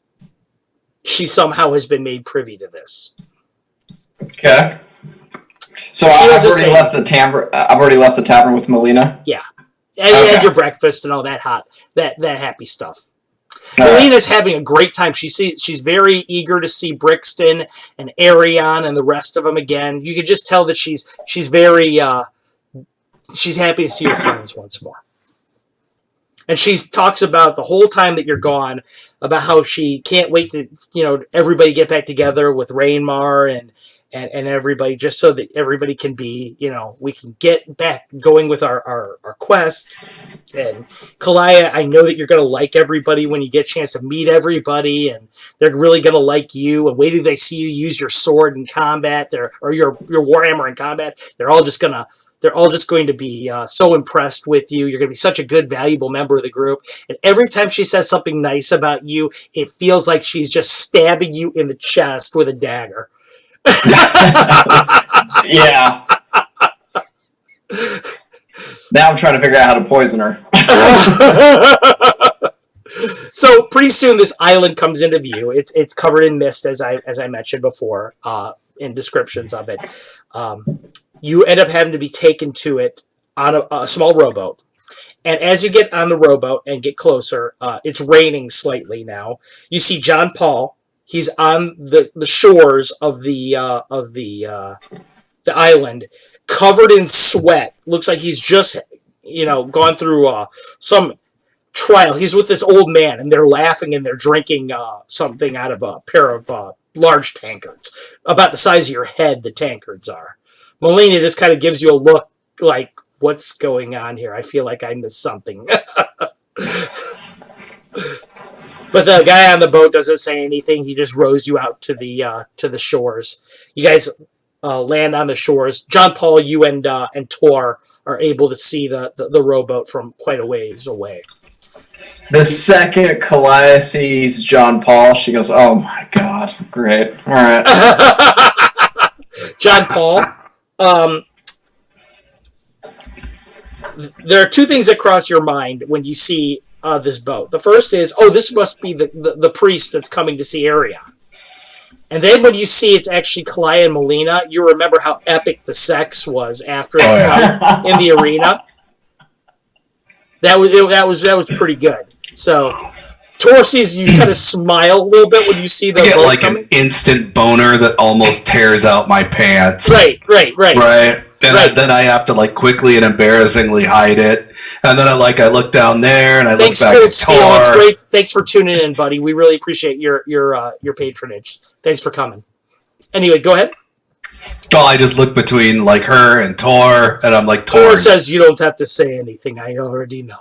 She somehow has been made privy to this. Okay. So I've already left the tavern. I've already left the tavern with Melina. Yeah, and you had your breakfast and all that that happy stuff. Melina's having a great time. She's very eager to see Brixton and Arion and the rest of them again. You could just tell that she's very she's happy to see her friends once more. And she talks about the whole time that you're gone, about how she can't wait to, everybody get back together with Rainmar and everybody, just so that everybody can be, we can get back going with our quest. And Kalaya, I know that you're going to like everybody when you get a chance to meet everybody, and they're really going to like you. And wait till they see you use your sword in combat, or your warhammer in combat. They're all just going to be so impressed with you. You're going to be such a good, valuable member of the group. And every time she says something nice about you, it feels like she's just stabbing you in the chest with a dagger. Yeah. Now I'm trying to figure out how to poison her. So pretty soon this island comes into view. It's covered in mist, as I mentioned before, in descriptions of it. You end up having to be taken to it on a small rowboat. And as you get on the rowboat and get closer, it's raining slightly now. You see John Paul. He's on the shores of the island, covered in sweat. Looks like he's just gone through some trial. He's with this old man, and they're laughing and they're drinking something out of a pair of large tankards, about the size of your head. The tankards are. Melina just kind of gives you a look like, "What's going on here? I feel like I missed something." But the guy on the boat doesn't say anything. He just rows you out to the shores. You guys land on the shores. John Paul, you and Tor are able to see the rowboat from quite a ways away. The second Kalaya sees John Paul, she goes, "Oh my god, great. All right." John Paul, there are two things that cross your mind when you see this boat. The first is, this must be the priest that's coming to see Arion. And then when you see it's actually Kalaya and Melina, you remember how epic the sex was after the fight in the arena. That was pretty good. So Tor sees you kind of smile a little bit when you see the I get boat like coming. an instant boner that almost tears out my pants. Right. And then I have to quickly and embarrassingly hide it. And then I look down there and I look back at Tor. It's great. Thanks for tuning in, buddy. We really appreciate your patronage. Thanks for coming. Anyway, go ahead. Well, I just look between her and Tor, and I'm like, Tor says you don't have to say anything. I already know.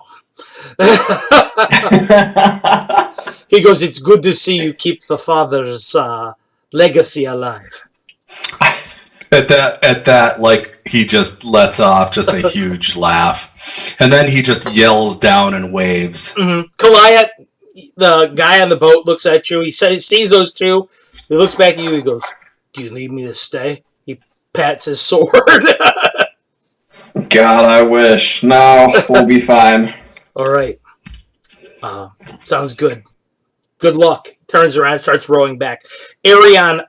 He goes, "It's good to see you keep the father's legacy alive." At that, he just lets off just a huge laugh. And then he just yells down and waves. Mm-hmm. Kalaya, the guy on the boat, looks at you. He sees those two. He looks back at you. He goes, "Do you need me to stay?" He pats his sword. God, I wish. No, we'll be fine. All right. Sounds good. Good luck. Turns around, starts rowing back. Arion,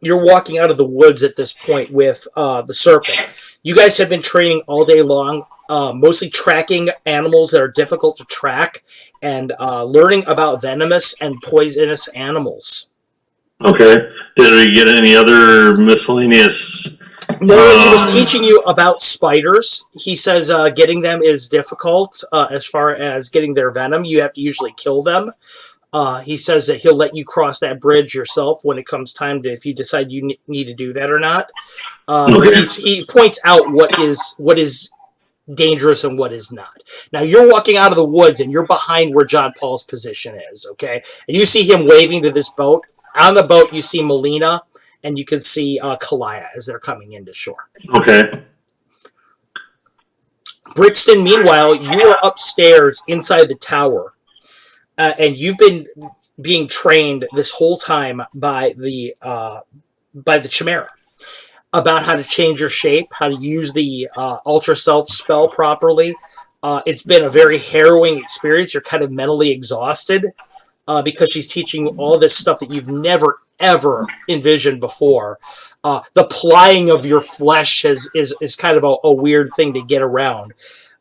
you're walking out of the woods at this point with the serpent. You guys have been training all day long, mostly tracking animals that are difficult to track and learning about venomous and poisonous animals. Okay. Did we get any other miscellaneous? No, he was teaching you about spiders. He says getting them is difficult. As far as getting their venom, you have to usually kill them. He says that he'll let you cross that bridge yourself when it comes time to, if you decide you need to do that or not. Okay. He points out what is dangerous and what is not. Now you're walking out of the woods and you're behind where John Paul's position is. Okay, and you see him waving to this boat. On the boat, you see Melina and you can see Kalaya as they're coming into shore. Okay. Brixton, meanwhile, you are upstairs inside the tower, and you've been being trained this whole time by the Chimera about how to change your shape, how to use the Ultra Self spell properly. It's been a very harrowing experience. You're kind of mentally exhausted because she's teaching you all this stuff that you've never, ever envisioned before. The plying of your flesh is kind of a weird thing to get around.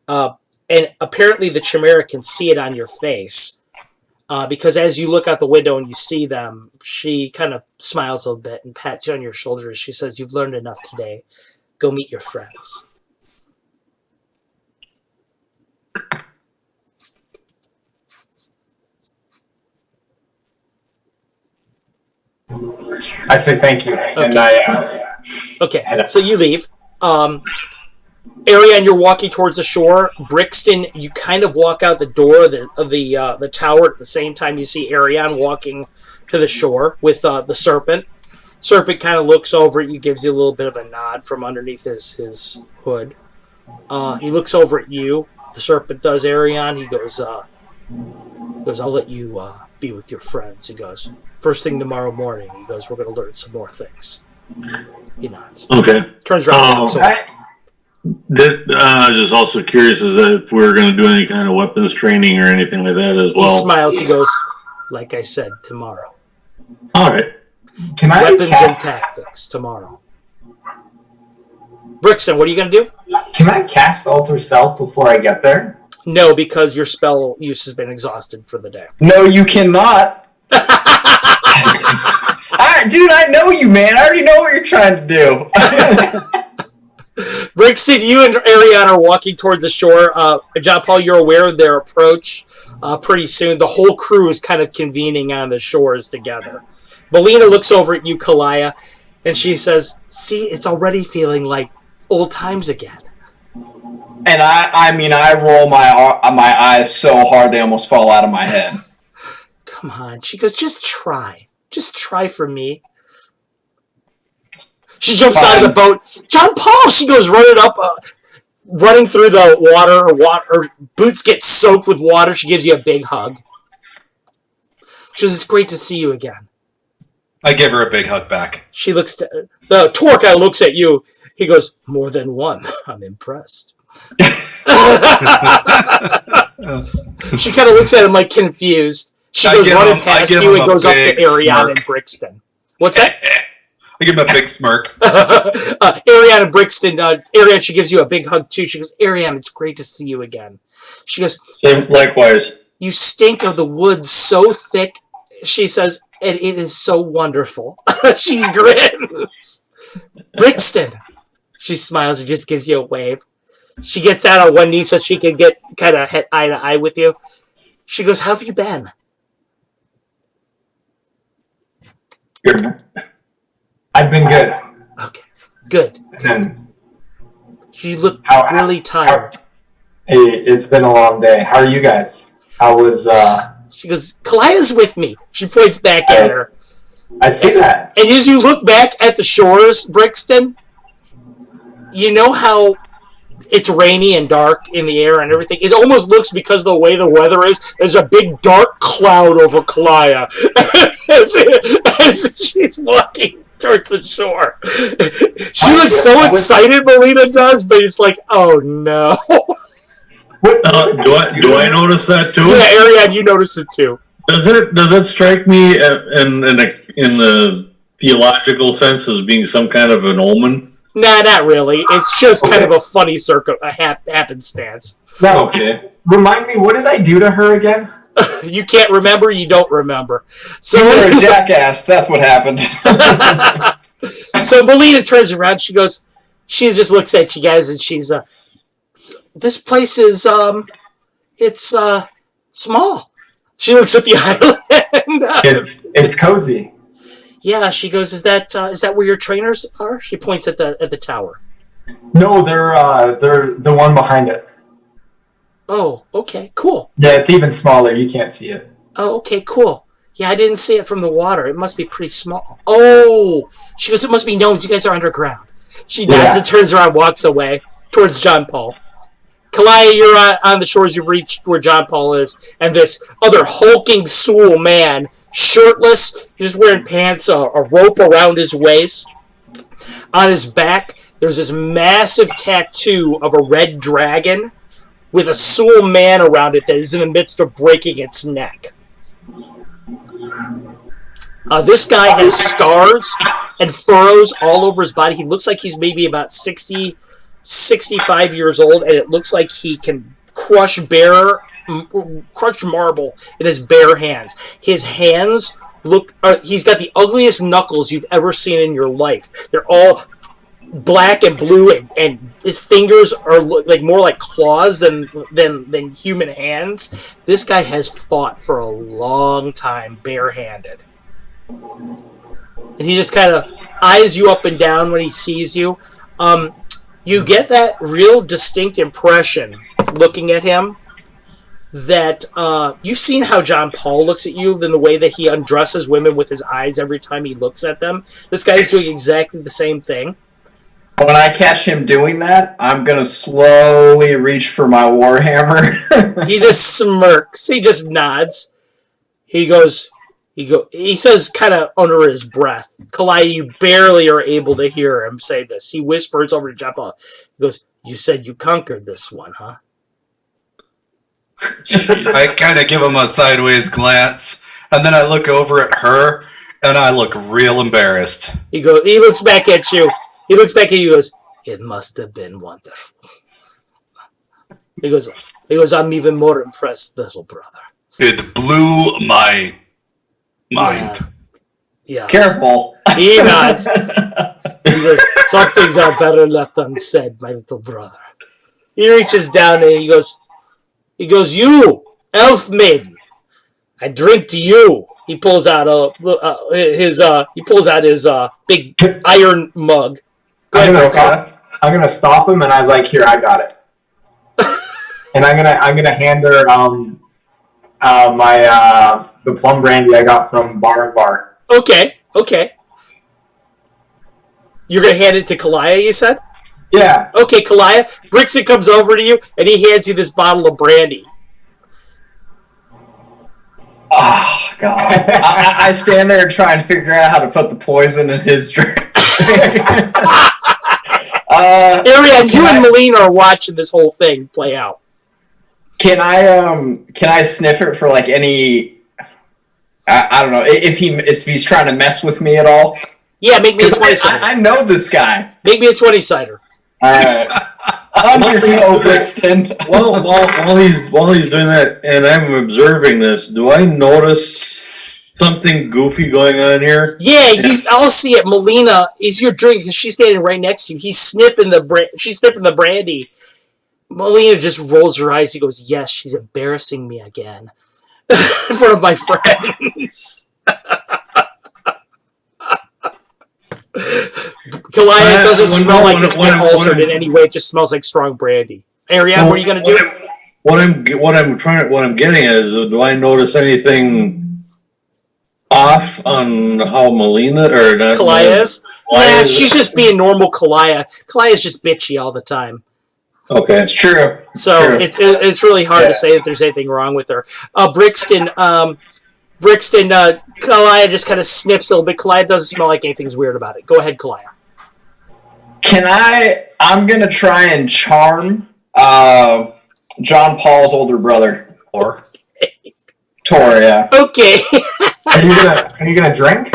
And apparently the Chimera can see it on your face. Because as you look out the window and you see them, she kind of smiles a little bit and pats you on your shoulder as she says, "You've learned enough today. Go meet your friends." I say thank you, and Okay, so you leave. Ariane, you're walking towards the shore. Brixton, you kind of walk out the door of the tower at the same time you see Ariane walking to the shore with the serpent. Serpent kind of looks over at you, gives you a little bit of a nod from underneath his hood. He looks over at you. The serpent does, Ariane. He goes, "I'll let you be with your friends." He goes, "First thing tomorrow morning." He goes, "We're going to learn some more things." He nods. Okay. Turns around and walks away. I was just also curious as if we were going to do any kind of weapons training or anything like that as well. He smiles. He goes, "Like I said, tomorrow. All right. Can I Weapons and tactics tomorrow." Brixton, what are you going to do? Can I cast Alter Self before I get there? No, because your spell use has been exhausted for the day. No, you cannot. Dude, I know you, man. I already know what you're trying to do. Brixton, you and Ariane are walking towards the shore. John Paul, you're aware of their approach pretty soon. The whole crew is kind of convening on the shores together. Melina looks over at you, Kalaya, and she says, "See, it's already feeling like old times again." And I roll my eyes so hard they almost fall out of my head. Come on. She goes, "Just try. Just try for me." She jumps out of the boat. "John Paul!" She goes running through the water. Her boots get soaked with water. She gives you a big hug. She says, "It's great to see you again." I give her a big hug back. She looks the Tor guy looks at you. He goes, "More than one. I'm impressed." She kind of looks at him like confused. She goes running past you and goes up to Ariane and Brixton. What's that? I give him a big smirk. Ariane and Brixton, Ariane, she gives you a big hug too. She goes, "Ariane, it's great to see you again." She goes, Likewise. "You stink of the woods so thick," she says, "and it is so wonderful." She grins. "Brixton," she smiles and just gives you a wave. She gets down on one knee so she can get kind of eye to eye with you. She goes, "How have you been?" I've been good. Okay, good. And You look really tired. it's been a long day. How are you guys? How was She goes, "Kalaya's with me." She points back at her. I see that. And as you look back at the shores, Brixton, you know how it's rainy and dark in the air and everything? It almost looks, because of the way the weather is, there's a big dark cloud over Kalaya as she's walking towards the shore. She looks so excited, Melina does, but it's like, oh no. Do I notice that too? Yeah, Ariane, you notice it too. Does it strike me in the theological sense as being some kind of an omen? Nah, not really. It's just kind of a funny happenstance. Now, Okay. remind me, what did I do to her again? You can't remember, you don't remember. So You're a jackass. That's what happened. So Melina turns around. She just looks at you guys, and she's this place is it's small. She looks at the island. It's cozy. Yeah, she goes, is that where your trainers are? She points at the tower. No, they're the one behind it. Oh, okay, cool. Yeah, it's even smaller. You can't see it. Oh, okay, cool. Yeah, I didn't see it from the water. It must be pretty small. Oh! She goes, it must be gnomes. You guys are underground. She nods and turns around, walks away towards John Paul. Kalaya, you're on the shores. You've reached where John Paul is. And this other hulking Sewell man, shirtless, just wearing pants, a rope around his waist. On his back, there's this massive tattoo of a red dragon with a Sewell man around it that is in the midst of breaking its neck. This guy has scars and furrows all over his body. He looks like he's maybe about 60, 65 years old, and it looks like he can crush marble in his bare hands. His hands look... he's got the ugliest knuckles you've ever seen in your life. They're all black and blue, and his fingers are like more like claws than human hands. This guy has fought for a long time barehanded. And he just kind of eyes you up and down when he sees you. You get that real distinct impression, looking at him, that you've seen how John Paul looks at you, than the way that he undresses women with his eyes every time he looks at them. This guy's doing exactly the same thing. When I catch him doing that, I'm going to slowly reach for my warhammer. He just smirks. He just nods. He says kind of under his breath. Kalaya, you barely are able to hear him say this. He whispers over to John Paul. He goes, you said you conquered this one, huh? I kind of give him a sideways glance, and then I look over at her, and I look real embarrassed. He looks back at you. He looks back at you and goes, it must have been wonderful. He goes, I'm even more impressed, little brother. It blew my mind. Yeah. Careful. He nods. He goes, some things are better left unsaid, my little brother. He reaches down and he goes, you, elf maiden, I drink to you. He pulls out his big iron mug. I'm gonna stop him, and I was like, "Here, I got it." And I'm gonna hand her the plum brandy I got from Bar and Bar. Okay. You're gonna hand it to Kalaya, you said? Yeah. Okay, Kalaya. Brixton comes over to you and he hands you this bottle of brandy. Oh God! I stand there and try and figure out how to put the poison in his drink. Ariel, you and Melina are watching this whole thing play out. Can I sniff it for like any? I don't know if he's trying to mess with me at all. Yeah, make me a 20-sider. I know this guy. Make me a 20-sider. All right. On your toe, Brixton. Well, while he's doing that, and I'm observing this, do I notice something goofy going on here? Yeah, I'll see it. Melina is your drink because she's standing right next to you. She's sniffing the brandy. Melina just rolls her eyes. He goes, "Yes, she's embarrassing me again in front of my friends." Kalaya doesn't smell like it's been altered in any way. It just smells like strong brandy. Ariane, what are you gonna do? What I'm getting at is, do I notice anything off on how Melina or not? Kalaya is? Yeah, she's just being normal Kalaya. Kalaya's just bitchy all the time. Okay, it's true. So it's really hard to say that there's anything wrong with her. Brixton, Kalaya just kind of sniffs a little bit. Kalaya doesn't smell like anything's weird about it. Go ahead, Kalaya. I'm going to try and charm John Paul's older brother. Tor, yeah. Okay. Are you gonna drink?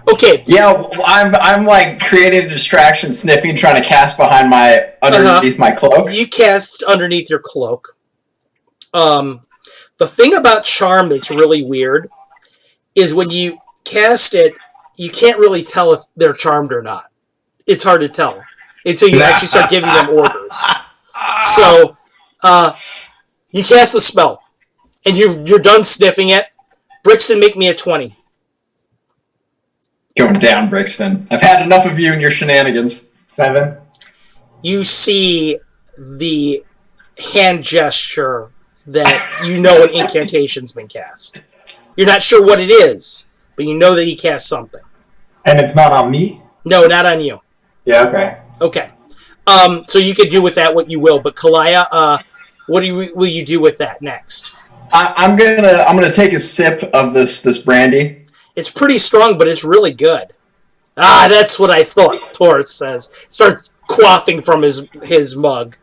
Okay. Yeah, I'm like creating a distraction, sniffing, trying to cast underneath my cloak. You cast underneath your cloak. The thing about charm that's really weird is when you cast it, you can't really tell if they're charmed or not. It's hard to tell until you actually start giving them orders. So, you cast the spell, and you're done sniffing it. Brixton, make me a 20. Going down, Brixton. I've had enough of you and your shenanigans. 7. You see the hand gesture that you know an incantation's been cast. You're not sure what it is, but you know that he casts something. And it's not on me? No, not on you. Yeah, okay. Okay. So you could do with that what you will, but Kalaya, what will you do with that next? I'm gonna take a sip of this brandy. It's pretty strong, but it's really good. Ah, that's what I thought, Taurus says. Starts quaffing from his mug.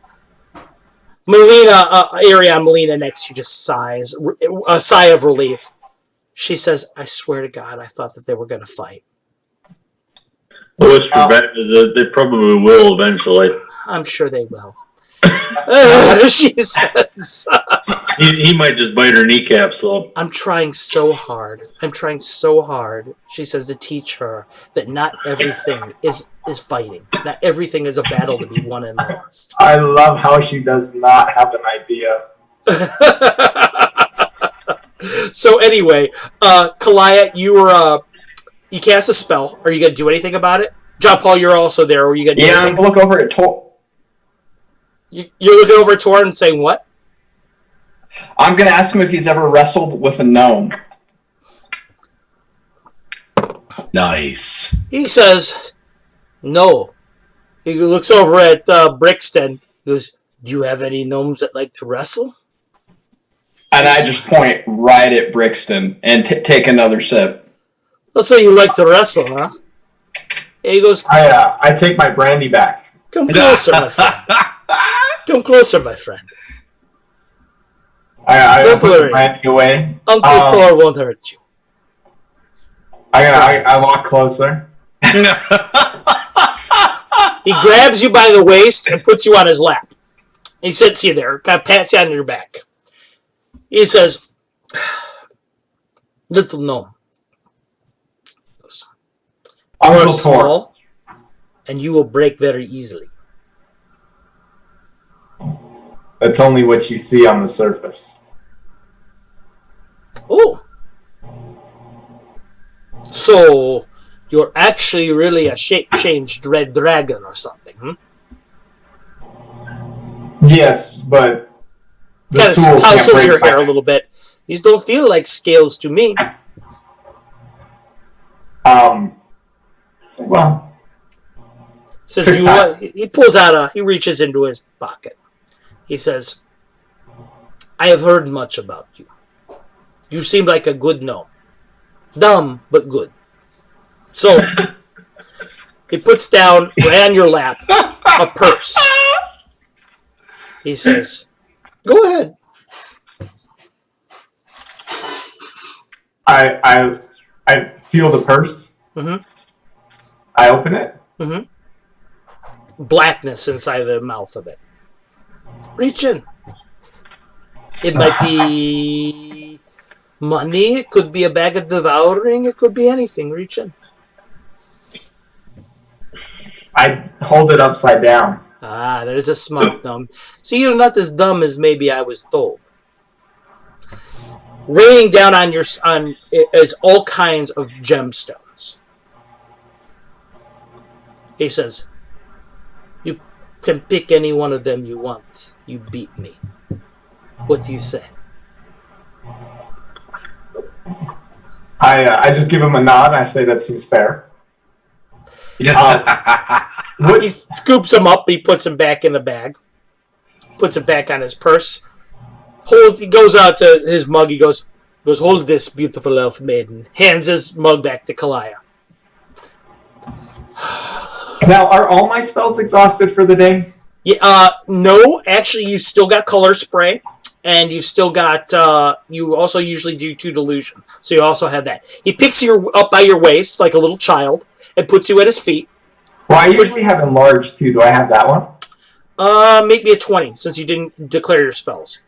Melina next to you just sighs, a sigh of relief. She says, I swear to God, I thought that they were going to fight. The worst for bad is that they probably will eventually. I'm sure they will. She says. He might just bite her kneecaps, though. I'm trying so hard. She says, to teach her that not everything is fighting. Not everything is a battle to be won and lost. I love how she does not have an idea. So anyway, Kalaya, you cast a spell. Are you going to do anything about it? John Paul, you're also there. Are you going to do anything? I'm going to look over at Tor. You're looking over at Tor and saying what? I'm going to ask him if he's ever wrestled with a gnome. Nice. He says, no. He looks over at Brixton. He goes, do you have any gnomes that like to wrestle? And I just point right at Brixton and take another sip. Let's say you like to wrestle, huh? And he goes, I take my brandy back. Come closer, my friend. Come closer, my friend. I Don't put worry. the brandy away. Uncle Thor won't hurt you. I walk closer. He grabs you by the waist and puts you on his lap. He sits you there, kind of pats you on your back. He says, little gnome. You are small, and you will break very easily. That's only what you see on the surface. Oh. So, you're actually really a shape-changed red dragon or something, hmm? Yes, but the Kind soul of can't tousles break your my hair a little bit. These don't feel like scales to me. Well, Says, do you want, he pulls out he reaches into his pocket. He says, I have heard much about you. You seem like a good gnome. Dumb, but good. So, he puts down, right on your lap, a purse. He says, go ahead. I feel the purse. Mm-hmm. I open it. Mm-hmm. Blackness inside the mouth of it. Reach in. It might be money. It could be a bag of devouring. It could be anything. Reach in. I hold it upside down. Ah, that is a smart gnome. See, you're not as dumb as maybe I was told. Raining down on is all kinds of gemstones. He says, you can pick any one of them you want. You beat me. What do you say? I just give him a nod. I say that seems fair. He scoops him up. He puts him back in the bag. Puts it back on his purse. He goes out to his mug. He goes, hold this, beautiful elf maiden. Hands his mug back to Kalaya. Now, are all my spells exhausted for the day? Yeah, no, actually, you still got color spray, and you still got. You also usually do 2 delusion, so you also have that. He picks you up by your waist like a little child and puts you at his feet. Well, I usually have enlarged too. Do I have that one? Make me a 20 since you didn't declare your spells.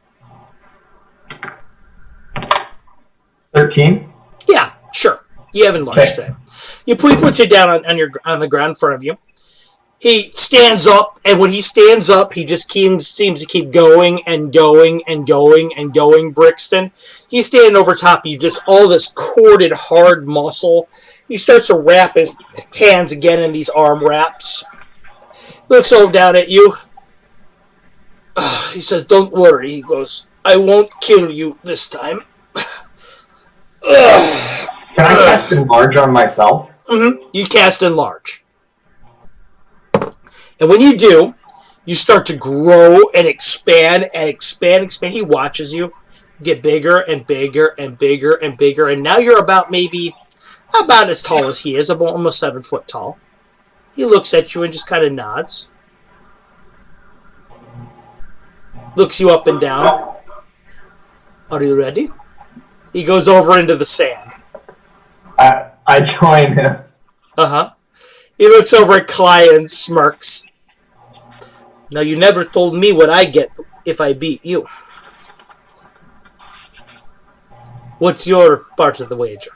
13. Yeah, sure. You have enlarged today. He puts you down on the ground in front of you. He stands up, and when he stands up, he just seems to keep going and going and going and going, Brixton. He's standing over top of you, just all this corded, hard muscle. He starts to wrap his hands again in these arm wraps. Looks over down at you. He says, don't worry. He goes, I won't kill you this time. Can I cast enlarge on myself? Mm-hmm. You cast enlarge. And when you do, you start to grow and expand and expand, expand. He watches you get bigger and bigger and bigger and bigger. And now you're about as tall as he is, about almost 7 foot tall. He looks at you and just kind of nods. Looks you up and down. Are you ready? He goes over into the sand. I join him. Uh-huh. He looks over at Kalaya and smirks. Now, you never told me what I get if I beat you. What's your part of the wager?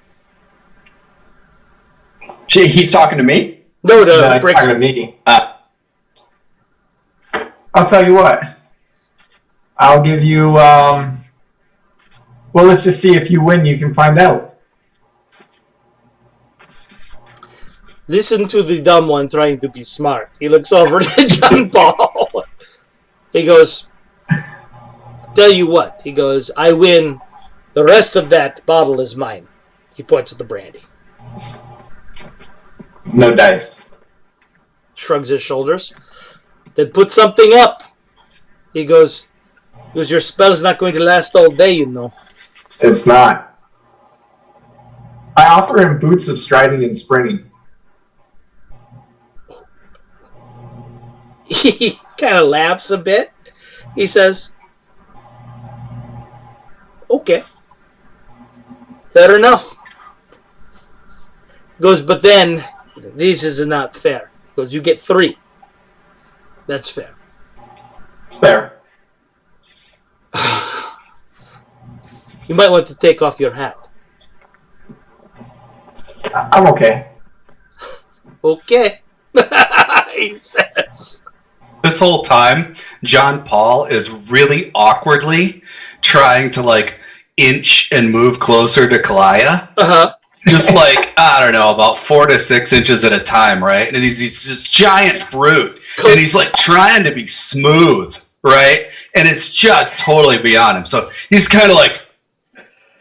He's talking to me? No, No, Bricks. to me. I'll tell you what. I'll give you. Well, let's just see if you win. You can find out. Listen to the dumb one trying to be smart. He looks over to John Paul. He goes, tell you what. He goes, I win. The rest of that bottle is mine. He points at the brandy. No dice. Shrugs his shoulders. Then put something up. He goes, your spell's not going to last all day, you know. It's not. I offer him boots of striding and springing. He kind of laughs a bit. He says, okay. Fair enough. He goes, but then, this is not fair. He goes, you get 3. That's fair. It's fair. You might want to take off your hat. I'm okay. Okay. He says. This whole time, John Paul is really awkwardly trying to like inch and move closer to Kalaya. Uh-huh. Just like, I don't know, about 4 to 6 inches at a time, right? And he's this giant brute. And he's like trying to be smooth, right? And it's just totally beyond him. So he's kind of like,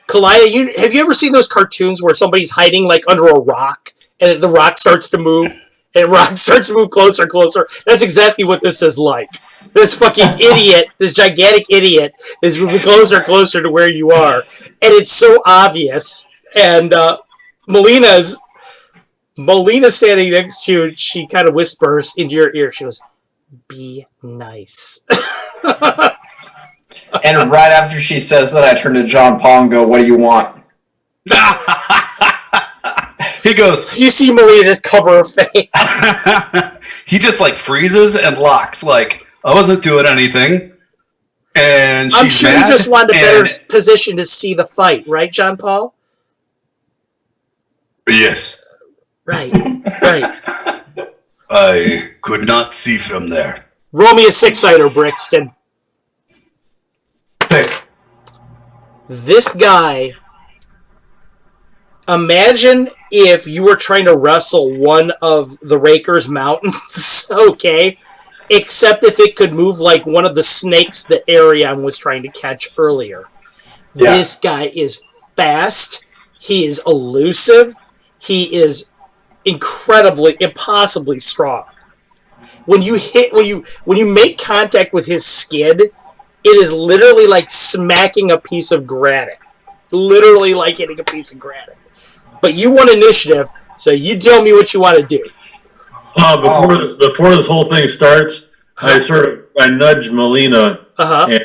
Kalaya, have you ever seen those cartoons where somebody's hiding like under a rock and the rock starts to move? And the rock starts to move closer and closer. That's exactly what this is like. This fucking idiot, this gigantic idiot, is moving closer and closer to where you are. And it's so obvious. And Melina's standing next to you, and she kind of whispers into your ear. She goes, be nice. And right after she says that, I turn to John Paul and go, what do you want? he goes, you see Melina just cover her face. he just like freezes and locks like, I wasn't doing anything. And she's I'm sure mad, you just wanted a better position to see the fight, right, John Paul? Yes. Right. I could not see from there. Roll me a 6-sider, Brixton. 6. This guy, imagine if you were trying to wrestle one of the Raker's mountains, okay? Except if it could move like one of the snakes that Arion was trying to catch earlier. Yeah. This guy is fast. He is elusive. He is impossibly strong. When you make contact with his skin, it is literally like smacking a piece of granite. Literally like hitting a piece of granite. But you want initiative, so you tell me what you want to do. Before this whole thing starts, I nudged Melina and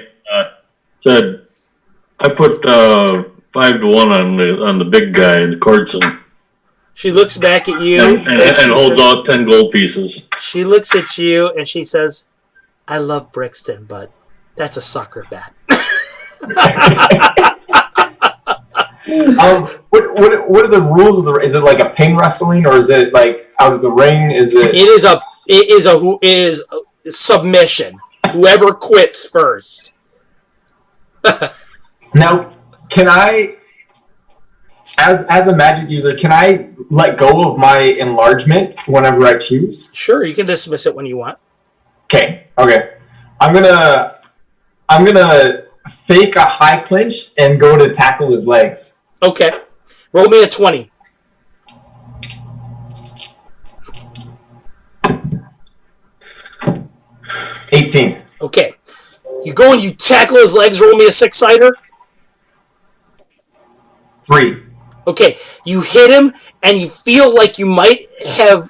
said, I put 5 to 1 on the big guy in Cordson. She looks back at you and holds out 10 gold pieces. She looks at you and she says, I love Brixton, but that's a sucker bet. What are the rules of the? Is it like a ping wrestling, or is it like out of the ring? Is it? It is submission. Whoever quits first. Now, can I, as a magic user, can I let go of my enlargement whenever I choose? Sure, you can dismiss it when you want. Okay. I'm gonna fake a high clinch and go to tackle his legs. Okay. Roll me a 20. $18. Okay. You go and you tackle his legs. Roll me a 6-sider. 3. Okay. You hit him, and you feel like you might have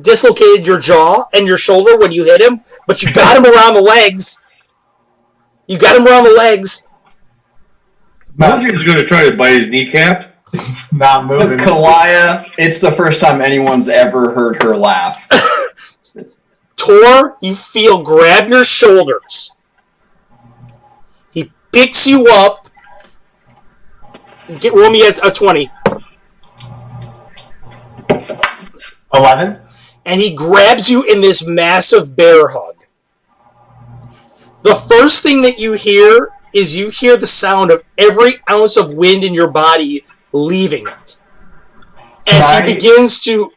dislocated your jaw and your shoulder when you hit him, but you got him around the legs. Maldrid's going to try to bite his kneecap. It's not moving. Kalaya, it's the first time anyone's ever heard her laugh. Tor, you feel grab your shoulders. He picks you up. Roll me a 20. 11. And he grabs you in this massive bear hug. The first thing that you hear is you hear the sound of every ounce of wind in your body leaving it. As he begins to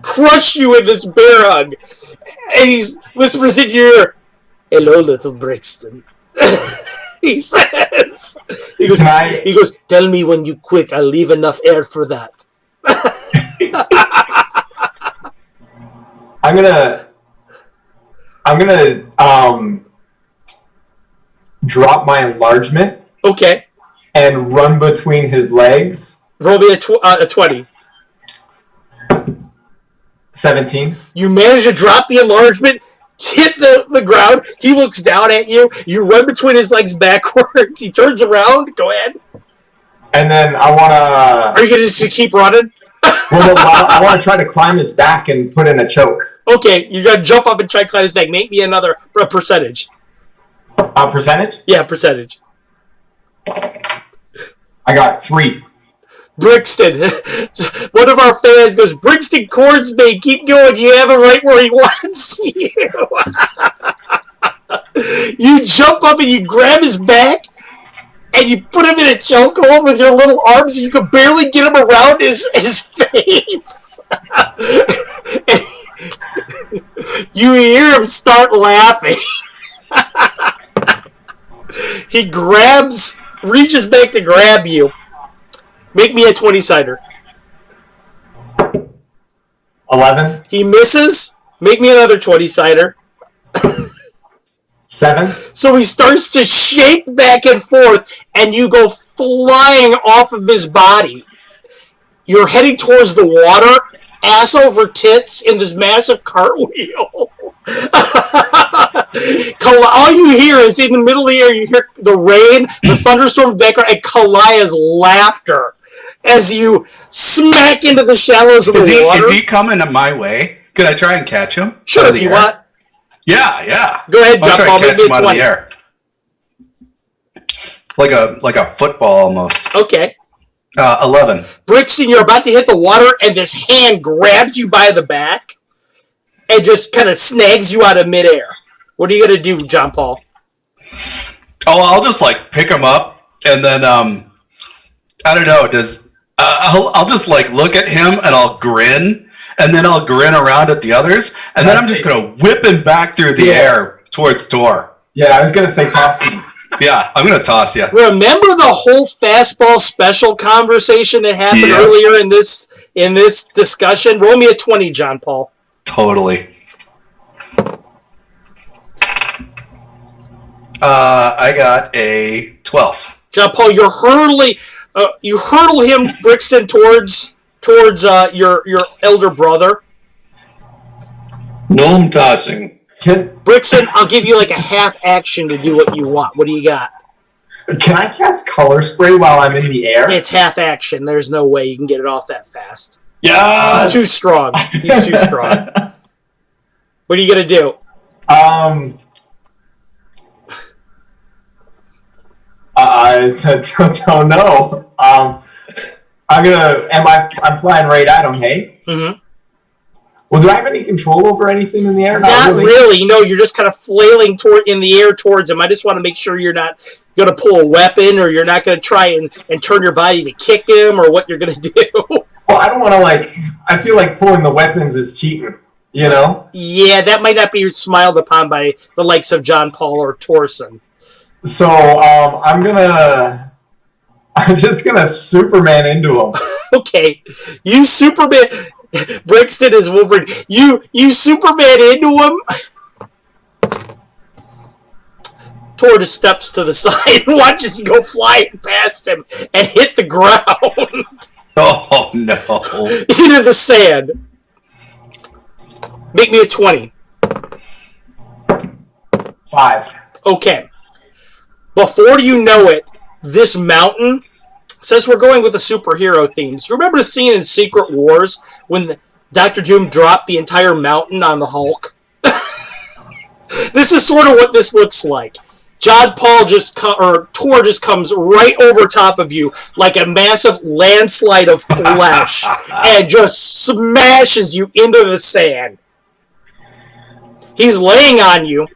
crush you in this bear hug. And he whispers in your ear, "Hello, little Brixton." He says. He goes, "Tell me when you quit. I'll leave enough air for that." I'm gonna drop my enlargement. Okay. And run between his legs. Roll me a 20. 17. You manage to drop the enlargement, hit the ground. He looks down at you. You run between his legs backwards. He turns around. Go ahead. And then I want to... Are you going to just keep running? Well, I want to try to climb his back and put in a choke. Okay, you're going to jump up and try to climb his neck. Make me another percentage. Percentage? Yeah, percentage. I got 3. Brixton. One of our fans goes, "Brixton Cordsbane, keep going. You have him right where he wants you." You jump up and you grab his back and you put him in a chokehold with your little arms, and you can barely get him around his face. You hear him start laughing. He reaches back to grab you. Make me a 20-sider. 11. He misses. Make me another 20-sider. 7. So he starts to shake back and forth, and you go flying off of his body. You're heading towards the water, ass over tits, in this massive cartwheel. All you hear is, in the middle of the air, you hear the rain, the thunderstorm in the background, and Kalaya's laughter as you smack into the shallows of the water. Is he coming my way? Could I try and catch him? Sure, if you want. Yeah. Go ahead, I'll jump. try I'll and catch make him me a out of 20. the air. Like a football almost. Okay. 11. Brixton, you're about to hit the water, and this hand grabs you by the back and just kind of snags you out of midair. What are you going to do, John Paul? Oh, I'll just pick him up, and then I don't know. I'll just look at him and I'll grin, and then I'll grin around at the others, and then I'm just gonna whip him back through the air towards Tor. Yeah, I was gonna say toss me. Yeah, I'm gonna toss you. Remember the whole fastball special conversation that happened earlier in this discussion? Roll me a 20, John Paul. Totally. I got a 12. John Paul, you hurl him, Brixton, towards your elder brother. Gnome tossing. Brixton, I'll give you a half action to do what you want. What do you got? Can I cast color spray while I'm in the air? It's half action. There's no way you can get it off that fast. Yeah. He's too strong. What are you gonna do? I don't know. I'm flying right at him, hey? Mm-hmm. Well, do I have any control over anything in the air? Not really. You're just kind of flailing in the air towards him. I just want to make sure you're not going to pull a weapon, or you're not going to try and turn your body to kick him, or what you're going to do. Well, I don't want to, I feel like pulling the weapons is cheating, you know? Yeah, that might not be smiled upon by the likes of John Paul or Torson. So, I'm gonna I'm just gonna Superman into him. Okay, you Superman. Brixton is Wolverine. You Superman into him. Tor just steps to the side and watches you go flying past him and hit the ground. Oh no! Into the sand. Make me a 20. 5. Okay. Before you know it, this mountain, since we're going with the superhero themes, you remember the scene in Secret Wars when Dr. Doom dropped the entire mountain on the Hulk? This is sort of what this looks like. John Paul Tor just comes right over top of you like a massive landslide of flesh and just smashes you into the sand. He's laying on you,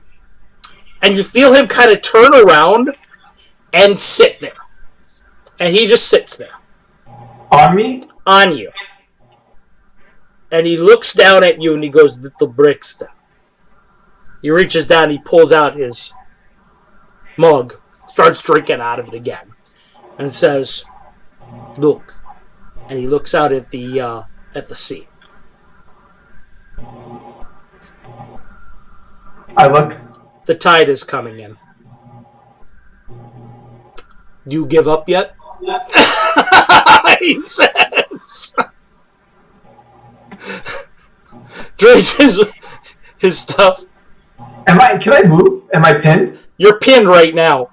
and you feel him kind of turn around and sit there. And he just sits there. On me? On you. And he looks down at you and he goes, "Little Brixton." He reaches down, he pulls out his mug, starts drinking out of it again, and says, "Look." And he looks out at the sea. I look. The tide is coming in. Do you give up yet? He says. Drains his stuff. Can I move? Am I pinned? You're pinned right now.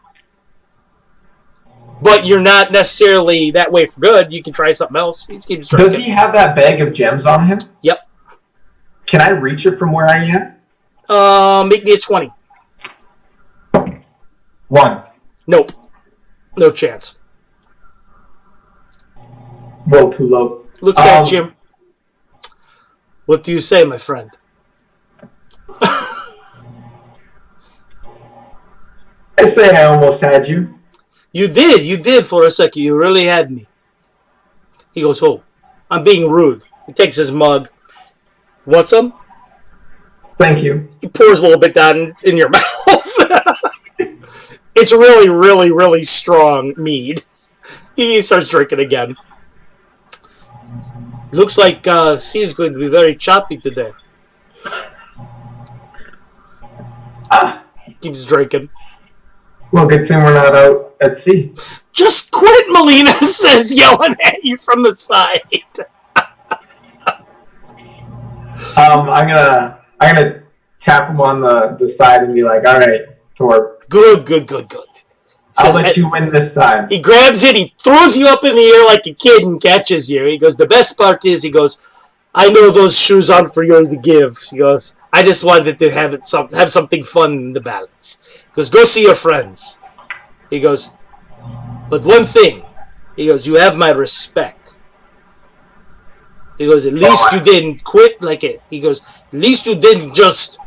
But you're not necessarily that way for good. You can try something else. He keeps drinking. Does he have that bag of gems on him? Yep. Can I reach it from where I am? Make me a 20. 1. Nope. No chance. Roll too low. Looks at Jim. What do you say, my friend? I say I almost had you. You did for a second. You really had me. He goes, "Oh, I'm being rude." He takes his mug. Want some? Thank you. He pours a little bit down in your mouth. It's really, really, really strong mead. He starts drinking again. Looks like sea's going to be very choppy today. Keeps drinking. Well, good thing we're not out at sea. Just quit, Melina says, yelling at you from the side. I'm gonna tap him on the side and be like, "All right, Tor. Good. I'll let you win this time." He grabs it, he throws you up in the air like a kid and catches you. He goes, "The best part is," he goes, "I know those shoes aren't for you to give." He goes, "I just wanted to have something fun in the balance." He goes, "Go see your friends." He goes, "But one thing," he goes, "you have my respect." He goes, "At least you didn't quit like it." He goes, "At least you didn't just.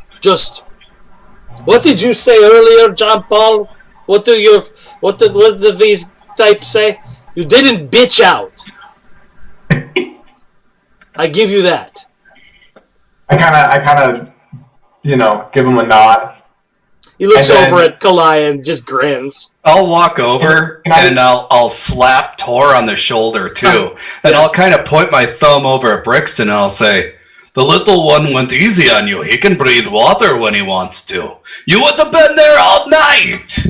What did you say earlier, John Paul? What did these types say? You didn't bitch out. I give you that." I kind of, give him a nod. He looks over at Kalai and just grins. I'll walk over and I'll slap Tor on the shoulder too, and I'll kind of point my thumb over at Brixton and I'll say, "The little one went easy on you. He can breathe water when he wants to. You would have been there all night."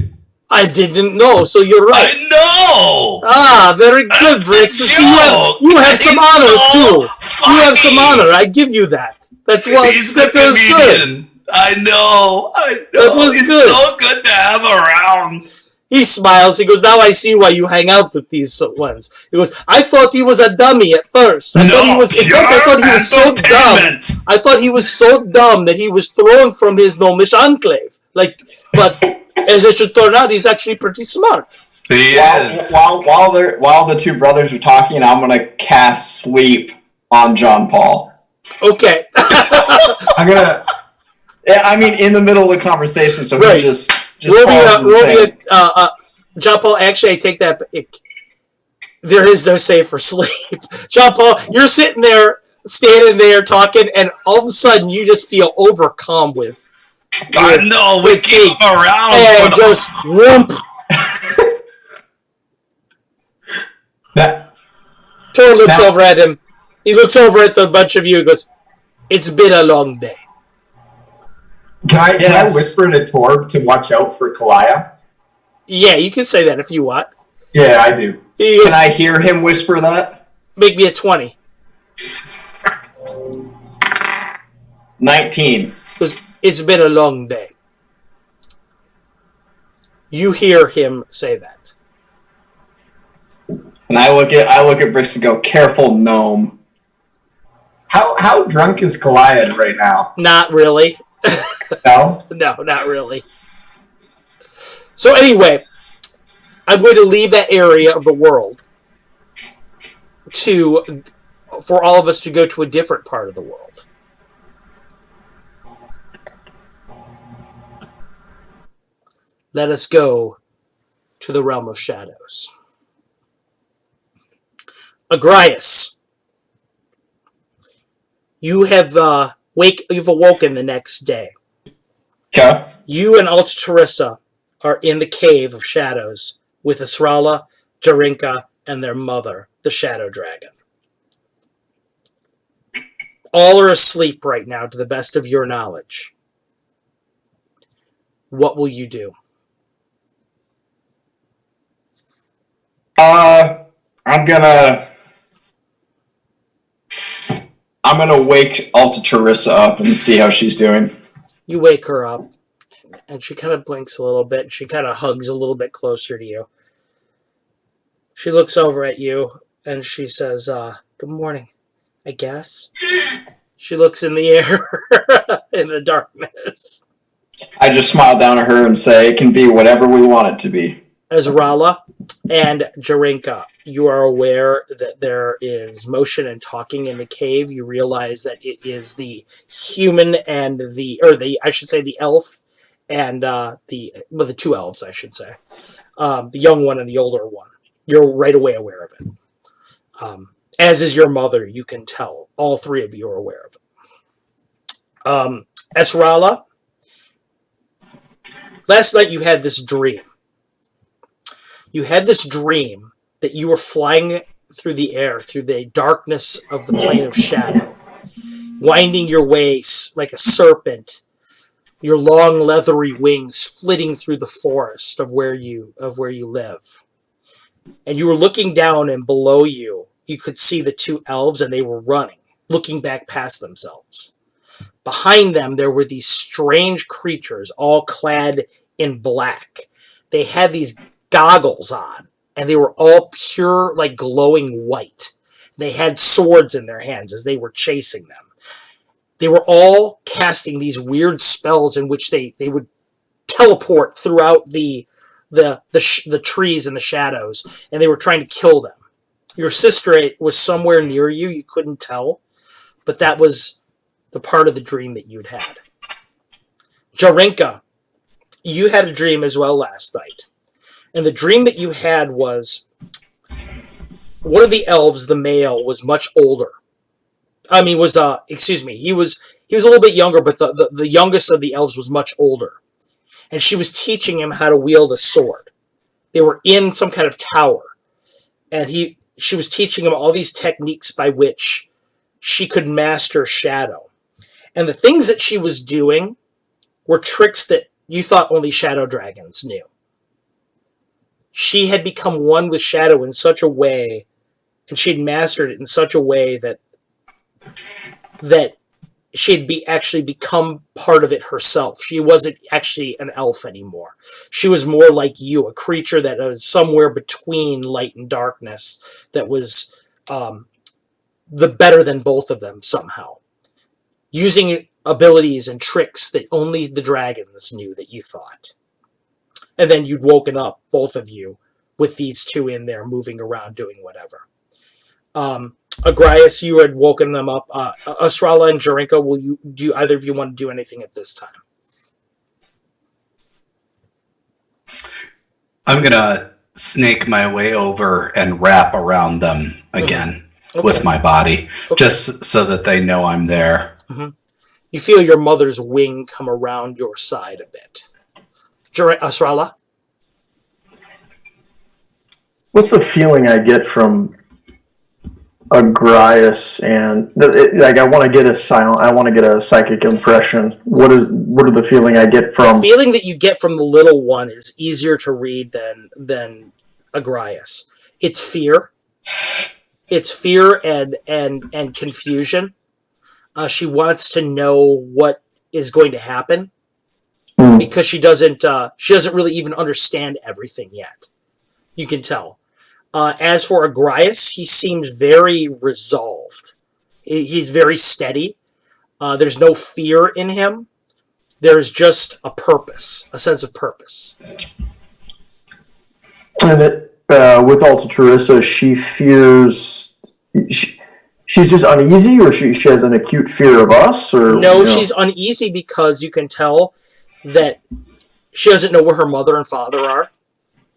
I didn't know, so you're right. I know. Ah, very good, Brixton. So you have some honor too. Funny. You have some honor. I give you that. That was good. I know. That was He's good. so good to have around. He smiles. He goes, "Now I see why you hang out with these ones." He goes, "I thought he was a dummy at first. I thought he was so dumb. I thought he was so dumb that he was thrown from his gnomish enclave. But as it should turn out, he's actually pretty smart." He is. While the two brothers are talking, I'm gonna cast sleep on John Paul. Okay. I'm gonna. Yeah, I mean, in the middle of the conversation, so right. he just John Paul, actually, I take that. There is no save for sleep. John Paul, you're sitting there, standing there, talking, and all of a sudden, you just feel overcome with. I know, we keep him around. And just whoomp. That Tor looks Now- over at him. He looks over at the bunch of you and goes, "It's been a long day." can I Yes. whisper to Torb to watch out for Kalaya? Yeah, you can say that if you want. Yeah, I do. He goes, Can I hear him whisper that? "Make me a 20." 19. He goes, "It's been a long day." You hear him say that. And I look at Brix and go, careful, gnome. How drunk is Kalaya right now? Not really. No? No, not really. So anyway, I'm going to leave that area of the world for all of us to go to a different part of the world. Let us go to the realm of shadows. Agrias, you've awoken the next day. Okay. You and Altarissa are in the cave of shadows with Israla, Jarinka, and their mother, the Shadow Dragon. All are asleep right now, to the best of your knowledge. What will you do? I'm gonna wake Alta Teresa up and see how she's doing. You wake her up, and she kind of blinks a little bit, and she kind of hugs a little bit closer to you. She looks over at you, and she says, "Good morning, I guess." She looks in the air, in the darkness. I just smile down at her and say, it can be whatever we want it to be. Azrala and Jarinka, you are aware that there is motion and talking in the cave. You realize that it is the human and the elf and the two elves, I should say. The young one and the older one. You're right away aware of it. As is your mother, you can tell. All three of you are aware of it. Esrala, last night you had this dream. You had this dream that you were flying through the air, through the darkness of the plane of shadow, winding your way like a serpent, your long leathery wings flitting through the forest of where you live. And you were looking down, and below you, you could see the two elves, and they were running, looking back past themselves. Behind them, there were these strange creatures, all clad in black. They had these goggles on, and they were all pure, like glowing white. They had swords in their hands as they were chasing them. They were all casting these weird spells in which they would teleport throughout the trees and the shadows, and they were trying to kill them. Your sister was somewhere near you. You couldn't tell, but that was the part of the dream that you'd had. Jarinka, you had a dream as well last night. And the dream that you had was one of the elves, the male, was much older. He was a little bit younger, but the youngest of the elves was much older. And she was teaching him how to wield a sword. They were in some kind of tower. And she was teaching him all these techniques by which she could master shadow. And the things that she was doing were tricks that you thought only shadow dragons knew. She had become one with shadow in such a way, and she had mastered it in such a way that she had actually become part of it herself. She wasn't actually an elf anymore. She was more like you, a creature that was somewhere between light and darkness, that was the better than both of them somehow. Using abilities and tricks that only the dragons knew that you thought. And then you'd woken up, both of you, with these two in there moving around doing whatever. Agrias, you had woken them up. Asrala and Jarinka, do either of you want to do anything at this time? I'm going to snake my way over and wrap around them again with my body, just so that they know I'm there. Mm-hmm. You feel your mother's wing come around your side a bit. Asrala? What's the feeling I get from Agrias and like I want to get a psychic impression. What are the feeling I get from the feeling that you get from the little one is easier to read than Agrias. It's fear. It's fear and confusion. She wants to know what is going to happen because she doesn't really even understand everything yet. You can tell. As for Agrias, he seems very resolved. He's very steady. There's no fear in him. There's just a purpose, a sense of purpose. And with Alta Teresa, she fears. She's just uneasy, or she has an acute fear of us, or no, she's uneasy because you can tell that she doesn't know where her mother and father are.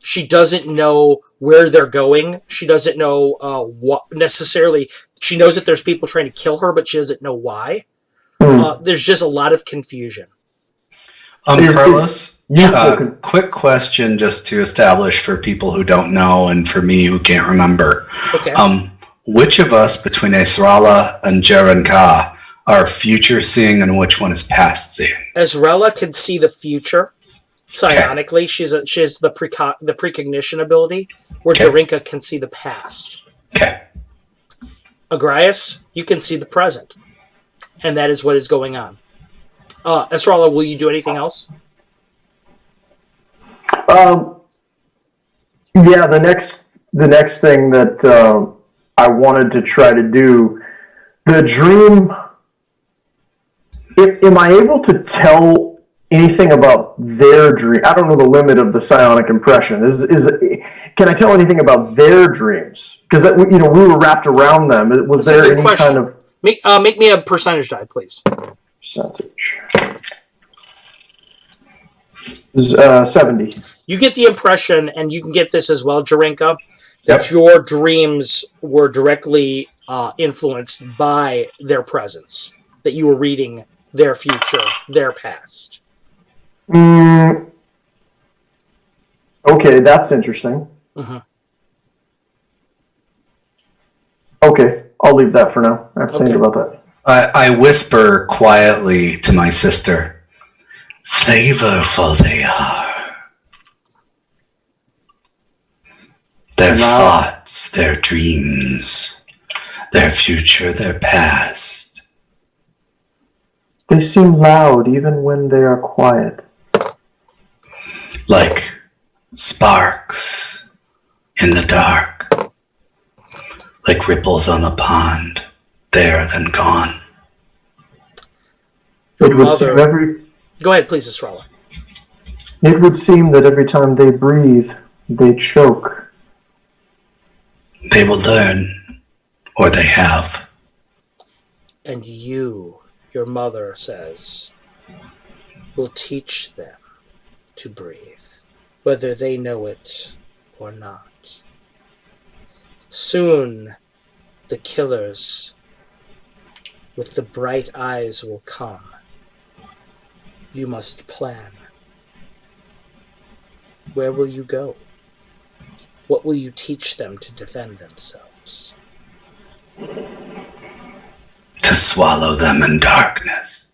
She doesn't know where they're going. She doesn't know what necessarily. She knows that there's people trying to kill her, but she doesn't know why. There's just a lot of confusion. Carlos, quick question just to establish for people who don't know and for me who can't remember. Okay. Which of us between Esrala and Jerenka are future seeing and which one is past seeing? Esrala can see the future psionically. Okay. She has the precognition ability, where Jarinka can see the past. Okay. Agrias, you can see the present. And that is what is going on. Esrala, will you do anything else? Yeah, the next thing that I wanted to try to do, the dream. Am I able to tell anything about their dream? I don't know the limit of the psionic impression. Can I tell anything about their dreams? Because we were wrapped around them. Was there any question. Kind of make me a percentage die, please? Percentage. 70. You get the impression, and you can get this as well, Jarinka, that your dreams were directly influenced by their presence. That you were reading their future, their past. Okay, that's interesting. Mm-hmm. Okay, I'll leave that for now. I have to think about that. I whisper quietly to my sister, flavorful they are. Their thoughts, their dreams, their future, their past. They seem loud even when they are quiet. Like sparks in the dark. Like ripples on the pond, there then gone. It would seem Go ahead, please, Esrala. It would seem that every time they breathe, they choke. They will learn, or they have. And you, your mother says, will teach them to breathe, whether they know it or not. Soon, the killers with the bright eyes will come. You must plan. Where will you go? What will you teach them to defend themselves? To swallow them in darkness.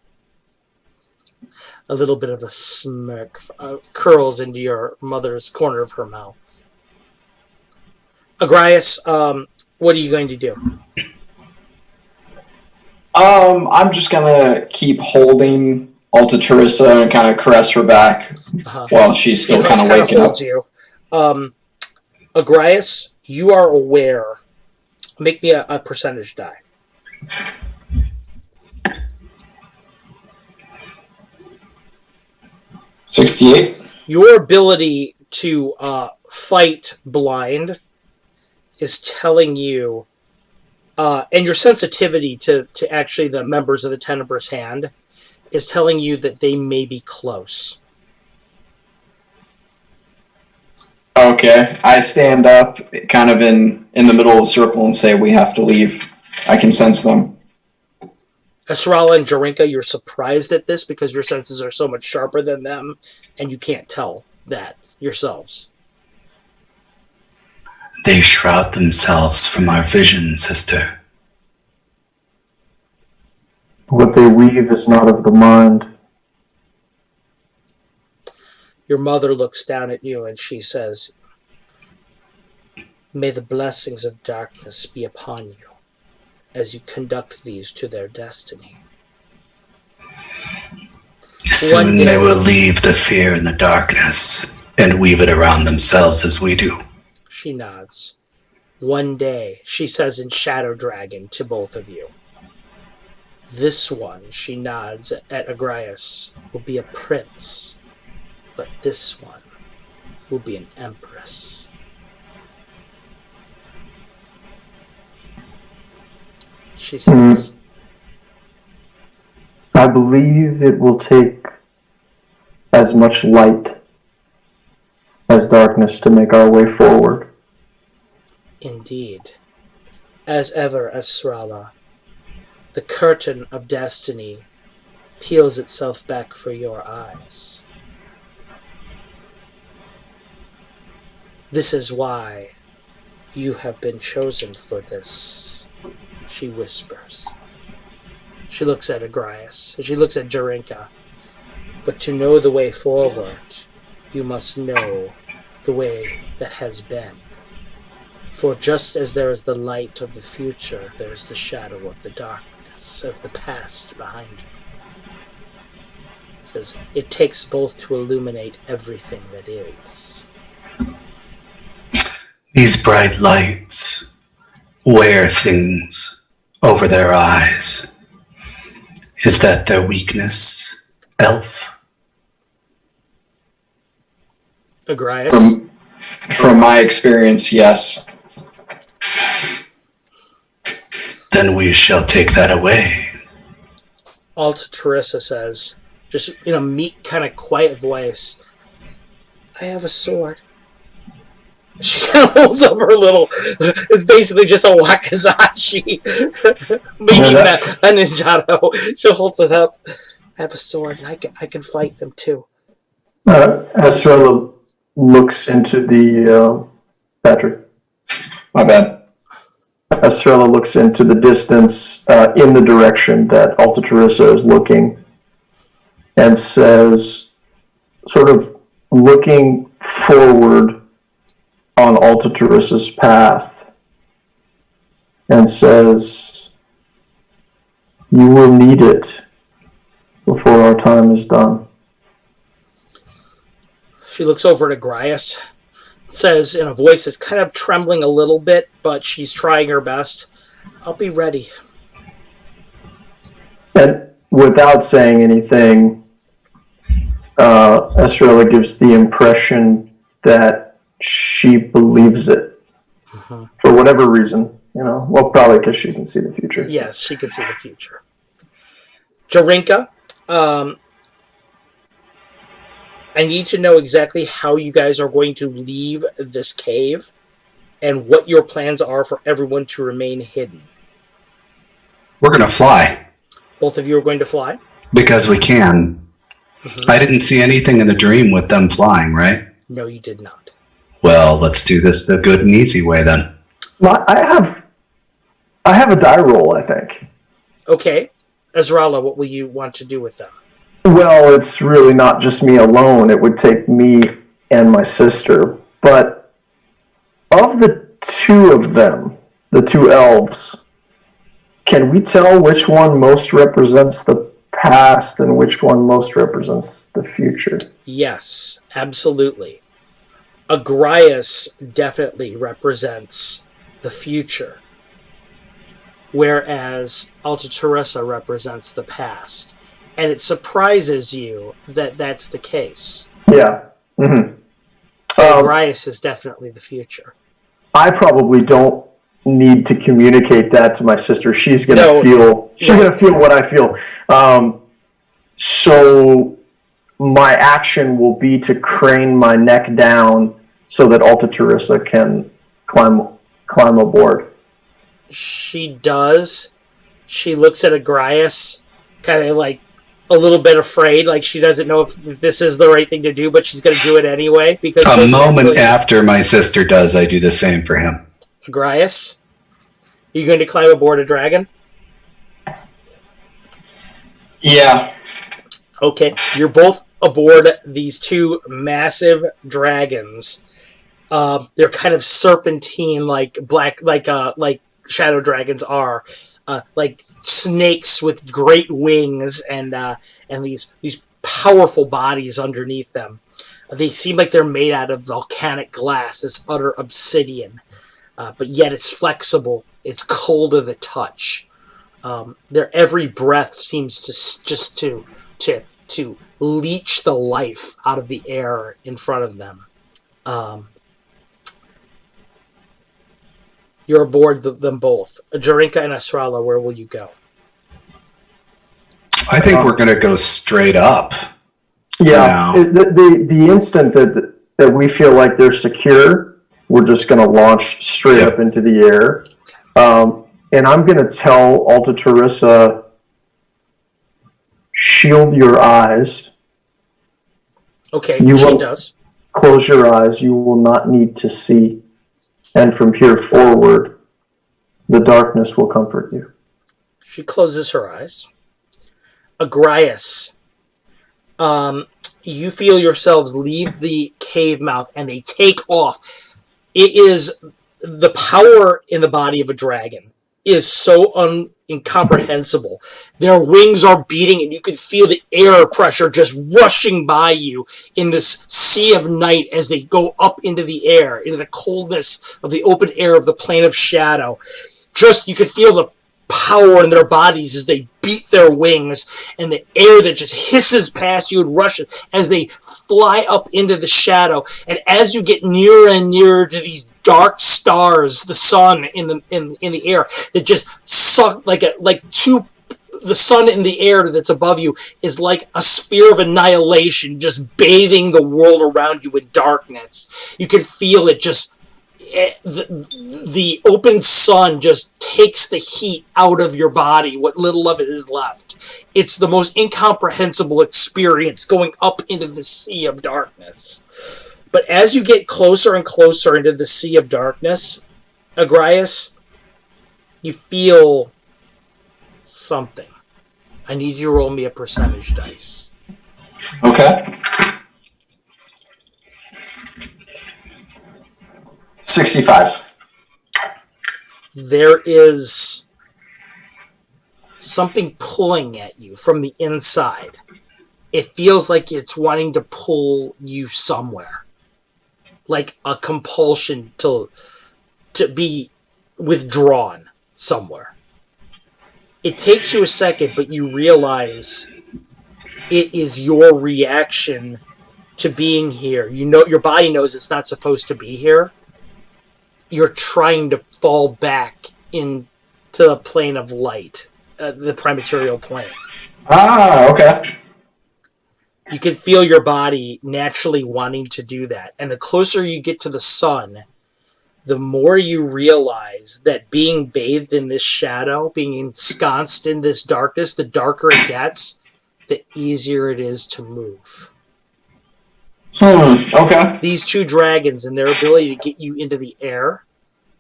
A little bit of a smirk curls into your mother's corner of her mouth. Agrias, what are you going to do? I'm just gonna keep holding Alta Teresa and kind of caress her back while she's still kind of waking up. You. Agrias, you are aware. Make me a percentage die. $68. Your ability to fight blind is telling you, and your sensitivity to actually the members of the Tenebrous Hand is telling you that they may be close. Okay, I stand up kind of in the middle of the circle and say we have to leave. I can sense them. Esrala and Jarinka, you're surprised at this because your senses are so much sharper than them, and you can't tell that yourselves. They shroud themselves from our vision, sister. What they weave is not of the mind. Your mother looks down at you and she says, "May the blessings of darkness be upon you as you conduct these to their destiny." Soon they will leave the fear and the darkness and weave it around themselves as we do. She nods. One day, she says in Shadow Dragon to both of you, "This one," she nods at Agrias, "will be a prince, but this one will be an empress." She says, I believe it will take as much light as darkness to make our way forward. "Indeed. As ever, Esrala, the curtain of destiny peels itself back for your eyes. This is why you have been chosen for this," she whispers. She looks at Agrias, she looks at Jarinka. "But to know the way forward, you must know the way that has been. For just as there is the light of the future, there is the shadow of the darkness of the past behind you." It says, "It takes both to illuminate everything that is." These bright lights wear things over their eyes. Is that their weakness, elf? Agrias? From my experience, yes. Then we shall take that away. Alta Teresa says, just in a meek, kind of quiet voice, "I have a sword." She kind of holds up her little, it's basically just a wakizashi, meaning that a ninjato. She holds it up. "I have a sword, and I can fight them too." Estrella looks into the Patrick. My bad. Estrella looks into the distance in the direction that Alta Teresa is looking and says, sort of looking forward on Alta Teresa's path, and says, "You will need it before our time is done." She looks over at Agrias, says in a voice that's kind of trembling a little bit, but she's trying her best, "I'll be ready." And without saying anything, Estrella gives the impression that she believes it for whatever reason. Well, probably because she can see the future. Yes, she can see the future. Jarinka, I need to know exactly how you guys are going to leave this cave and what your plans are for everyone to remain hidden. We're going to fly. Both of you are going to fly? Because we can. Mm-hmm. I didn't see anything in the dream with them flying, right? No, you did not. Well, let's do this the good and easy way then. Well, I have a die roll, I think. Okay. Ezrala, what will you want to do with them? Well, it's really not just me alone. It would take me and my sister. But of the two of them, the two elves, can we tell which one most represents the past and which one most represents the future? Yes, absolutely. Agrias definitely represents the future, whereas Alta Teresa represents the past. And it surprises you that that's the case. Yeah. Mm-hmm. Agrias is definitely the future. I probably don't need to communicate that to my sister. She's gonna feel what I feel. So my action will be to crane my neck down so that Alta Teresa can climb aboard. She does. She looks at Agrias, kind of like a little bit afraid, like she doesn't know if this is the right thing to do, but she's going to do it anyway. Because a moment after my sister does, I do the same for him. Agrias, are you going to climb aboard a dragon? Yeah. Okay, you're both aboard these two massive dragons. They're kind of serpentine, like shadow dragons are, like snakes with great wings and these powerful bodies underneath them. They seem like they're made out of volcanic glass, this utter obsidian, but yet it's flexible. It's cold to the touch. Their every breath seems to leech the life out of the air in front of them. You're aboard them both. Jarinka and Asrala, where will you go? I think we're going to go straight up. Yeah, the instant that we feel like they're secure, we're just going to launch straight up into the air. And I'm going to tell Alta Teresa, shield your eyes. Okay, she does. Close your eyes. You will not need to see. And from here forward, the darkness will comfort you. She closes her eyes. Agrias, you feel yourselves leave the cave mouth and they take off. It is the power in the body of a dragon is so incomprehensible. Their wings are beating and you can feel the air pressure just rushing by you in this sea of night as they go up into the air, into the coldness of the open air of the plane of shadow. Just, you can feel the power in their bodies as they beat their wings and the air that just hisses past you and rushes as they fly up into the shadow. And as you get nearer and nearer to these dark stars, the sun in the air that just suck the sun in the air that's above you is like a spear of annihilation just bathing the world around you in darkness. You can feel it just the open sun just takes the heat out of your body, what little of it is left. It's the most incomprehensible experience going up into the sea of darkness. But as you get closer and closer into the sea of darkness, Agrias, you feel something. I need you to roll me a percentage dice. Okay. 65. There is something pulling at you from the inside. It feels like it's wanting to pull you somewhere. Like a compulsion to be withdrawn somewhere. It takes you a second, but you realize it is your reaction to being here. You know, your body knows it's not supposed to be here. You're trying to fall back into the plane of light, the primaterial plane. Ah, okay. You can feel your body naturally wanting to do that. And the closer you get to the sun, the more you realize that being bathed in this shadow, being ensconced in this darkness, the darker it gets, the easier it is to move. Okay. These two dragons and their ability to get you into the air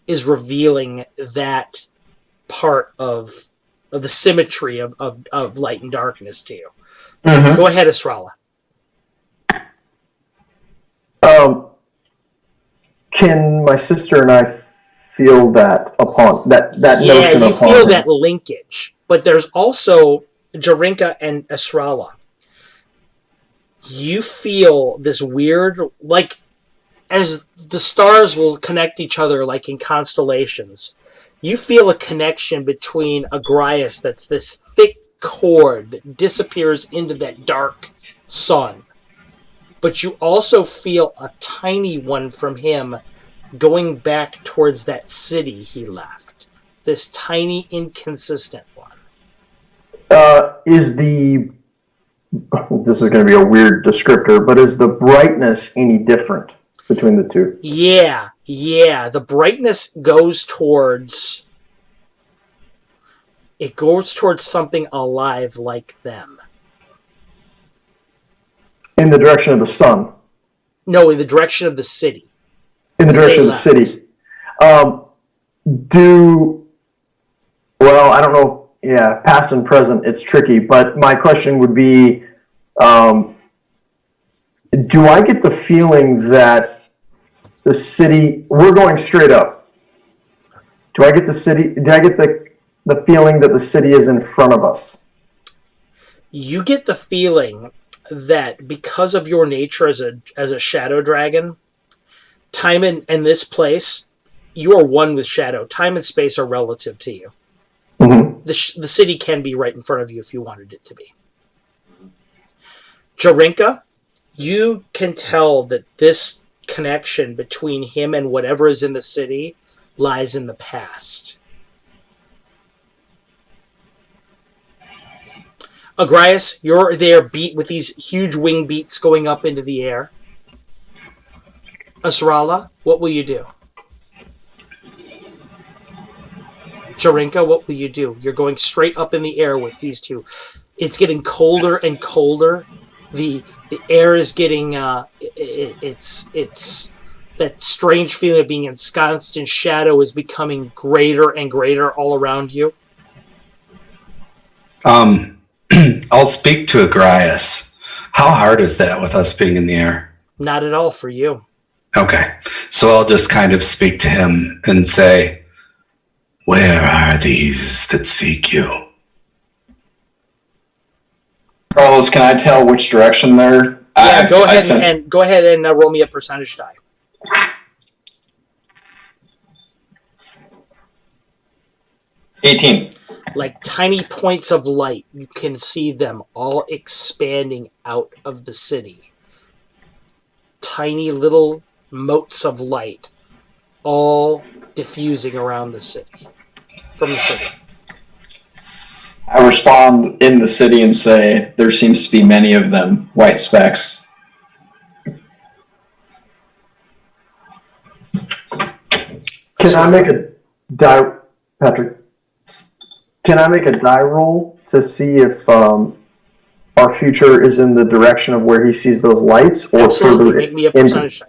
is revealing that part of the symmetry of light and darkness to you. Mm-hmm. Go ahead, Asrala. Can my sister and I feel that upon that notion upon Yeah, you feel him? that linkage. But there's also Jarinka and Asrala. You feel this weird, like, as the stars will connect each other like in constellations, you feel a connection between Agrias that's this thick cord that disappears into that dark sun. But you also feel a tiny one from him going back towards that city he left. This tiny, inconsistent one. This is going to be a weird descriptor, but is the brightness any different between the two? Yeah. The brightness goes towards something alive like them. In the direction of the sun. No, in the direction of the city. In the direction of the city. Well, I don't know. Yeah, past and present, it's tricky. But my question would be, do I get the feeling that the city, we're going straight up. Do I get the feeling that the city is in front of us? You get the feeling that because of your nature as a shadow dragon, time and this place, you are one with shadow. Time and space are relative to you. Mm-hmm. The city can be right in front of you if you wanted it to be. Jarinka, you can tell that this connection between him and whatever is in the city lies in the past. Agrias, you're there beat with these huge wing beats going up into the air. Asrala, what will you do? Jarinka, what will you do? You're going straight up in the air with these two. It's getting colder and colder. The air is getting it's that strange feeling of being ensconced in shadow is becoming greater and greater all around you. I'll speak to Agrias. How hard is that with us being in the air? Not at all for you. Okay. So I'll just kind of speak to him and say, where are these that seek you? Carlos, can I tell which direction they're? Yeah, go ahead and roll me a percentage die. $18. Like tiny points of light, you can see them all expanding out of the city. Tiny little motes of light, all diffusing around the city, from the city. I respond in the city and say, there seems to be many of them, white specks. Can I make a die, Patrick? Can I make a die roll to see if our future is in the direction of where he sees those lights, or Absolutely, further make me a percentage die.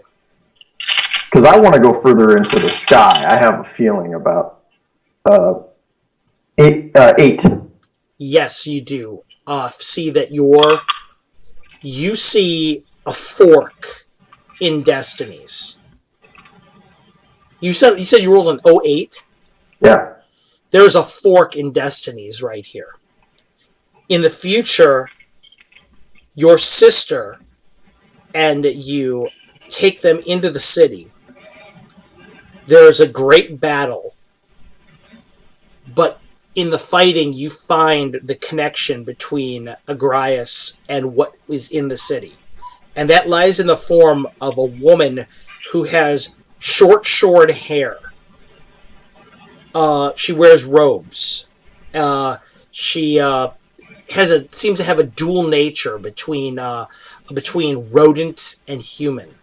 Because I want to go further into the sky. I have a feeling about 8. Yes, you do. See that you see a fork in Destinies. You said you rolled an 08? Yeah. There's a fork in Destinies right here. In the future, your sister and you take them into the city. There's a great battle. But in the fighting, you find the connection between Agrias and what is in the city. And that lies in the form of a woman who has short hair. She wears robes. She seems to have a dual nature between rodent and human.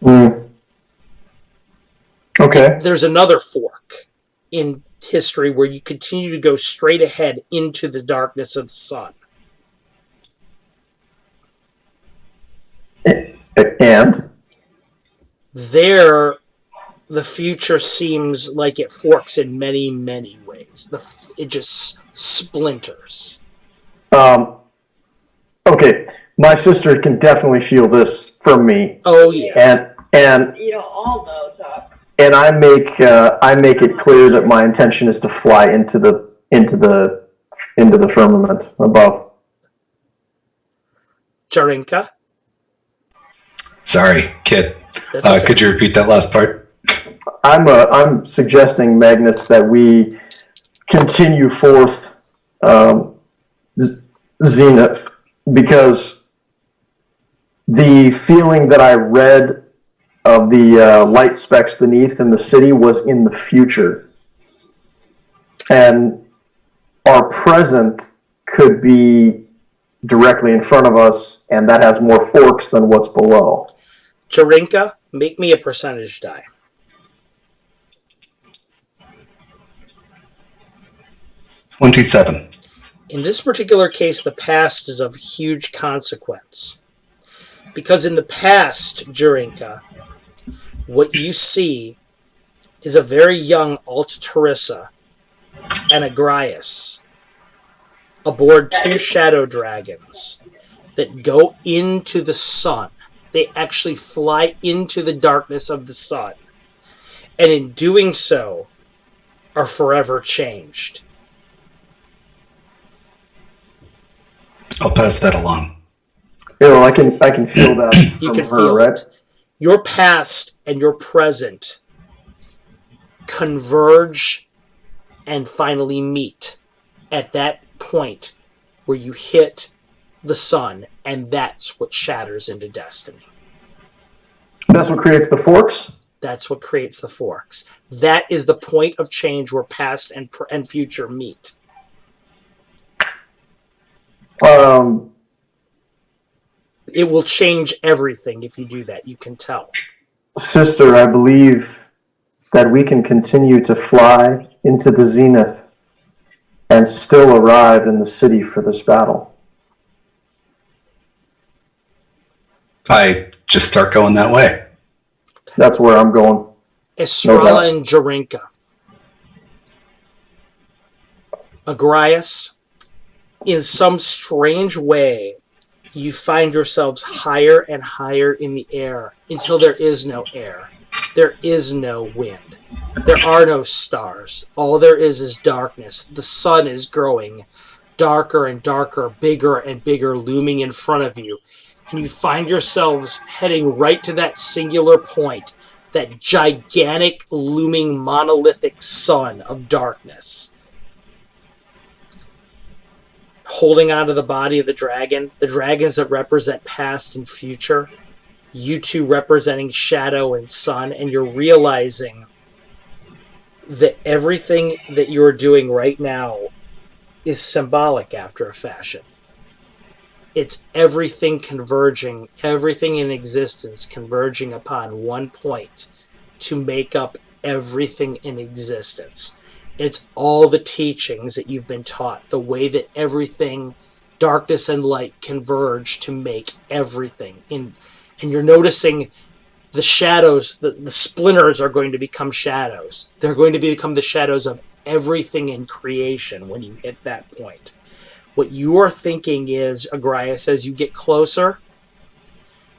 Mm. Okay. There's another fork in history where you continue to go straight ahead into the darkness of the sun. And? There, the future seems like it forks in many, many ways. It just splinters. Okay, my sister can definitely feel this from me. Oh yeah. And all those up. And I make it clear that my intention is to fly into the firmament above. Jarinka? Sorry, kid. Okay. Could you repeat that last part? I'm suggesting, Magnus, that we continue forth zenith, because the feeling that I read of the light specks beneath in the city was in the future, and our present could be directly in front of us, and that has more forks than what's below. Jarinka, make me a percentage die. $27. In this particular case, the past is of huge consequence. Because in the past, Jurinka, what you see is a very young Alta Teresa and Agrias aboard 2 shadow dragons that go into the sun. They actually fly into the darkness of the sun. And in doing so, are forever changed. I'll pass that along. You know, I can feel that You from can her, feel right? it. Your past and your present converge and finally meet at that point where you hit the sun, and that's what shatters into destiny. That's what creates the forks? That's what creates the forks. That is the point of change where past and future meet. It will change everything if you do that. You can tell. Sister, I believe that we can continue to fly into the zenith and still arrive in the city for this battle. I just start going that way. That's where I'm going. Estrella and Jarinka. Agrias, in some strange way, you find yourselves higher and higher in the air until there is no air. There is no wind. There are no stars. All there is darkness. The sun is growing darker and darker, bigger and bigger, looming in front of you. And you find yourselves heading right to that singular point, that gigantic, looming, monolithic sun of darkness. Holding onto the body of the dragons that represent past and future, you two representing shadow and sun, and you're realizing that everything that you're doing right now is symbolic after a fashion. It's everything converging, everything in existence converging upon one point to make up everything in existence. It's all the teachings that you've been taught, the way that everything, darkness and light, converge to make everything. And you're noticing the shadows, the splinters are going to become shadows. They're going to become the shadows of everything in creation when you hit that point. What you are thinking is, Agrias, as you get closer,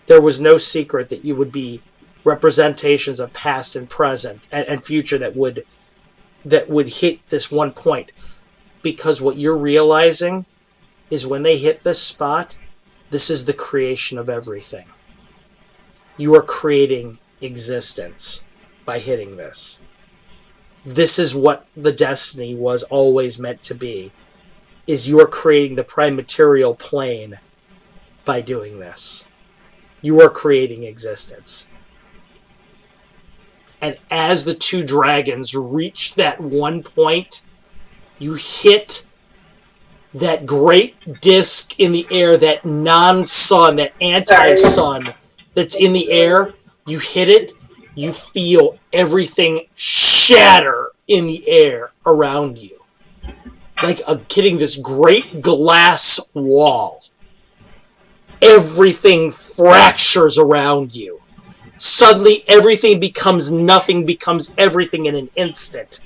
there was no secret that you would be representations of past and present and future that would hit this one point. Because what you're realizing is when they hit this spot, this is the creation of everything. You are creating existence by hitting this. This is what the destiny was always meant to be, is you are creating the prime material plane by doing this. You are creating existence. And as the 2 dragons reach that one point, you hit that great disk in the air, that non-sun, that anti-sun that's in the air. You hit it, you feel everything shatter in the air around you. Like hitting this great glass wall. Everything fractures around you. Suddenly, everything becomes nothing, becomes everything in an instant.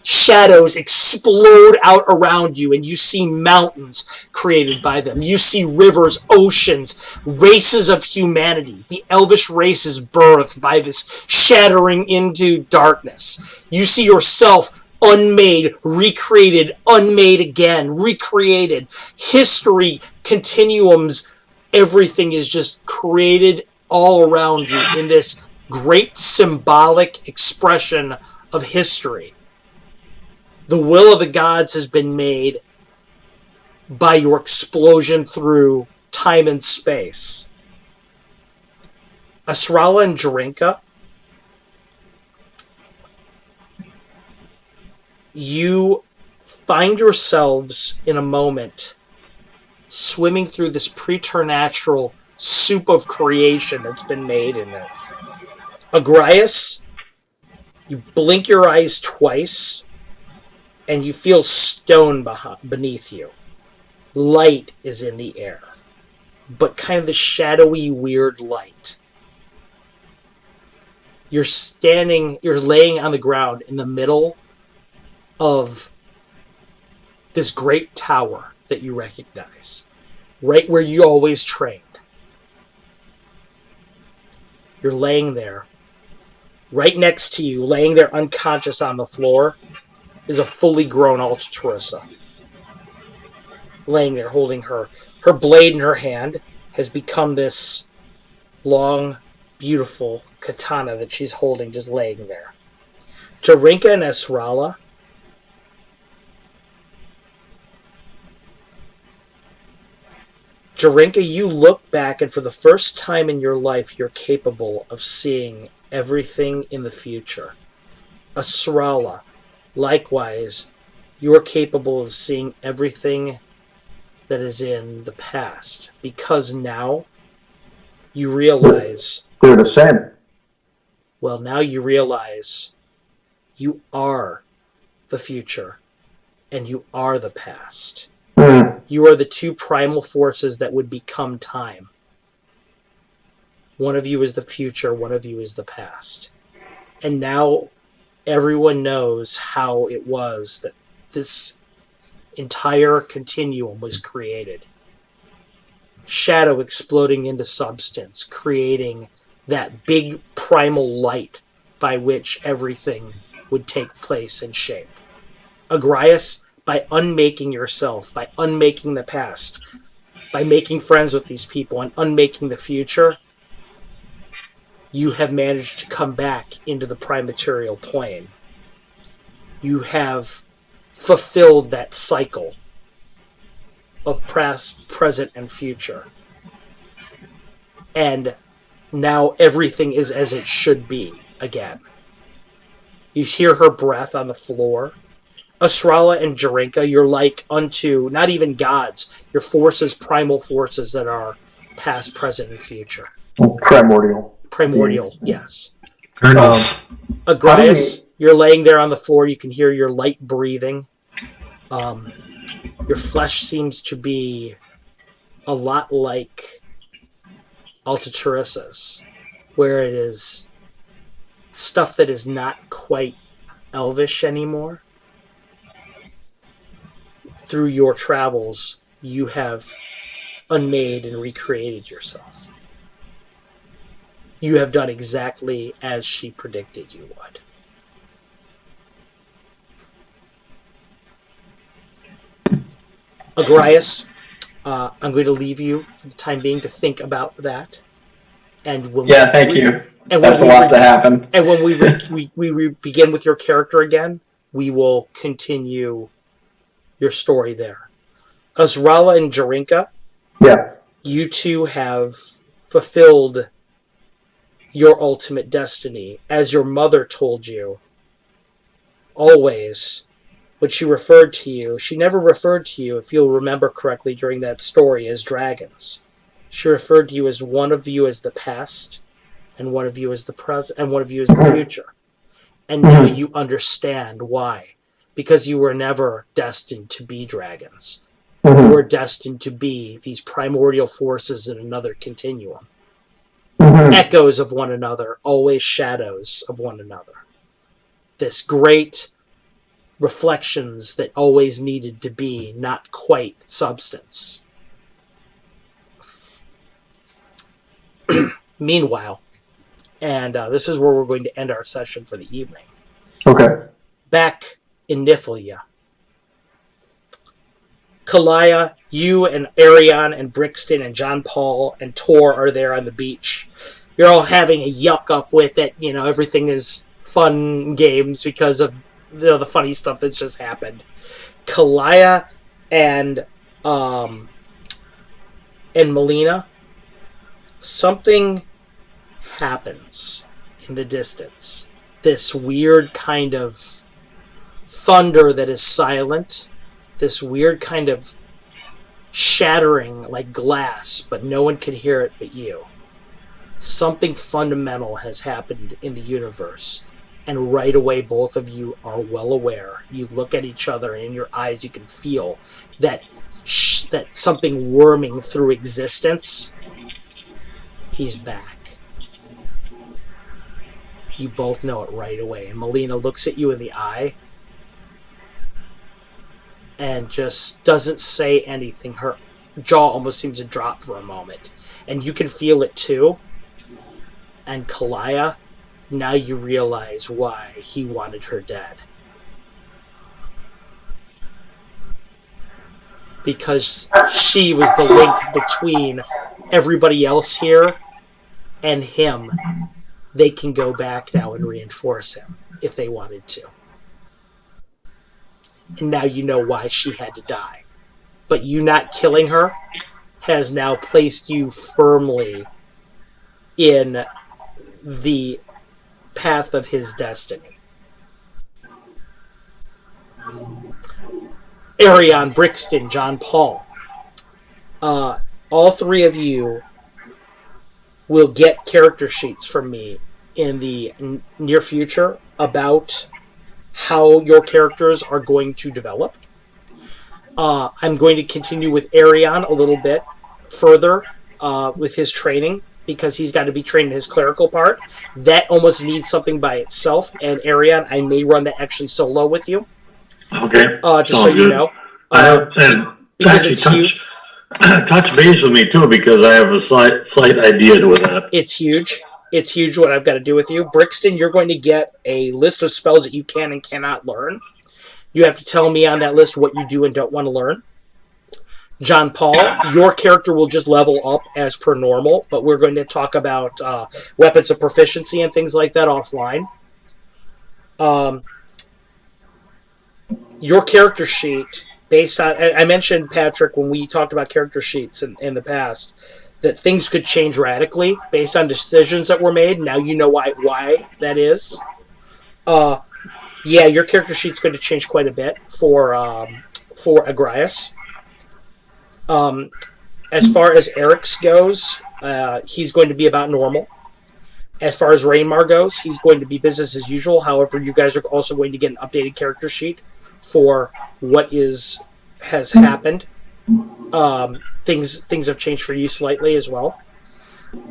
Shadows explode out around you, and you see mountains created by them. You see rivers, oceans, races of humanity. The elvish race is birthed by this shattering into darkness. You see yourself unmade, recreated, unmade again, recreated. History, continuums, everything is just created all around you in this great symbolic expression of history. The will of the gods has been made by your explosion through time and space. Asrala and Jarinka, you find yourselves in a moment swimming through this preternatural soup of creation that's been made in this. Agrias, you blink your eyes twice, and you feel stone beneath you. Light is in the air. but kind of the shadowy, weird light. You're laying on the ground in the middle of this great tower that you recognize, right where you always trained. You're laying there. Right next to you, laying there unconscious on the floor, is a fully grown Altaturissa. Laying there, holding her blade in her hand has become this long, beautiful katana that she's holding, just laying there. Jarinka and Esrala, Jarinka, you look back, and for the first time in your life, you're capable of seeing everything in the future. Esrala, likewise, you're capable of seeing everything that is in the past, because now you realize... They're the same. Well, now you realize you are the future, and you are the past. You are the two primal forces that would become time. One of you is the future, one of you is the past. And now everyone knows how it was that this entire continuum was created. Shadow exploding into substance, creating that big primal light by which everything would take place and shape. Agrias, by unmaking yourself, by unmaking the past, by making friends with these people and unmaking the future, you have managed to come back into the prime material plane. You have fulfilled that cycle of past, present, and future. And now everything is as it should be again. You hear her breath on the floor. Esrala and Jarinka, you're like unto, not even gods, you're forces, primal forces that are past, present, and future. Primordial, yes. Colonels. Agrias, you're laying there on the floor, you can hear your light breathing. Your flesh seems to be a lot like Altaturissa's, where it is stuff that is not quite elvish anymore. Through your travels, you have unmade and recreated yourself. You have done exactly as she predicted you would. Agrias, I'm going to leave you for the time being to think about that. And when thank you. That's a lot to happen. And when we begin with your character again, we will continue your story there. Esrala and Jarinka, you two have fulfilled your ultimate destiny. As your mother told you, always, when she referred to you, she never referred to you, if you'll remember correctly during that story, as dragons. She referred to you as one of you as the past, and one of you as the present, and one of you as the future. And now you understand why. Because you were never destined to be dragons. You were destined to be these primordial forces in another continuum. Echoes of one another, always shadows of one another. This great reflections that always needed to be not quite substance. Meanwhile, and this is where we're going to end our session for the evening. Okay. Back in Niflya, Kalaya, you and Arion and Brixton and John Paul and Tor are there on the beach. You're all having a yuck up with it. You know, everything is fun games because of the funny stuff that's just happened. Kalaya and Melina, something happens in the distance. This weird kind of thunder that is silent. This weird kind of shattering like glass, but no one can hear it but you. Something fundamental has happened in the universe. And right away, both of you are well aware. You look at each other, and in your eyes you can feel that that something worming through existence, he's back. You both know it right away. And Melina looks at you in the eye and just doesn't say anything. Her jaw almost seems to drop for a moment. And you can feel it too. And Kalaya, now you realize why he wanted her dead. Because she was the link between everybody else here and him. They can go back now and reinforce him if they wanted to. And now you know why she had to die. But you not killing her has now placed you firmly in the path of his destiny. Arion, Brixton, John Paul. All three of you will get character sheets from me in the near future about how your characters are going to develop. I'm going to continue with Arion a little bit further with his training, because he's got to be trained in his clerical part. That almost needs something by itself, and Arion, I may run that actually solo with you. Okay. Just so you know. And because actually it's huge. touch base with me too, because I have a slight idea with that. It's huge. It's huge what I've got to do with you. Brixton, you're going to get a list of spells that you can and cannot learn. You have to tell me on that list what you do and don't want to learn. John Paul, your character will just level up as per normal, but we're going to talk about weapons of proficiency and things like that offline. Your character sheet, based on... I mentioned, Patrick, when we talked about character sheets in the past, that things could change radically based on decisions that were made. Now you know why that is. Yeah, your character sheet's going to change quite a bit for Agrias. As far as Eric's goes, he's going to be about normal. As far as Rainmar goes, he's going to be business as usual. However, you guys are also going to get an updated character sheet for what has happened. Things have changed for you slightly as well.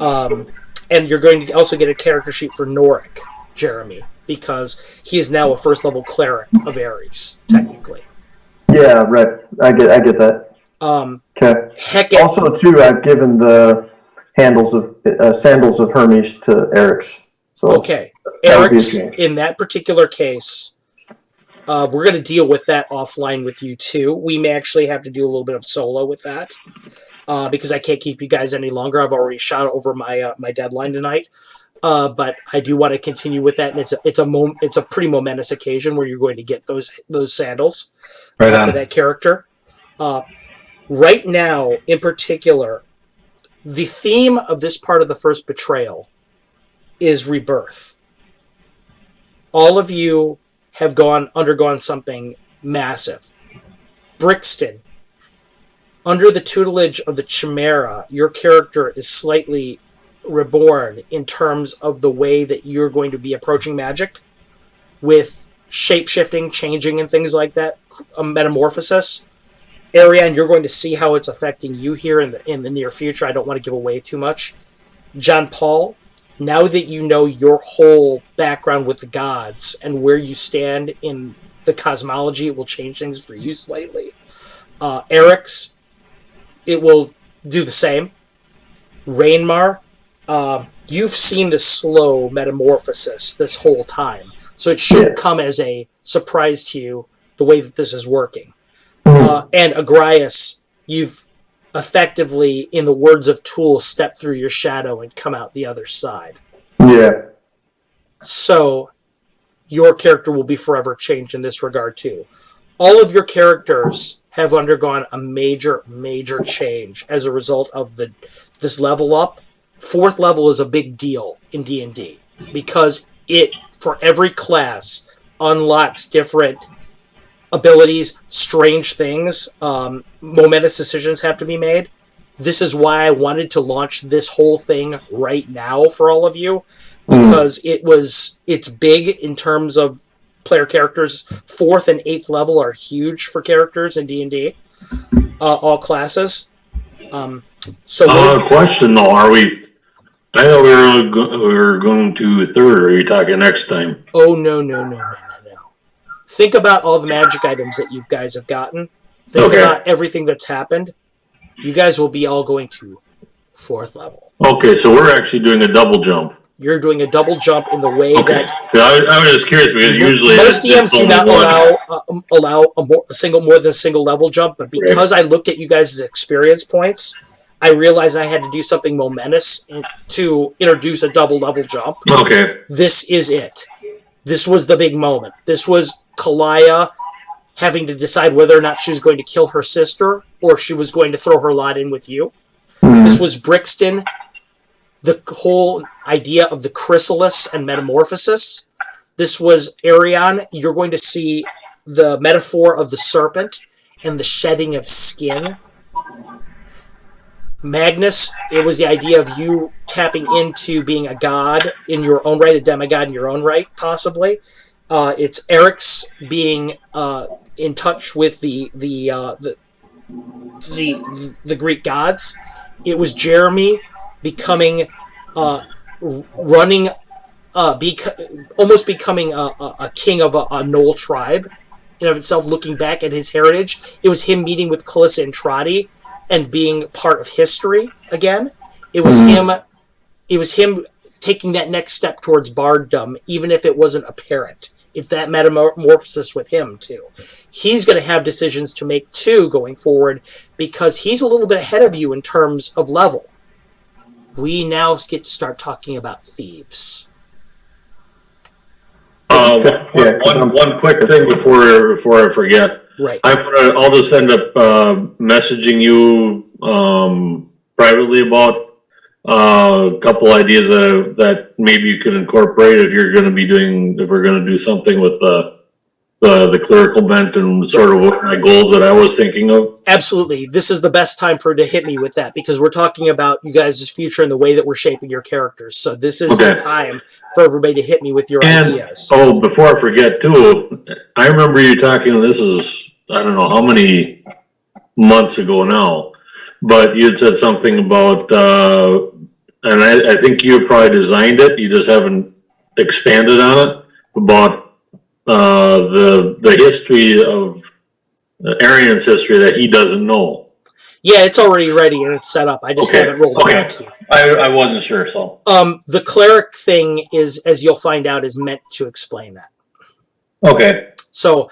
And you're going to also get a character sheet for Noric, Jeremy, because he is now a first level cleric of Ares, technically. Yeah, right. I get that. Okay. Also, too, I've given the handles of sandals of Hermes to Eric's. So okay, Eric's in that particular case. We're going to deal with that offline with you too. We may actually have to do a little bit of solo with that because I can't keep you guys any longer. I've already shot over my deadline tonight. But I do want to continue with that, and it's a pretty momentous occasion where you're going to get those sandals for that character. Right now, in particular, the theme of this part of the first Betrayal is rebirth. All of you have undergone something massive. Brixton, under the tutelage of the Chimera, your character is slightly reborn in terms of the way that you're going to be approaching magic with shape-shifting, changing, and things like that, a metamorphosis. Ariane, you're going to see how it's affecting you here in the near future. I don't want to give away too much. John Paul, now that you know your whole background with the gods and where you stand in the cosmology, it will change things for you slightly. Eric's, it will do the same. Rainmar, you've seen the slow metamorphosis this whole time, so it shouldn't come as a surprise to you the way that this is working. And Agrias, you've effectively, in the words of Tool, stepped through your shadow and come out the other side. Yeah. So your character will be forever changed in this regard too. All of your characters have undergone a major, major change as a result of this level up. 4th level is a big deal in D&D because it, for every class, unlocks different abilities, strange things, momentous decisions have to be made. This is why I wanted to launch this whole thing right now for all of you, because it's big in terms of player characters. 4th and 8th level are huge for characters in D&D. all classes. So question though, are we? I thought we were going to third. Or are you talking next time? Oh no. Think about all the magic items that you guys have gotten. Think about everything that's happened. You guys will be all going to 4th level. Okay, so we're actually doing a double jump. You're doing a double jump in the way that I was just curious because usually most DMs do not allow more than a single level jump, but because I looked at you guys' experience points, I realized I had to do something momentous to introduce a double level jump. Okay. This is it. This was the big moment. This was Kalaya having to decide whether or not she was going to kill her sister or she was going to throw her lot in with you. This was Brixton, the whole idea of the chrysalis and metamorphosis. This was Arion. You're going to see the metaphor of the serpent and the shedding of skin. Magnus, it was the idea of you tapping into being a god in your own right, a demigod in your own right, possibly. It's Eric's being in touch with the Greek gods. It was Jeremy becoming almost becoming a king of a Knoll tribe in of itself, looking back at his heritage. It was him meeting with Calissa and Trotty and being part of history again. It was him taking that next step towards barddom, even if it wasn't apparent. It's that metamorphosis with him too. He's going to have decisions to make too going forward because he's a little bit ahead of you in terms of level. We now get to start talking about thieves. One quick thing before I forget. Right. I'll just end up messaging you privately about a couple ideas that maybe you can incorporate if we're going to do something with the clerical bent and sort of what my goals that I was thinking of. Absolutely. This is the best time to hit me with that because we're talking about you guys' future and the way that we're shaping your characters. So this is the time for everybody to hit me with your ideas. Oh, before I forget too, I remember you talking, this is, I don't know how many months ago now, but you had said something about, and I think you probably designed it, you just haven't expanded on it, about the history of Arian's history that he doesn't know. Yeah, it's already ready and it's set up. I just haven't rolled it out to you. I wasn't sure, so. The cleric thing is, as you'll find out, is meant to explain that. Okay. So,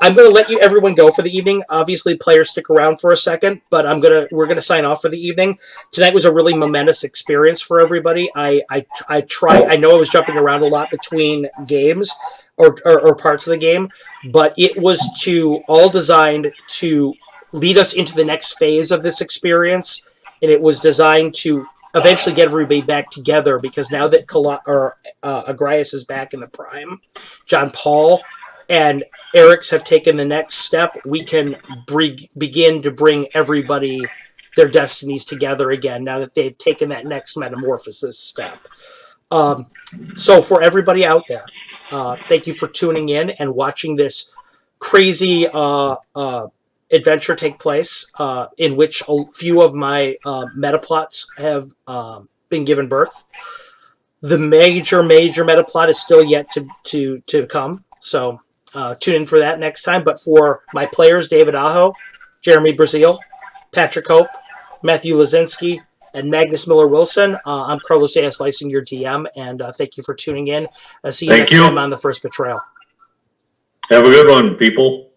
I'm going to let everyone go for the evening. Obviously, players stick around for a second, but we're gonna sign off for the evening. Tonight was a really momentous experience for everybody. I know I was jumping around a lot between games or parts of the game, but it was all designed to lead us into the next phase of this experience, and it was designed to eventually get everybody back together because now that Agrias is back in the prime, John Paul and Eric's have taken the next step, we can begin to bring everybody their destinies together again now that they've taken that next metamorphosis step. So for everybody out there, thank you for tuning in and watching this crazy adventure take place in which a few of my meta plots have been given birth. The major meta plot is still yet to come, so tune in for that next time. But for my players, David Aho, Jeremy Brazil, Patrick Hope, Matthew Lazinski, and Magnus Miller-Wilson, I'm Carlos A.S. Lysing, your DM, and thank you for tuning in. See you next time on the first Betrayal. Have a good one, people.